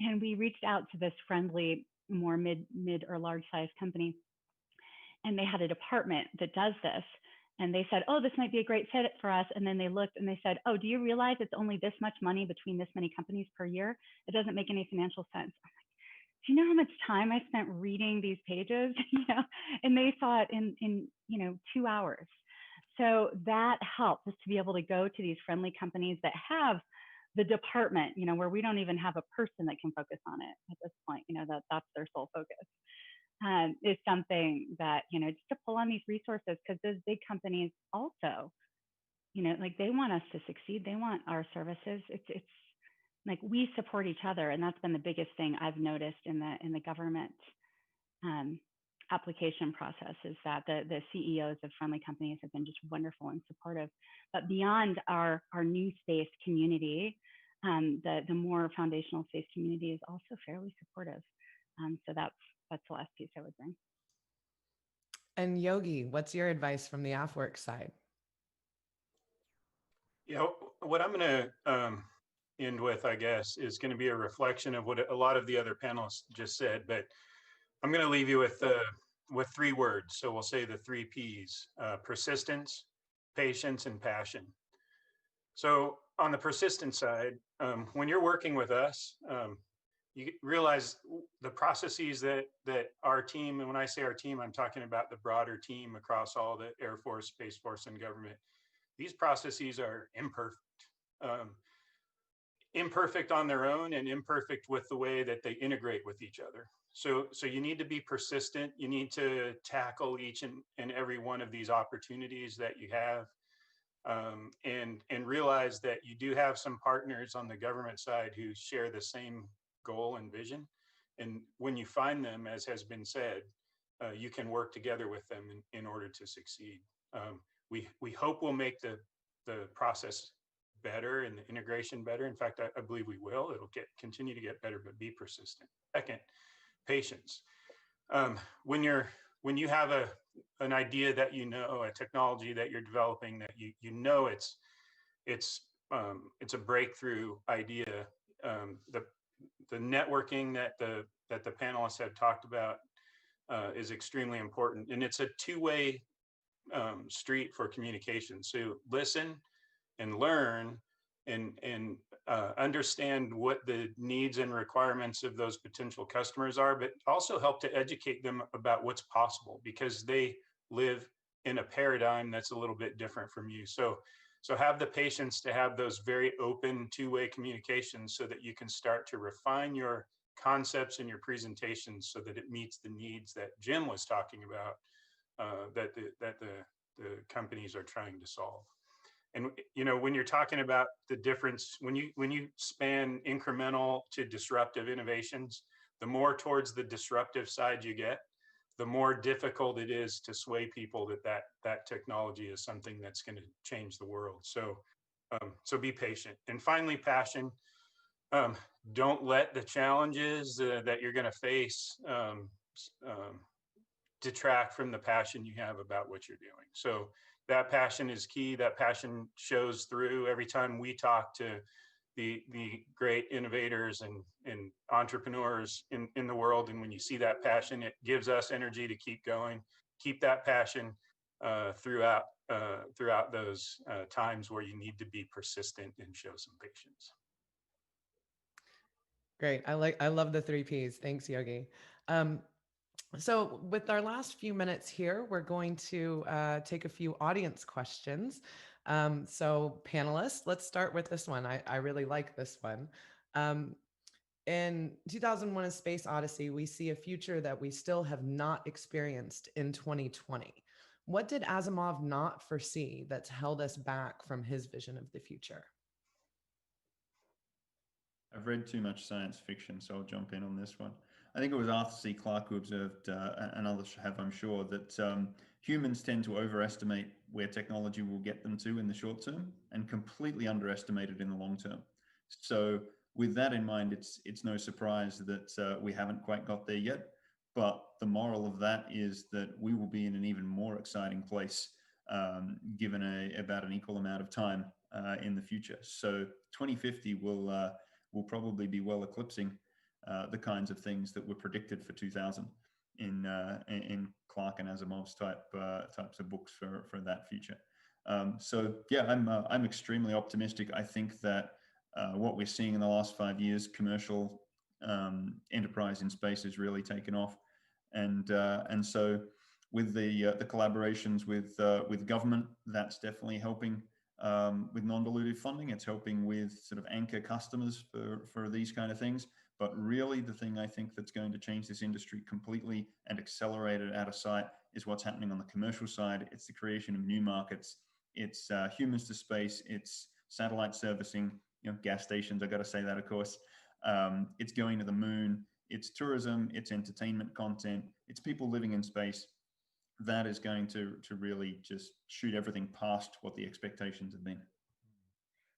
[SPEAKER 10] And we reached out to this friendly, more mid or large size company. And they had a department that does this. And they said, oh, this might be a great fit for us. And then they looked and they said, oh, do you realize it's only this much money between this many companies per year? It doesn't make any financial sense. I'm like, do you know how much time I spent reading these pages? You know, and they saw it in 2 hours. So that helped us to be able to go to these friendly companies that have the department, you know, where we don't even have a person that can focus on it at this point. You know, that's their sole focus. Is something that, you know, just to pull on these resources, because those big companies also, you know, like they want us to succeed. They want our services. It's like we support each other, and that's been the biggest thing I've noticed in the government application process, is that the CEOs of friendly companies have been just wonderful and supportive. But beyond our new space community, the more foundational space community is also fairly supportive. So that's the last piece I would bring.
[SPEAKER 5] And Yogi, what's your advice from the AFWERX side?
[SPEAKER 11] You know, what I'm going to end with, I guess, is going to be a reflection of what a lot of the other panelists just said, but I'm going to leave you with 3 words. So we'll say the 3 Ps: persistence, patience, and passion. So on the persistence side, when you're working with us, you realize the processes that our team, and when I say our team, I'm talking about the broader team across all the Air Force, Space Force, and government. These processes are imperfect. Imperfect on their own, and imperfect with the way that they integrate with each other. So you need to be persistent. You need to tackle each and every one of these opportunities that you have, and realize that you do have some partners on the government side who share the same goal and vision. And when you find them, as has been said, you can work together with them in order to succeed. We hope we'll make the process better and the integration better. In fact, I believe we will. It'll continue to get better, but be persistent. Second, patience. When you have an idea that you know, a technology that you're developing that you know it's a breakthrough idea, the networking that the panelists have talked about is extremely important, and it's a two-way street for communication. So listen and learn and understand what the needs and requirements of those potential customers are, but also help to educate them about what's possible, because they live in a paradigm that's a little bit different from you. So have the patience to have those very open two-way communications so that you can start to refine your concepts and your presentations so that it meets the needs that Jim was talking about, that the companies are trying to solve. And when you're talking about the difference, when you span incremental to disruptive innovations, the more towards the disruptive side you get, the more difficult it is to sway people that technology is something that's going to change the world. So be patient. And finally, passion. Don't let the challenges that you're going to face detract from the passion you have about what you're doing. So that passion is key. That passion shows through every time we talk to the great innovators and entrepreneurs in the world. And when you see that passion, it gives us energy to keep going. Keep that passion throughout those times where you need to be persistent and show some patience.
[SPEAKER 5] Great. I love the 3 Ps. Thanks, Yogi. So with our last few minutes here, we're going to take a few audience questions. So panelists, let's start with this one. I really like this one. In 2001: A Space Odyssey, we see a future that we still have not experienced in 2020. What did Asimov not foresee that's held us back from his vision of the future?
[SPEAKER 9] I've read too much science fiction, so I'll jump in on this one. I think it was Arthur C. Clarke who observed, and others have, I'm sure, that humans tend to overestimate where technology will get them to in the short term and completely underestimate it in the long term. So with that in mind, it's no surprise that we haven't quite got there yet. But the moral of that is that we will be in an even more exciting place given about an equal amount of time in the future. So 2050 will probably be well eclipsing the kinds of things that were predicted for 2000 in Clarke and Asimov's types of books for that future. So yeah, I'm extremely optimistic. I think that what we're seeing in the last 5 years, commercial enterprise in space has really taken off, and so with the collaborations with government, that's definitely helping. With non-dilutive funding, it's helping with sort of anchor customers for these kind of things. But really the thing I think that's going to change this industry completely and accelerate it out of sight is what's happening on the commercial side. It's the creation of new markets. It's humans to space. It's satellite servicing, gas stations. I got to say that, of course. It's going to the moon. It's tourism. It's entertainment content. It's people living in space. That is going to really just shoot everything past what the expectations have been.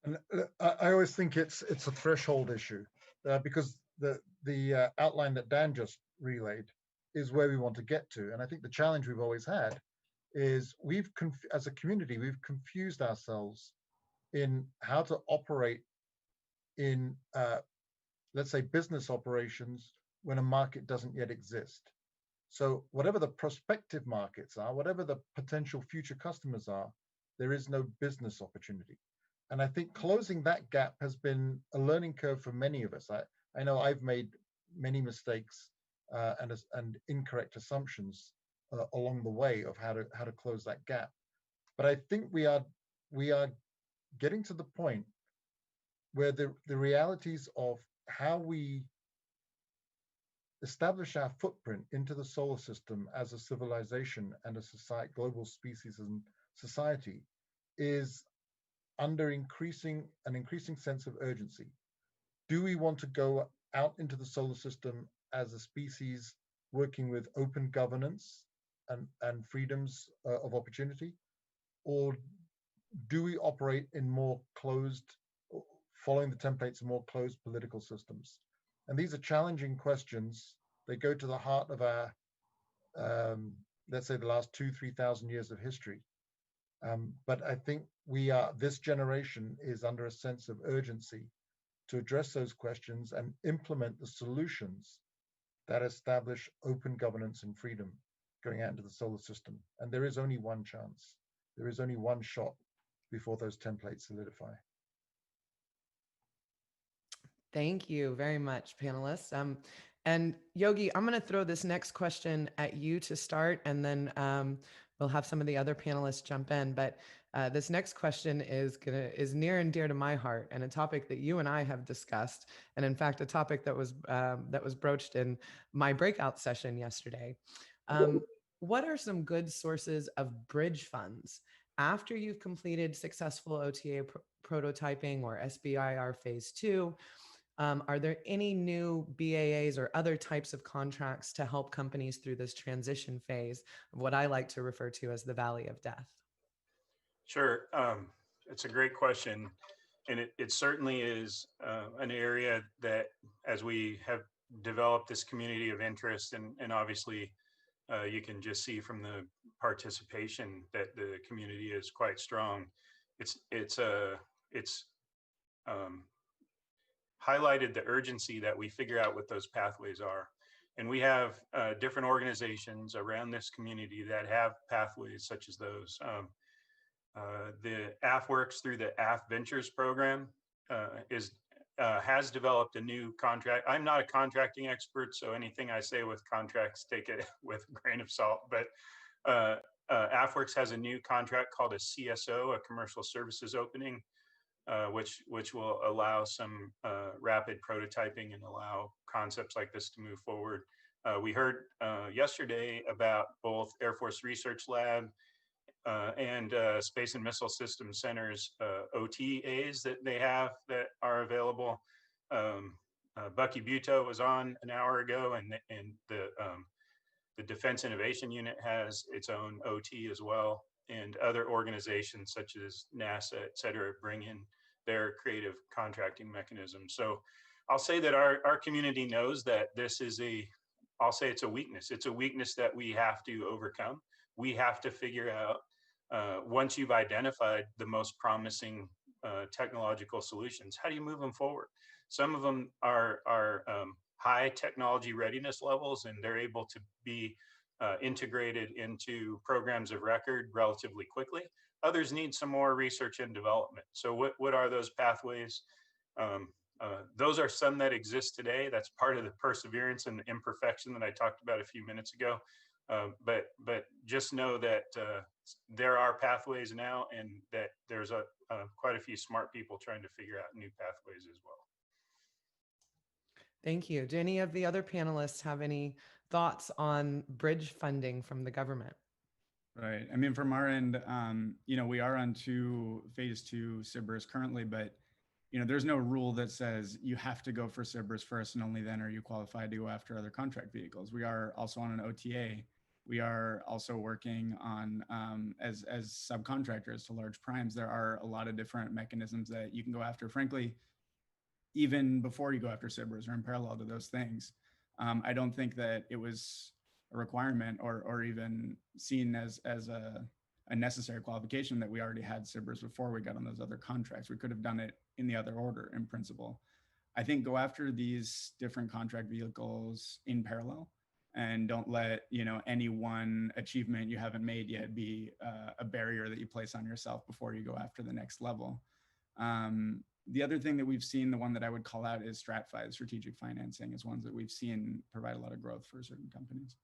[SPEAKER 7] And I always think it's a threshold issue because the outline that Dan just relayed is where we want to get to. And I think the challenge we've always had is as a community, we've confused ourselves in how to operate in, let's say, business operations when a market doesn't yet exist. So whatever the prospective markets are, whatever the potential future customers are, there is no business opportunity. And I think closing that gap has been a learning curve for many of us. I know I've made many mistakes and incorrect assumptions along the way of how to close that gap. But I think we are getting to the point where the realities of how we establish our footprint into the solar system as a civilization and a society, global species and society, is under an increasing sense of urgency. Do we want to go out into the solar system as a species working with open governance and freedoms of opportunity? Or do we operate in more closed, following the templates of more closed political systems? And these are challenging questions. They go to the heart of our, let's say, the last 2,000-3,000 years of history. But I think this generation is under a sense of urgency to address those questions and implement the solutions that establish open governance and freedom going out into the solar system. And there is only one chance. There is only one shot before those templates solidify.
[SPEAKER 5] Thank you very much, panelists. And Yogi, I'm going to throw this next question at you to start, and then we'll have some of the other panelists jump in. But this next question is near and dear to my heart, and a topic that you and I have discussed, and in fact, a topic that was broached in my breakout session yesterday. What are some good sources of bridge funds after you've completed successful OTA prototyping or SBIR phase 2, are there any new BAAs or other types of contracts to help companies through this transition phase of what I like to refer to as the valley of death?
[SPEAKER 11] Sure. It's a great question. And it certainly is an area that, as we have developed this community of interest, and obviously you can just see from the participation that the community is quite strong. It's highlighted the urgency that we figure out what those pathways are. And we have different organizations around this community that have pathways such as those. The AFWERX through the AFVentures program has developed a new contract. I'm not a contracting expert, so anything I say with contracts, take it with a grain of salt. But AFWERX has a new contract called a CSO, a commercial services opening, which will allow some rapid prototyping and allow concepts like this to move forward. We heard yesterday about both Air Force Research Lab and Space and Missile Systems Center's OTAs that they have that are available. Bucky Buto was on an hour ago, and the Defense Innovation Unit has its own OT as well, and other organizations such as NASA, et cetera, bring in their creative contracting mechanisms. So I'll say that our community knows that this is I'll say it's a weakness. It's a weakness that we have to overcome. We have to figure out, once you've identified the most promising technological solutions, how do you move them forward? Some of them are high technology readiness levels, and they're able to be integrated into programs of record relatively quickly. Others need some more research and development. So what are those pathways? Those are some that exist today. That's part of the perseverance and the imperfection that I talked about a few minutes ago. But just know that there are pathways now, and that there's quite a few smart people trying to figure out new pathways as well.
[SPEAKER 5] Thank you. Do any of the other panelists have any thoughts on bridge funding from the government?
[SPEAKER 8] Right. I mean, from our end, we are on phase 2 SBIRs currently, but there's no rule that says you have to go for SBIRs first and only then are you qualified to go after other contract vehicles. We are also on an OTA. We are also working on as subcontractors to large primes. There are a lot of different mechanisms that you can go after, frankly, even before you go after SBIRs or in parallel to those things. I don't think that it was a requirement or even seen as a necessary qualification that we already had SBIRs before we got on those other contracts. We could have done it in the other order in principle. I think go after these different contract vehicles in parallel, and don't let any one achievement you haven't made yet be a barrier that you place on yourself before you go after the next level. The other thing that we've seen, the one that I would call out, is StratFi, strategic financing, is ones that we've seen provide a lot of growth for certain companies.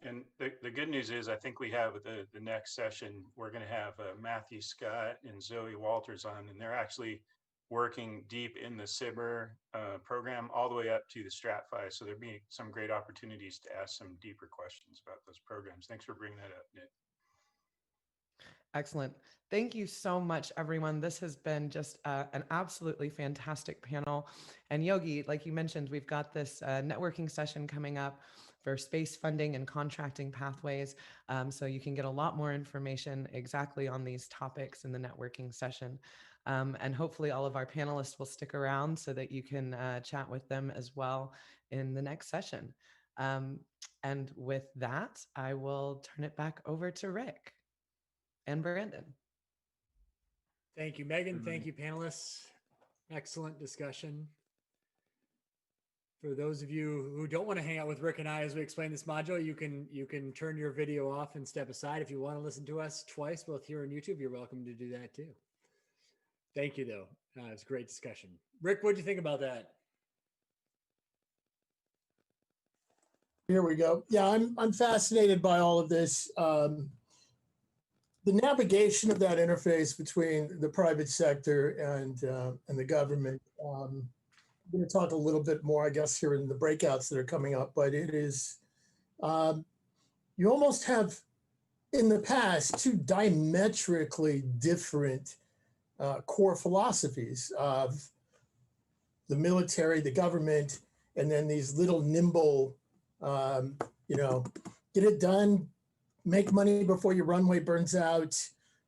[SPEAKER 11] And the good news is, I think we have the next session, we're going to have Matthew Scott and Zoe Walters on, and they're actually working deep in the SBIR program all the way up to the StratFi. So there'll be some great opportunities to ask some deeper questions about those programs. Thanks for bringing that up, Nick.
[SPEAKER 5] Excellent. Thank you so much, everyone. This has been just an absolutely fantastic panel. And Yogi, like you mentioned, we've got this networking session coming up for space funding and contracting pathways. So you can get a lot more information exactly on these topics in the networking session. And hopefully all of our panelists will stick around so that you can chat with them as well in the next session. And with that, I will turn it back over to Rick and Brandon.
[SPEAKER 1] Thank you, Megan. Thank you, panelists. Excellent discussion. For those of you who don't want to hang out with Rick and I as we explain this module, you can turn your video off and step aside. If you want to listen to us twice, both here on YouTube, you're welcome to do that too. Thank you, though. It's a great discussion. Rick, what do you think about that?
[SPEAKER 3] Here we go. Yeah, I'm fascinated by all of this. The navigation of that interface between the private sector and the government. I'm going to talk a little bit more, I guess, here in the breakouts that are coming up, but it is, you almost have in the past, two diametrically different core philosophies of the military, the government, and then these little nimble, get it done, make money before your runway burns out,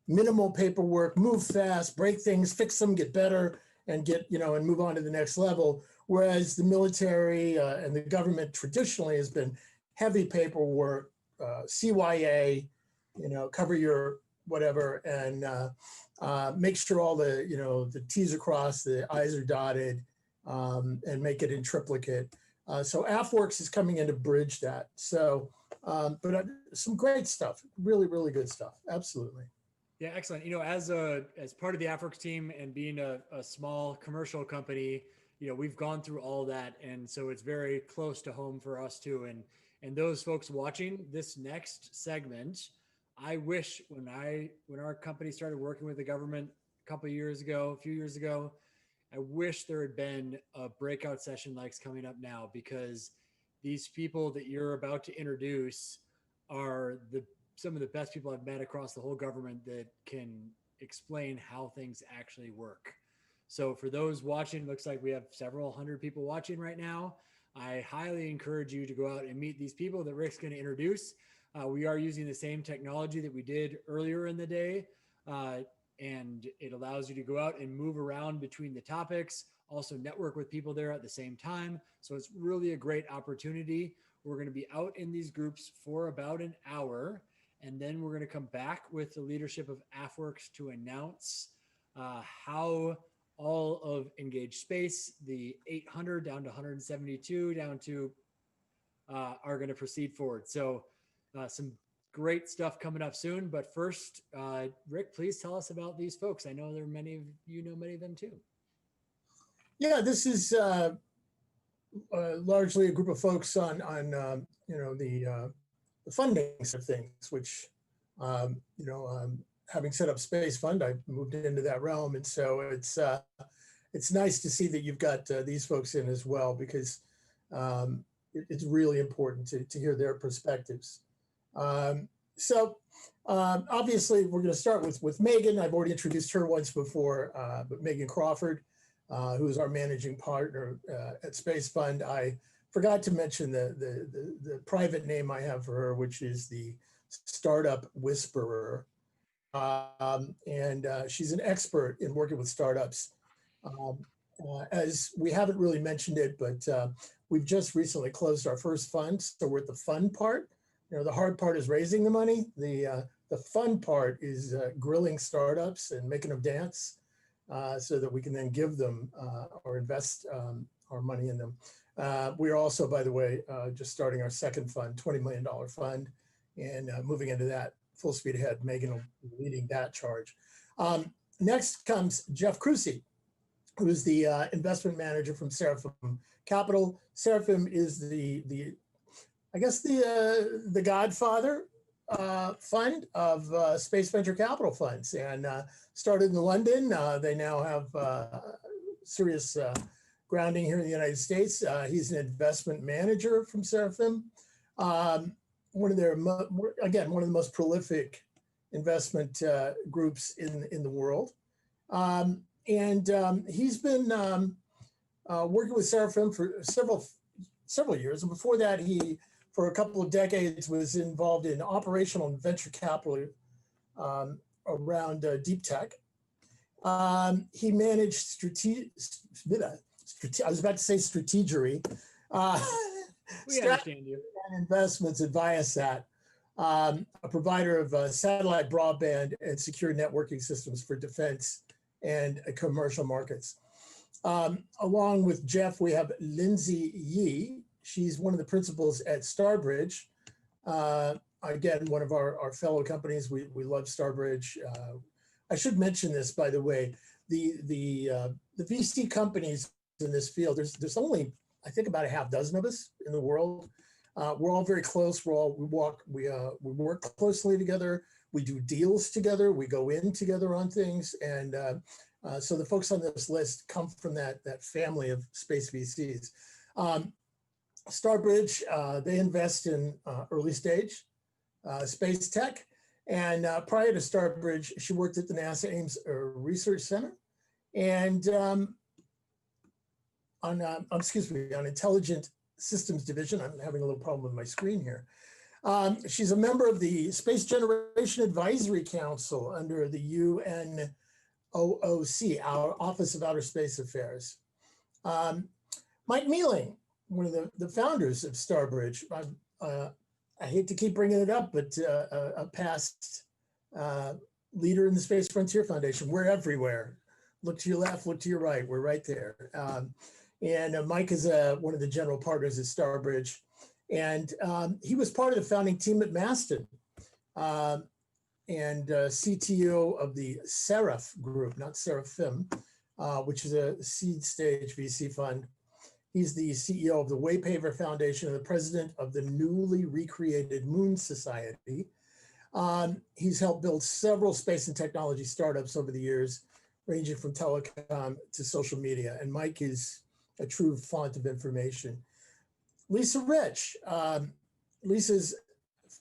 [SPEAKER 3] minimal paperwork, move fast, break things, fix them, get better, and and move on to the next level. Whereas the military and the government traditionally has been heavy paperwork, CYA, cover your whatever, and make sure all the T's are crossed, the I's are dotted, and make it in triplicate. So AFWERX is coming in to bridge that. So, but some great stuff, really, really good stuff. Absolutely.
[SPEAKER 1] Yeah, excellent. As part of the AFWERX team and being a small commercial company, we've gone through all that, and so it's very close to home for us too. And those folks watching this next segment, I wish when our company started working with the government a few years ago, I wish there had been a breakout session like coming up now, because these people that you're about to introduce are some of the best people I've met across the whole government that can explain how things actually work. So for those watching, looks like we have several hundred people watching right now. I highly encourage you to go out and meet these people that Rick's going to introduce. We are using the same technology that we did earlier in the day, and it allows you to go out and move around between the topics, also network with people there at the same time. So it's really a great opportunity. We're going to be out in these groups for about an hour, and then we're going to come back with the leadership of AFWERX to announce how all of EngageSpace, the 800 down to 172 down to are going to proceed forward. So some great stuff coming up soon. But first, Rick, please tell us about these folks. I know there are many of them too.
[SPEAKER 3] Yeah, this is largely a group of folks on the funding of things, which having set up Space Fund, I moved into that realm, and so it's nice to see that you've got these folks in as well, because it's really important to hear their perspectives. So obviously, we're going to start with Megan. I've already introduced her once before, but Megan Crawford, who is our managing partner at Space Fund. I forgot to mention the private name I have for her, which is the Startup Whisperer. And she's an expert in working with startups. As we haven't really mentioned it, but we've just recently closed our first fund. So we're at the fun part. The hard part is raising the money. The fun part is grilling startups and making them dance so that we can then give them or invest our money in them. We're also, by the way, just starting our second fund, $20 million fund, and moving into that full speed ahead. Megan will be leading that charge. Next comes Jeff Crucy, who is the investment manager from Seraphim Capital. Seraphim is the godfather fund of space venture capital funds, and started in London. They now have serious grounding here in the United States. He's an investment manager from Seraphim. One of the most prolific investment groups in the world. And he's been working with Seraphim for several years. And before that, he, for a couple of decades, was involved in operational and venture capital around deep tech. He managed strategery.
[SPEAKER 1] We understand you.
[SPEAKER 3] And investments at Viasat, a provider of satellite broadband and secure networking systems for defense and commercial markets. Along with Jeff, we have Lindsay Yee. She's one of the principals at Starbridge. Again, one of our fellow companies. We love Starbridge. I should mention this, by the way. The VC companies in this field, there's only, I think, about a half dozen of us in the world. We're all very close. We work closely together. We do deals together. We go in together on things. And so the folks on this list come from that family of space VCs. Starbridge, they invest in early stage space tech. And prior to Starbridge, she worked at the NASA Ames Research Center and on Intelligent Systems Division. I'm having a little problem with my screen here. She's a member of the Space Generation Advisory Council under the UNOOC, our Office of Outer Space Affairs. Mike Mealing, one of the founders of Starbridge. I hate to keep bringing it up, but a past leader in the Space Frontier Foundation. We're everywhere. Look to your left, look to your right. We're right there. And Mike is one of the general partners at Starbridge. And he was part of the founding team at Maston and CTO of the Seraph Group, not Seraphim, which is a seed stage VC fund. He's the CEO of the Waypaver Foundation and the president of the newly recreated Moon Society. He's helped build several space and technology startups over the years, ranging from telecom to social media. And Mike is a true font of information. Lisa Rich. Lisa's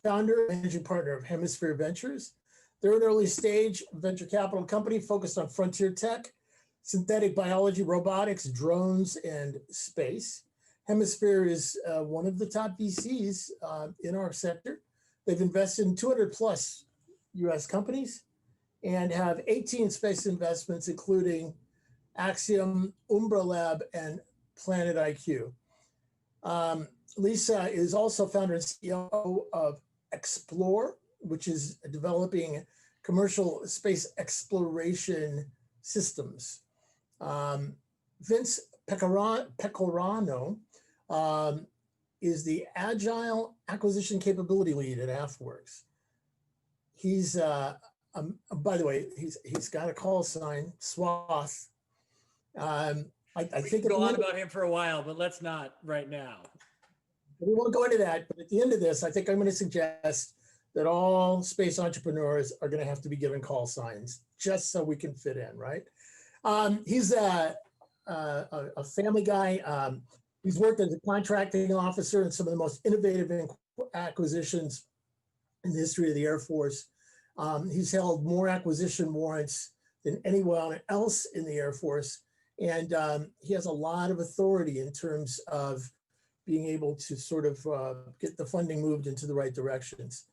[SPEAKER 3] founder and managing partner of Hemisphere Ventures. They're an early stage venture capital company focused on frontier tech, synthetic biology, robotics, drones, and space. Hemisphere is one of the top VCs in our sector. They've invested in 200 plus US companies and have 18 space investments, including Axiom, Umbra Lab, and Planet IQ. Lisa is also founder and CEO of Explore, which is developing commercial space exploration systems. Vince Pecorano is the Agile Acquisition Capability Lead at AFWERX. He's, by the way, he's got a call sign, Swath. I think
[SPEAKER 1] go on about him for a while, but let's not right now.
[SPEAKER 3] We won't go into that, but at the end of this, I think I'm going to suggest that all space entrepreneurs are going to have to be given call signs just so we can fit in, right? He's a family guy. He's worked as a contracting officer in some of the most innovative acquisitions in the history of the Air Force. He's held more acquisition warrants than anyone else in the Air Force. And he has a lot of authority in terms of being able to sort of get the funding moved into the right directions.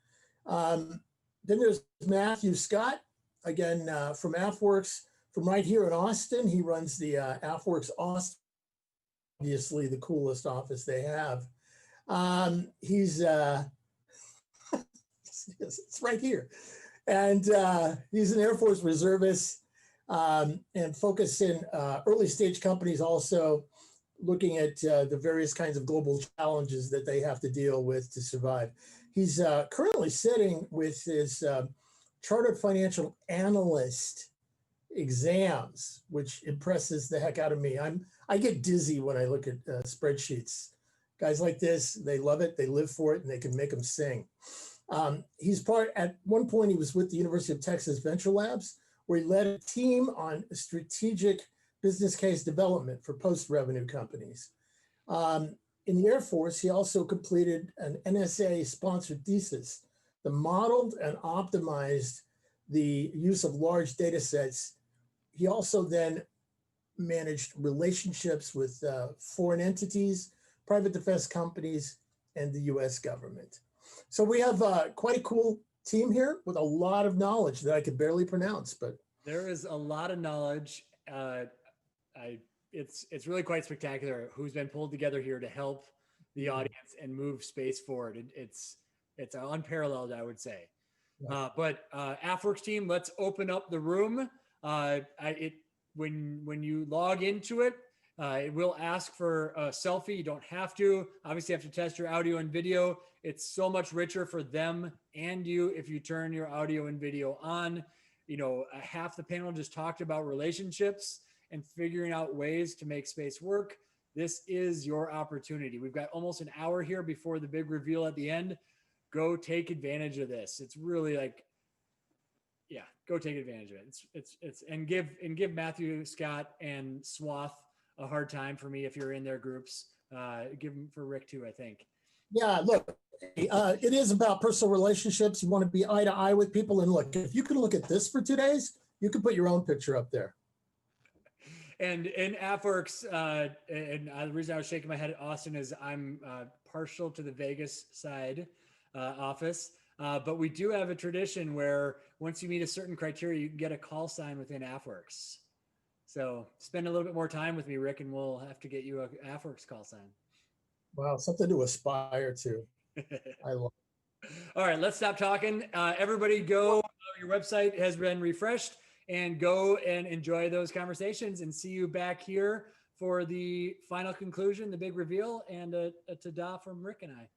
[SPEAKER 3] Then there's Matthew Scott, again, from AFWERX, from right here in Austin. He runs the AFWERX Austin, obviously the coolest office they have. He's, it's right here. And he's an Air Force reservist and focused in early stage companies, also looking at the various kinds of global challenges that they have to deal with to survive. He's currently sitting with his chartered financial analyst exams, which impresses the heck out of me. I get dizzy when I look at spreadsheets. Guys like this, they love it, they live for it, and they can make them sing. At one point, he was with the University of Texas Venture Labs, where he led a team on strategic business case development for post-revenue companies. In the Air Force, he also completed an NSA-sponsored thesis that modeled and optimized the use of large data sets. He also then managed relationships with foreign entities, private defense companies, and the US government. So we have quite a cool team here with a lot of knowledge that I could barely pronounce, but.
[SPEAKER 1] There is a lot of knowledge. It's really quite spectacular who's been pulled together here to help the audience and move space forward. It's unparalleled, I would say. But AFWERX team, let's open up the room. When you log into it, it will ask for a selfie. You don't have to. Obviously, you have to test your audio and video. It's so much richer for them and you if you turn your audio and video on. You know, half the panel just talked about relationships and figuring out ways to make space work. This is your opportunity. We've got almost an hour here before the big reveal at the end. Go take advantage of this. It's really like, yeah, go take advantage of it. And give Matthew Scott and Swath a hard time for me if you're in their groups. Give them for Rick too, I think.
[SPEAKER 3] Yeah, look, it is about personal relationships. You want to be eye to eye with people. And look, if you can look at this for 2 days, you can put your own picture up there.
[SPEAKER 1] And in AFWERX, the reason I was shaking my head at Austin is I'm partial to the Vegas side office, but we do have a tradition where once you meet a certain criteria, you can get a call sign within AFWERX. So spend a little bit more time with me, Rick, and we'll have to get you a AFWERX call sign.
[SPEAKER 3] Wow, something to aspire to. I love it.
[SPEAKER 1] All right, let's stop talking. Everybody go, your website has been refreshed, and go and enjoy those conversations, and see you back here for the final conclusion, the big reveal, and a ta-da from Rick and I.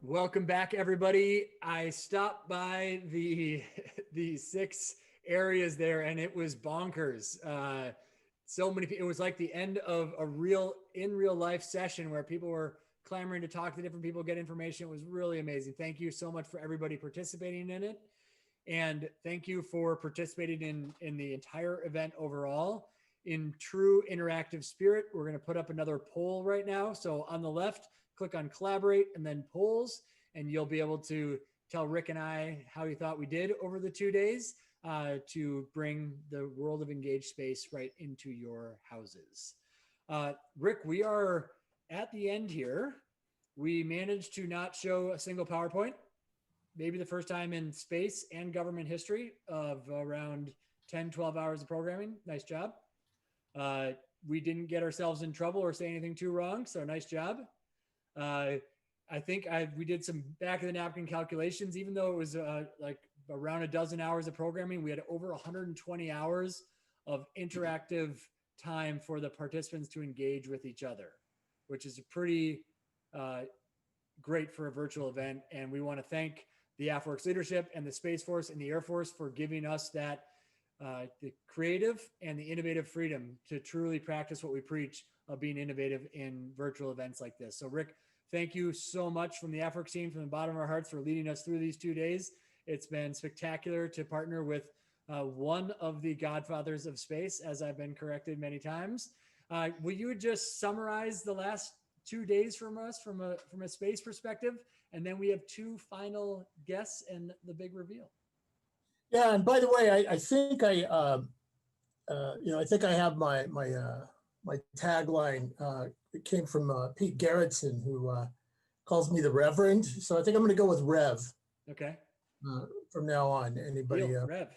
[SPEAKER 1] Welcome back, everybody. I stopped by the the 6 areas there, and it was bonkers. So many people. It was like the end of a real life session where people were clamoring to talk to different people, get information. It was really amazing. Thank you so much for everybody participating in it, and thank you for participating in the entire event overall. In true interactive spirit, we're going to put up another poll right now. So on the left, click on collaborate and then polls, and you'll be able to tell Rick and I how you thought we did over the 2 days to bring the world of EngageSpace right into your houses. Rick, we are at the end here. We managed to not show a single PowerPoint, maybe the first time in space and government history of around 10, 12 hours of programming. Nice job. We didn't get ourselves in trouble or say anything too wrong, so nice job. I think we did some back of the napkin calculations, even though it was like around a dozen hours of programming. We had over 120 hours of interactive time for the participants to engage with each other, which is a pretty great for a virtual event. And we want to thank the AFWERX leadership and the Space Force and the Air Force for giving us that the creative and the innovative freedom to truly practice what we preach of being innovative in virtual events like this. So Rick, thank you so much from the AFWERX team, from the bottom of our hearts, for leading us through these 2 days. It's been spectacular to partner with one of the godfathers of space, as I've been corrected many times. Will you just summarize the last 2 days from us from a space perspective? And then we have 2 final guests and the big reveal.
[SPEAKER 3] Yeah, and by the way, I think I think I have my tagline. It came from Pete Gerritsen, who calls me the Reverend. So I think I'm going to go with Rev.
[SPEAKER 1] Okay.
[SPEAKER 3] From now on, anybody?
[SPEAKER 1] Rev.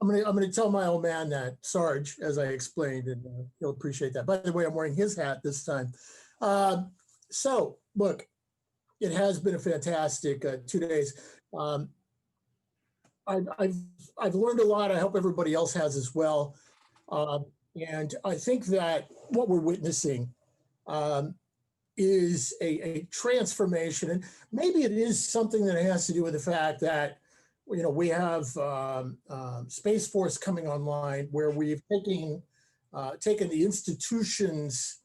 [SPEAKER 3] I'm going to tell my old man that, Sarge, as I explained, and he'll appreciate that. By the way, I'm wearing his hat this time. So look, it has been a fantastic 2 days. I've learned a lot. I hope everybody else has as well. And I think that what we're witnessing is a transformation. And maybe it is something that has to do with the fact that, we have Space Force coming online, where we've taken the institutions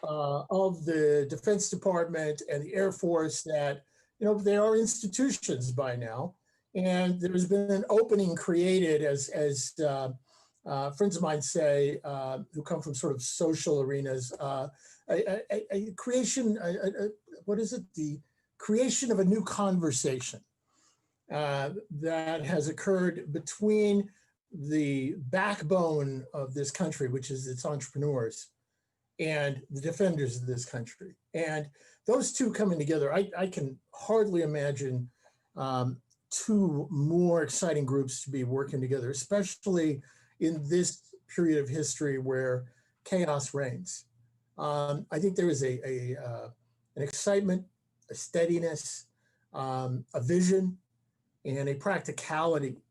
[SPEAKER 3] of the Defense Department and the Air Force that, they are institutions by now. And there's been an opening created, as friends of mine say, who come from sort of social arenas, a creation, what is it? The creation of a new conversation that has occurred between the backbone of this country, which is its entrepreneurs, and the defenders of this country. And those two coming together, I can hardly imagine 2 more exciting groups to be working together, especially in this period of history where chaos reigns. I think there is an excitement, a steadiness, a vision, and a practicality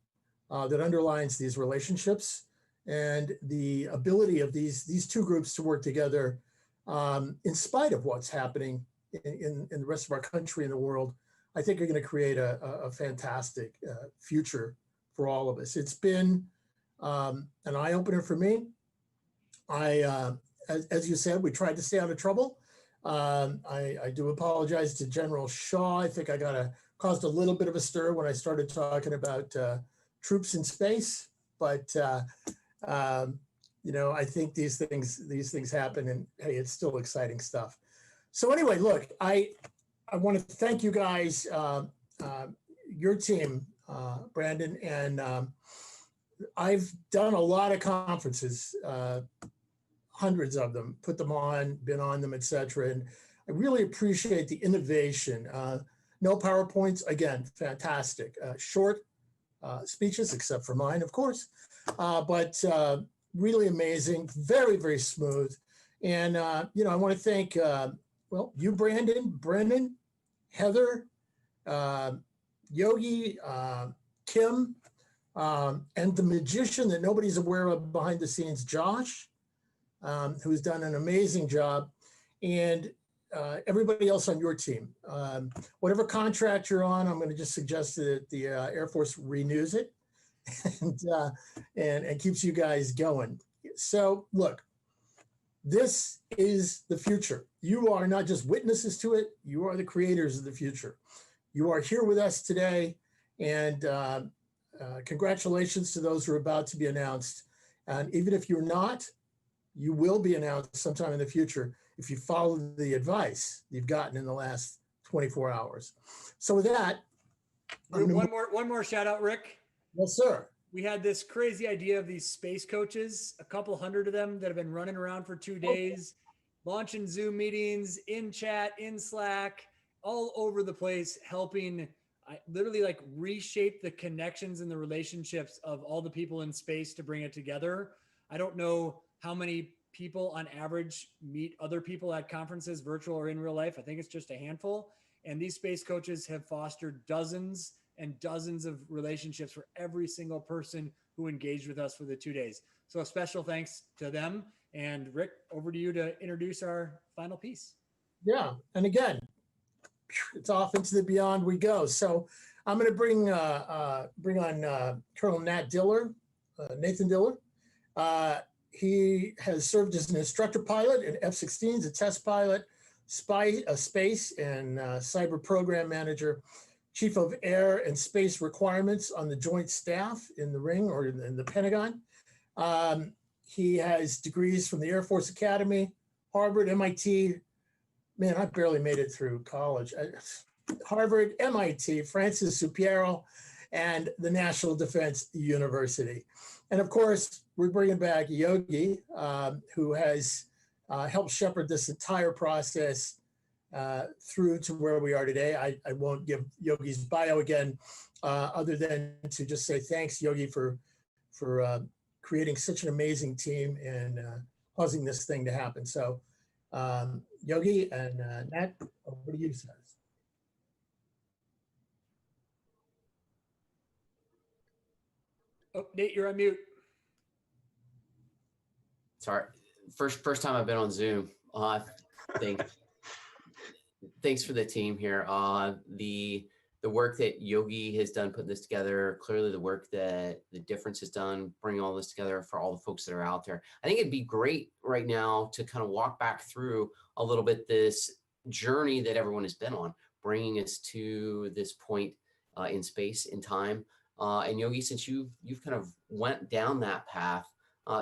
[SPEAKER 3] that underlines these relationships, and the ability of these 2 groups to work together in spite of what's happening in the rest of our country and the world. I think are going to create a fantastic future for all of us. It's been an eye-opener for me. As you said, we tried to stay out of trouble. I do apologize to General Shaw. I think I caused a little bit of a stir when I started talking about troops in space, but I think these things happen, and hey, it's still exciting stuff. So anyway, look, I want to thank you guys, your team, Brandon, and I've done a lot of conferences, hundreds of them, put them on, been on them, etc. And I really appreciate the innovation. No PowerPoints, again, fantastic. Short speeches, except for mine, of course, but really amazing, very, very smooth. And, I want to thank, you, Brandon, Brennan, Heather, Yogi, Kim, and the magician that nobody's aware of behind the scenes, Josh, who's done an amazing job. And everybody else on your team. Whatever contract you're on, I'm going to just suggest that the Air Force renews it and keeps you guys going. So look, this is the future. You are not just witnesses to it, you are the creators of the future. You are here with us today, and congratulations to those who are about to be announced. And even if you're not, you will be announced sometime in the future if you follow the advice you've gotten in the last 24 hours. So with that,
[SPEAKER 1] one more shout out, Rick.
[SPEAKER 3] Yes, sir.
[SPEAKER 1] We had this crazy idea of these space coaches, a couple hundred of them that have been running around for 2 days, launching Zoom meetings, in chat, in Slack, all over the place, helping literally like reshape the connections and the relationships of all the people in space to bring it together. I don't know how many people on average meet other people at conferences, virtual or in real life. I think it's just a handful. And these space coaches have fostered dozens and dozens of relationships for every single person who engaged with us for the 2 days. So a special thanks to them. And Rick, over to you to introduce our final piece.
[SPEAKER 3] Yeah, and again, it's off into the beyond we go. So I'm going to bring on Colonel Nathan Diller. He has served as an instructor pilot in F-16s, a test pilot, space and cyber program manager, chief of air and space requirements on the joint staff in the ring or in the Pentagon. He has degrees from the Air Force Academy, Harvard, MIT. Man, I barely made it through college. Harvard, MIT, Francis Supiero, and the National Defense University. And of course, we're bringing back Yogi, who has helped shepherd this entire process through to where we are today. I won't give Yogi's bio again, other than to just say thanks, Yogi, for creating such an amazing team and causing this thing to happen. So Yogi and Nat, over to you, sir.
[SPEAKER 1] Oh, Nate, you're on mute.
[SPEAKER 12] Sorry, first time I've been on Zoom. Thanks for the team here. The work that Yogi has done putting this together, clearly the work that the Difference has done, bringing all this together for all the folks that are out there. I think it'd be great right now to kind of walk back through a little bit this journey that everyone has been on, bringing us to this point in space, in time. And Yogi, since you've kind of went down that path,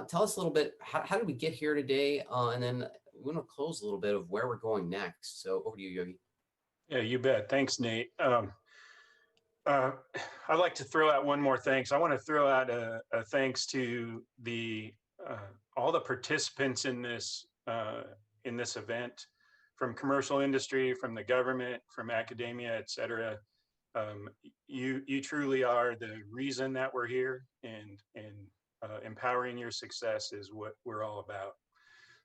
[SPEAKER 12] tell us a little bit, how did we get here today? And then we want to close a little bit of where we're going next. So over to you, Yogi.
[SPEAKER 11] Yeah, you bet. Thanks, Nate. I'd like to throw out one more thanks. I want to throw out a thanks to all the participants in this event, from commercial industry, from the government, from academia, et cetera. You truly are the reason that we're here, and empowering your success is what we're all about.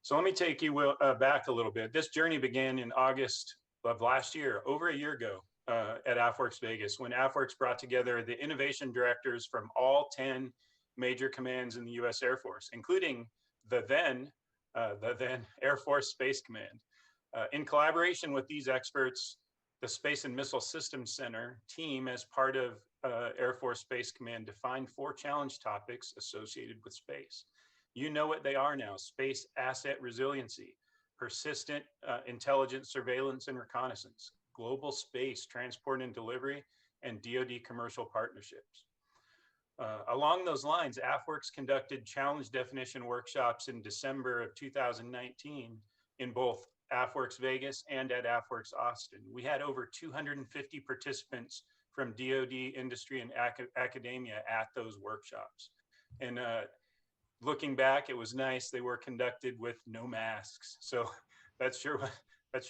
[SPEAKER 11] So let me take you back a little bit. This journey began in August of last year, over a year ago, at AFWERX Vegas, when AFWERX brought together the innovation directors from all 10 major commands in the U.S. Air Force, including the then Air Force Space Command. In collaboration with these experts, the Space and Missile Systems Center team, as part of Air Force Space Command, defined 4 challenge topics associated with space. You know what they are now: space asset resiliency, persistent intelligence, surveillance and reconnaissance, global space transport and delivery, and DoD commercial partnerships. Along those lines, AFWERX conducted challenge definition workshops in December of 2019 in both AFWERX Vegas and at AFWERX Austin. We had over 250 participants from DoD, industry, and academia at those workshops. And looking back, it was nice. They were conducted with no masks. So that sure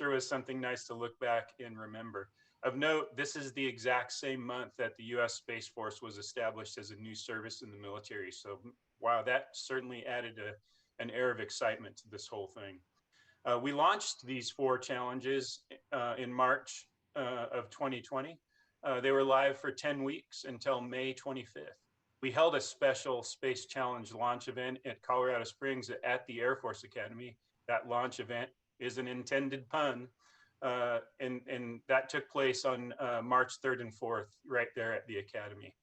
[SPEAKER 11] was something nice to look back and remember. Of note, this is the exact same month that the U.S. Space Force was established as a new service in the military. So wow, that certainly added an air of excitement to this whole thing. We launched these 4 challenges in March of 2020. They were live for 10 weeks until May 25th. We held a special Space Challenge launch event at Colorado Springs at the Air Force Academy. That launch event is an intended pun and that took place on March 3rd and 4th, right there at the Academy.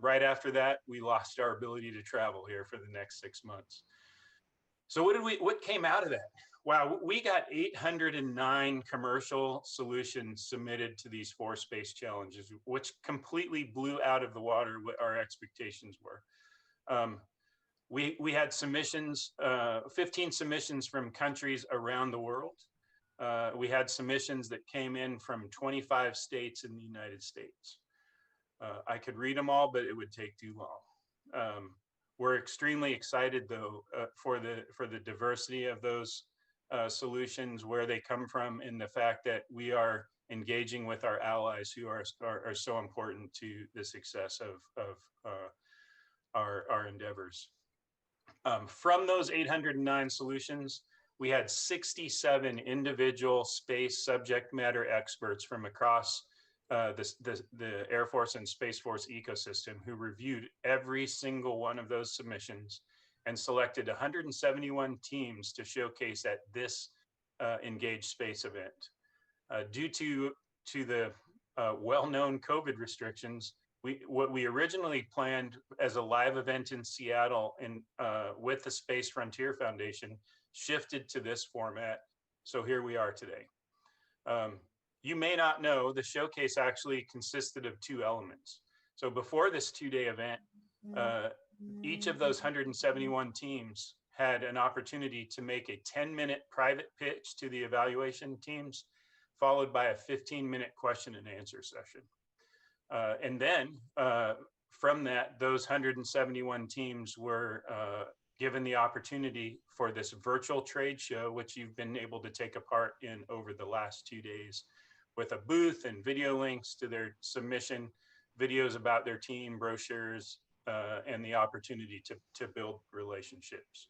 [SPEAKER 11] Right after that, we lost our ability to travel here for the next 6 months. So what came out of that? Wow, we got 809 commercial solutions submitted to these 4 space challenges, which completely blew out of the water what our expectations were. We had submissions, 15 submissions from countries around the world. We had submissions that came in from 25 states in the United States. I could read them all, but it would take too long. We're extremely excited though for the diversity of those solutions, where they come from, and the fact that we are engaging with our allies who are so important to the success of our endeavors. From those 809 solutions, we had 67 individual space subject matter experts from across the Air Force and Space Force ecosystem who reviewed every single one of those submissions and selected 171 teams to showcase at this EngageSpace event. Due to the well-known COVID restrictions, what we originally planned as a live event in Seattle and with the Space Frontier Foundation shifted to this format. So here we are today. You may not know, the showcase actually consisted of 2 elements. So before this 2-day event, each of those 171 teams had an opportunity to make a 10-minute private pitch to the evaluation teams, followed by a 15-minute question and answer session. And then from that, those 171 teams were given the opportunity for this virtual trade show, which you've been able to take a part in over the last 2 days, with a booth and video links to their submission, videos about their team, brochures, and the opportunity to build relationships.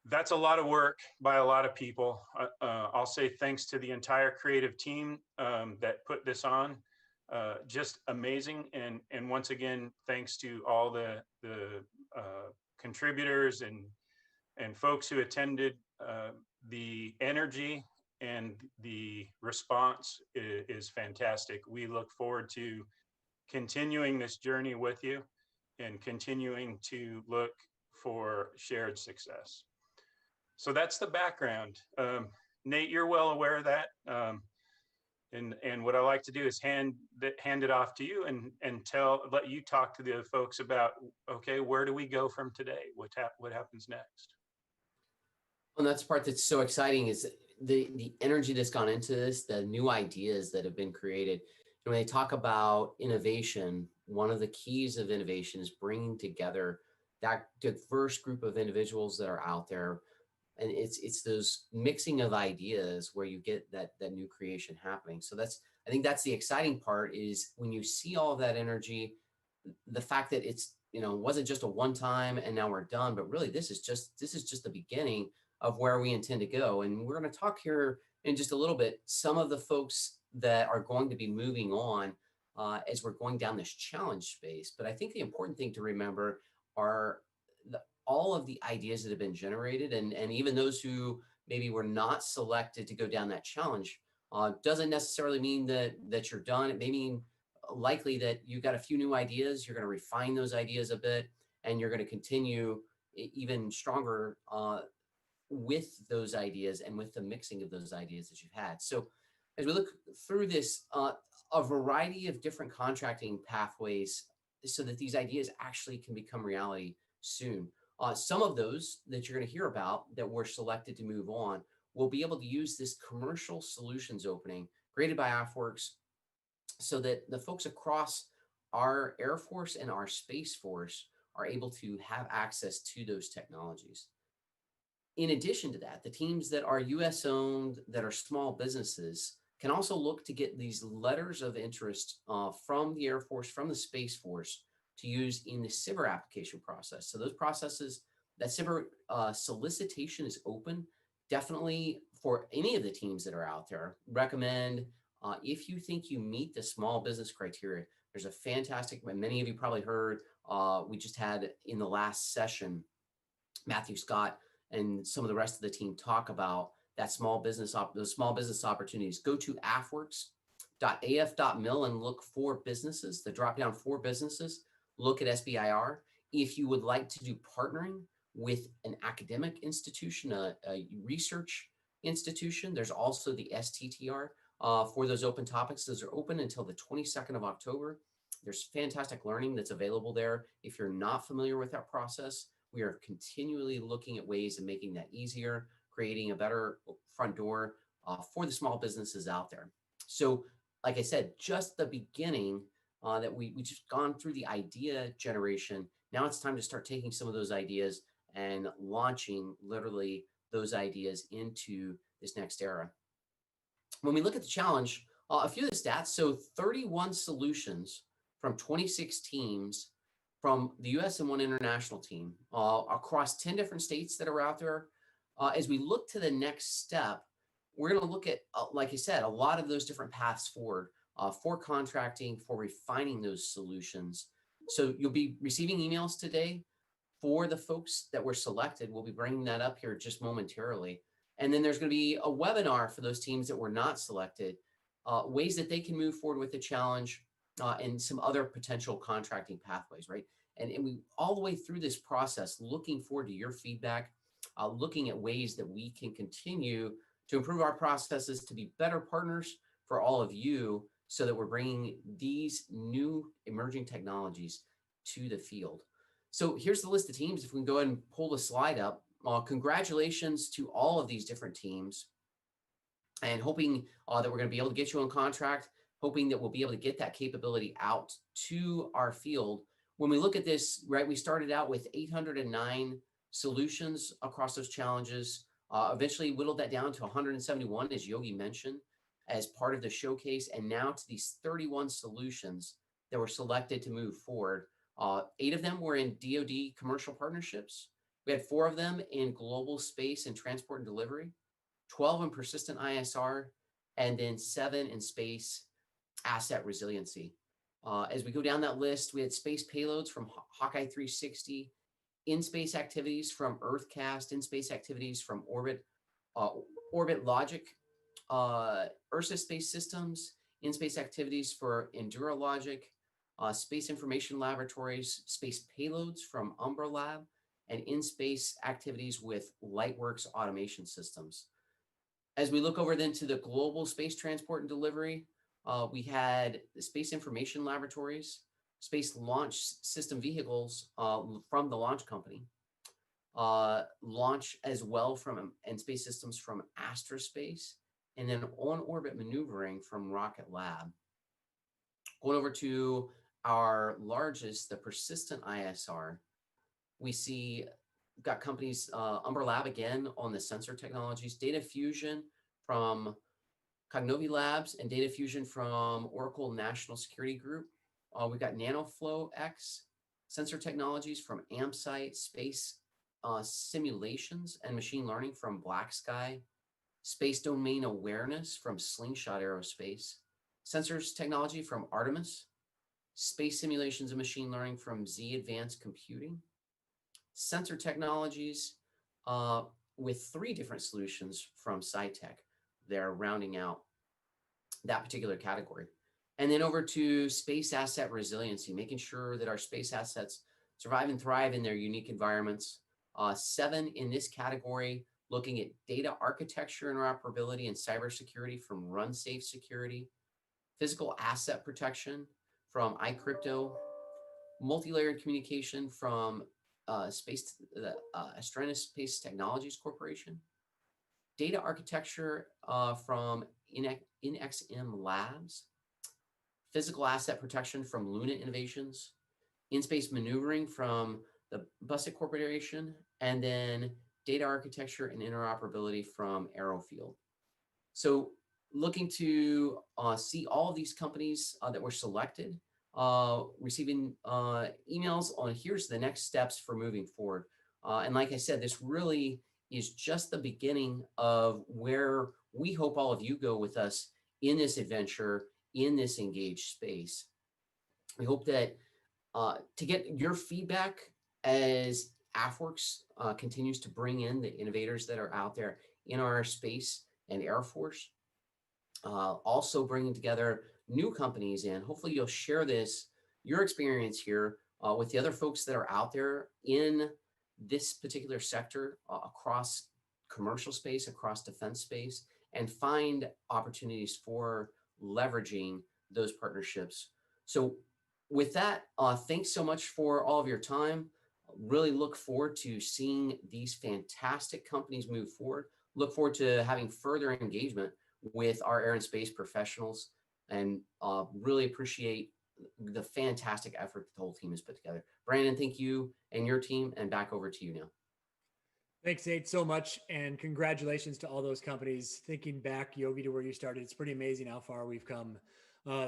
[SPEAKER 11] That's a lot of work by a lot of people. I'll say thanks to the entire creative team that put this on. Just amazing. And once again, thanks to all the contributors and folks who attended. The energy and the response is fantastic. We look forward to continuing this journey with you and continuing to look for shared success. So that's the background. Nate, you're well aware of that. And what I like to do is hand it off to you and let you talk to the folks about, okay, where do we go from today? What happens next?
[SPEAKER 12] Well, that's the part that's so exciting is the energy that's gone into this, the new ideas that have been created. And when they talk about innovation, one of the keys of innovation is bringing together that diverse group of individuals that are out there. And it's those mixing of ideas where you get that new creation happening. So I think that's the exciting part, is when you see all of that energy, the fact that it's, wasn't just a one time and now we're done, but really this is just the beginning of where we intend to go. And we're going to talk here in just a little bit, some of the folks that are going to be moving on as we're going down this challenge space. But I think the important thing to remember are all of the ideas that have been generated, and even those who maybe were not selected to go down that challenge, doesn't necessarily mean that you're done. It may mean likely that you've got a few new ideas, you're going to refine those ideas a bit, and you're going to continue even stronger with those ideas and with the mixing of those ideas that you've had. So as we look through this, a variety of different contracting pathways so that these ideas actually can become reality soon. Some of those that you're going to hear about that were selected to move on will be able to use this commercial solutions opening created by AFWERX so that the folks across our Air Force and our Space Force are able to have access to those technologies. In addition to that, the teams that are US owned, that are small businesses, can also look to get these letters of interest from the Air Force, from the Space Force, to use in the SBIR application process. So those processes, that SBIR solicitation is open. Definitely for any of the teams that are out there, recommend if you think you meet the small business criteria, there's a fantastic, many of you probably heard, we just had in the last session, Matthew Scott and some of the rest of the team talk about those small business opportunities. Go to afworks.af.mil and look for businesses, the drop down for businesses, look at SBIR. If you would like to do partnering with an academic institution, a research institution, there's also the STTR for those open topics. Those are open until the 22nd of October. There's fantastic learning that's available there. If you're not familiar with that process, we are continually looking at ways of making that easier, creating a better front door for the small businesses out there. So, like I said, just the beginning that we just gone through the idea generation. Now it's time to start taking some of those ideas and launching literally those ideas into this next era. When we look at the challenge, a few of the stats, so 31 solutions from 26 teams from the US and one international team across 10 different states that are out there. As we look to the next step, we're going to look at, like I said, a lot of those different paths forward for contracting, for refining those solutions. So you'll be receiving emails today for the folks that were selected. We'll be bringing that up here just momentarily. And then there's going to be a webinar for those teams that were not selected, ways that they can move forward with the challenge and some other potential contracting pathways, right? And we all the way through this process, looking forward to your feedback, looking at ways that we can continue to improve our processes to be better partners for all of you so that we're bringing these new emerging technologies to the field. So here's the list of teams. If we can go ahead and pull the slide up, congratulations to all of these different teams, and hoping that we're going to be able to get you on contract, hoping that we'll be able to get that capability out to our field. When we look at this, right, we started out with 809 solutions across those challenges, eventually whittled that down to 171, as Yogi mentioned, as part of the showcase, and now to these 31 solutions that were selected to move forward. 8 of them were in DoD commercial partnerships. We had 4 of them in global space and transport and delivery, 12 in persistent ISR, and then 7 in space asset resiliency. As we go down that list, we had space payloads from Hawkeye 360, in-space activities from EarthCast, in-space activities from Orbit Logic, Ursa Space Systems, in-space activities for Endura Logic, Space Information Laboratories, space payloads from Umbra Lab, and in-space activities with Lightworks Automation Systems. As we look over then to the global space transport and delivery, we had the Space Information Laboratories, Space Launch System Vehicles from the launch company, launch as well from and space systems from Astrospace, and then on-orbit maneuvering from Rocket Lab. Going over to our largest, the persistent ISR, we see got companies, Umbra Lab again on the sensor technologies, data fusion from Cognovi Labs, and data fusion from Oracle National Security Group. We've got NanoFlow X, sensor technologies from AmSite, space simulations and machine learning from Black Sky, space domain awareness from Slingshot Aerospace, sensors technology from Artemis, space simulations and machine learning from Z Advanced Computing, sensor technologies with 3 different solutions from SciTech. They're rounding out that particular category. And then over to space asset resiliency, making sure that our space assets survive and thrive in their unique environments. 7 in this category, looking at data architecture interoperability and cybersecurity from RunSafe Security, physical asset protection from iCrypto, multi-layered communication from Astrenis Space Technologies Corporation, data architecture from InXM Labs, physical asset protection from Luna Innovations, in-space maneuvering from the Bussett Corporation, and then data architecture and interoperability from Aerofield. So looking to see all of these companies that were selected, receiving emails on here's the next steps for moving forward. And like I said, this really is just the beginning of where we hope all of you go with us in this adventure, in this engaged space. We hope that to get your feedback as AFWERX continues to bring in the innovators that are out there in our space and Air Force. Also bringing together new companies, and hopefully you'll share your experience here with the other folks that are out there in this particular sector across commercial space, across defense space, and find opportunities for leveraging those partnerships. So with that, thanks so much for all of your time. Really look forward to seeing these fantastic companies move forward. Look forward to having further engagement with our air and space professionals, and really appreciate the fantastic effort that the whole team has put together. Brandon, thank you and your team, and back over to you now.
[SPEAKER 1] Thanks, Nate, so much. And congratulations to all those companies. Thinking back, Yogi, to where you started, it's pretty amazing how far we've come.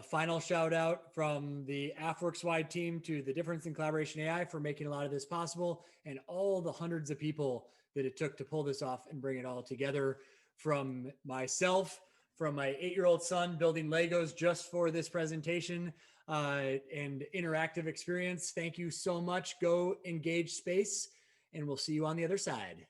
[SPEAKER 1] Final shout out from the AFWERX wide team to the Difference in Collaboration AI for making a lot of this possible, and all the hundreds of people that it took to pull this off and bring it all together. From myself, from my 8-year-old son building Legos just for this presentation and interactive experience. Thank you so much. Go engage space, and we'll see you on the other side.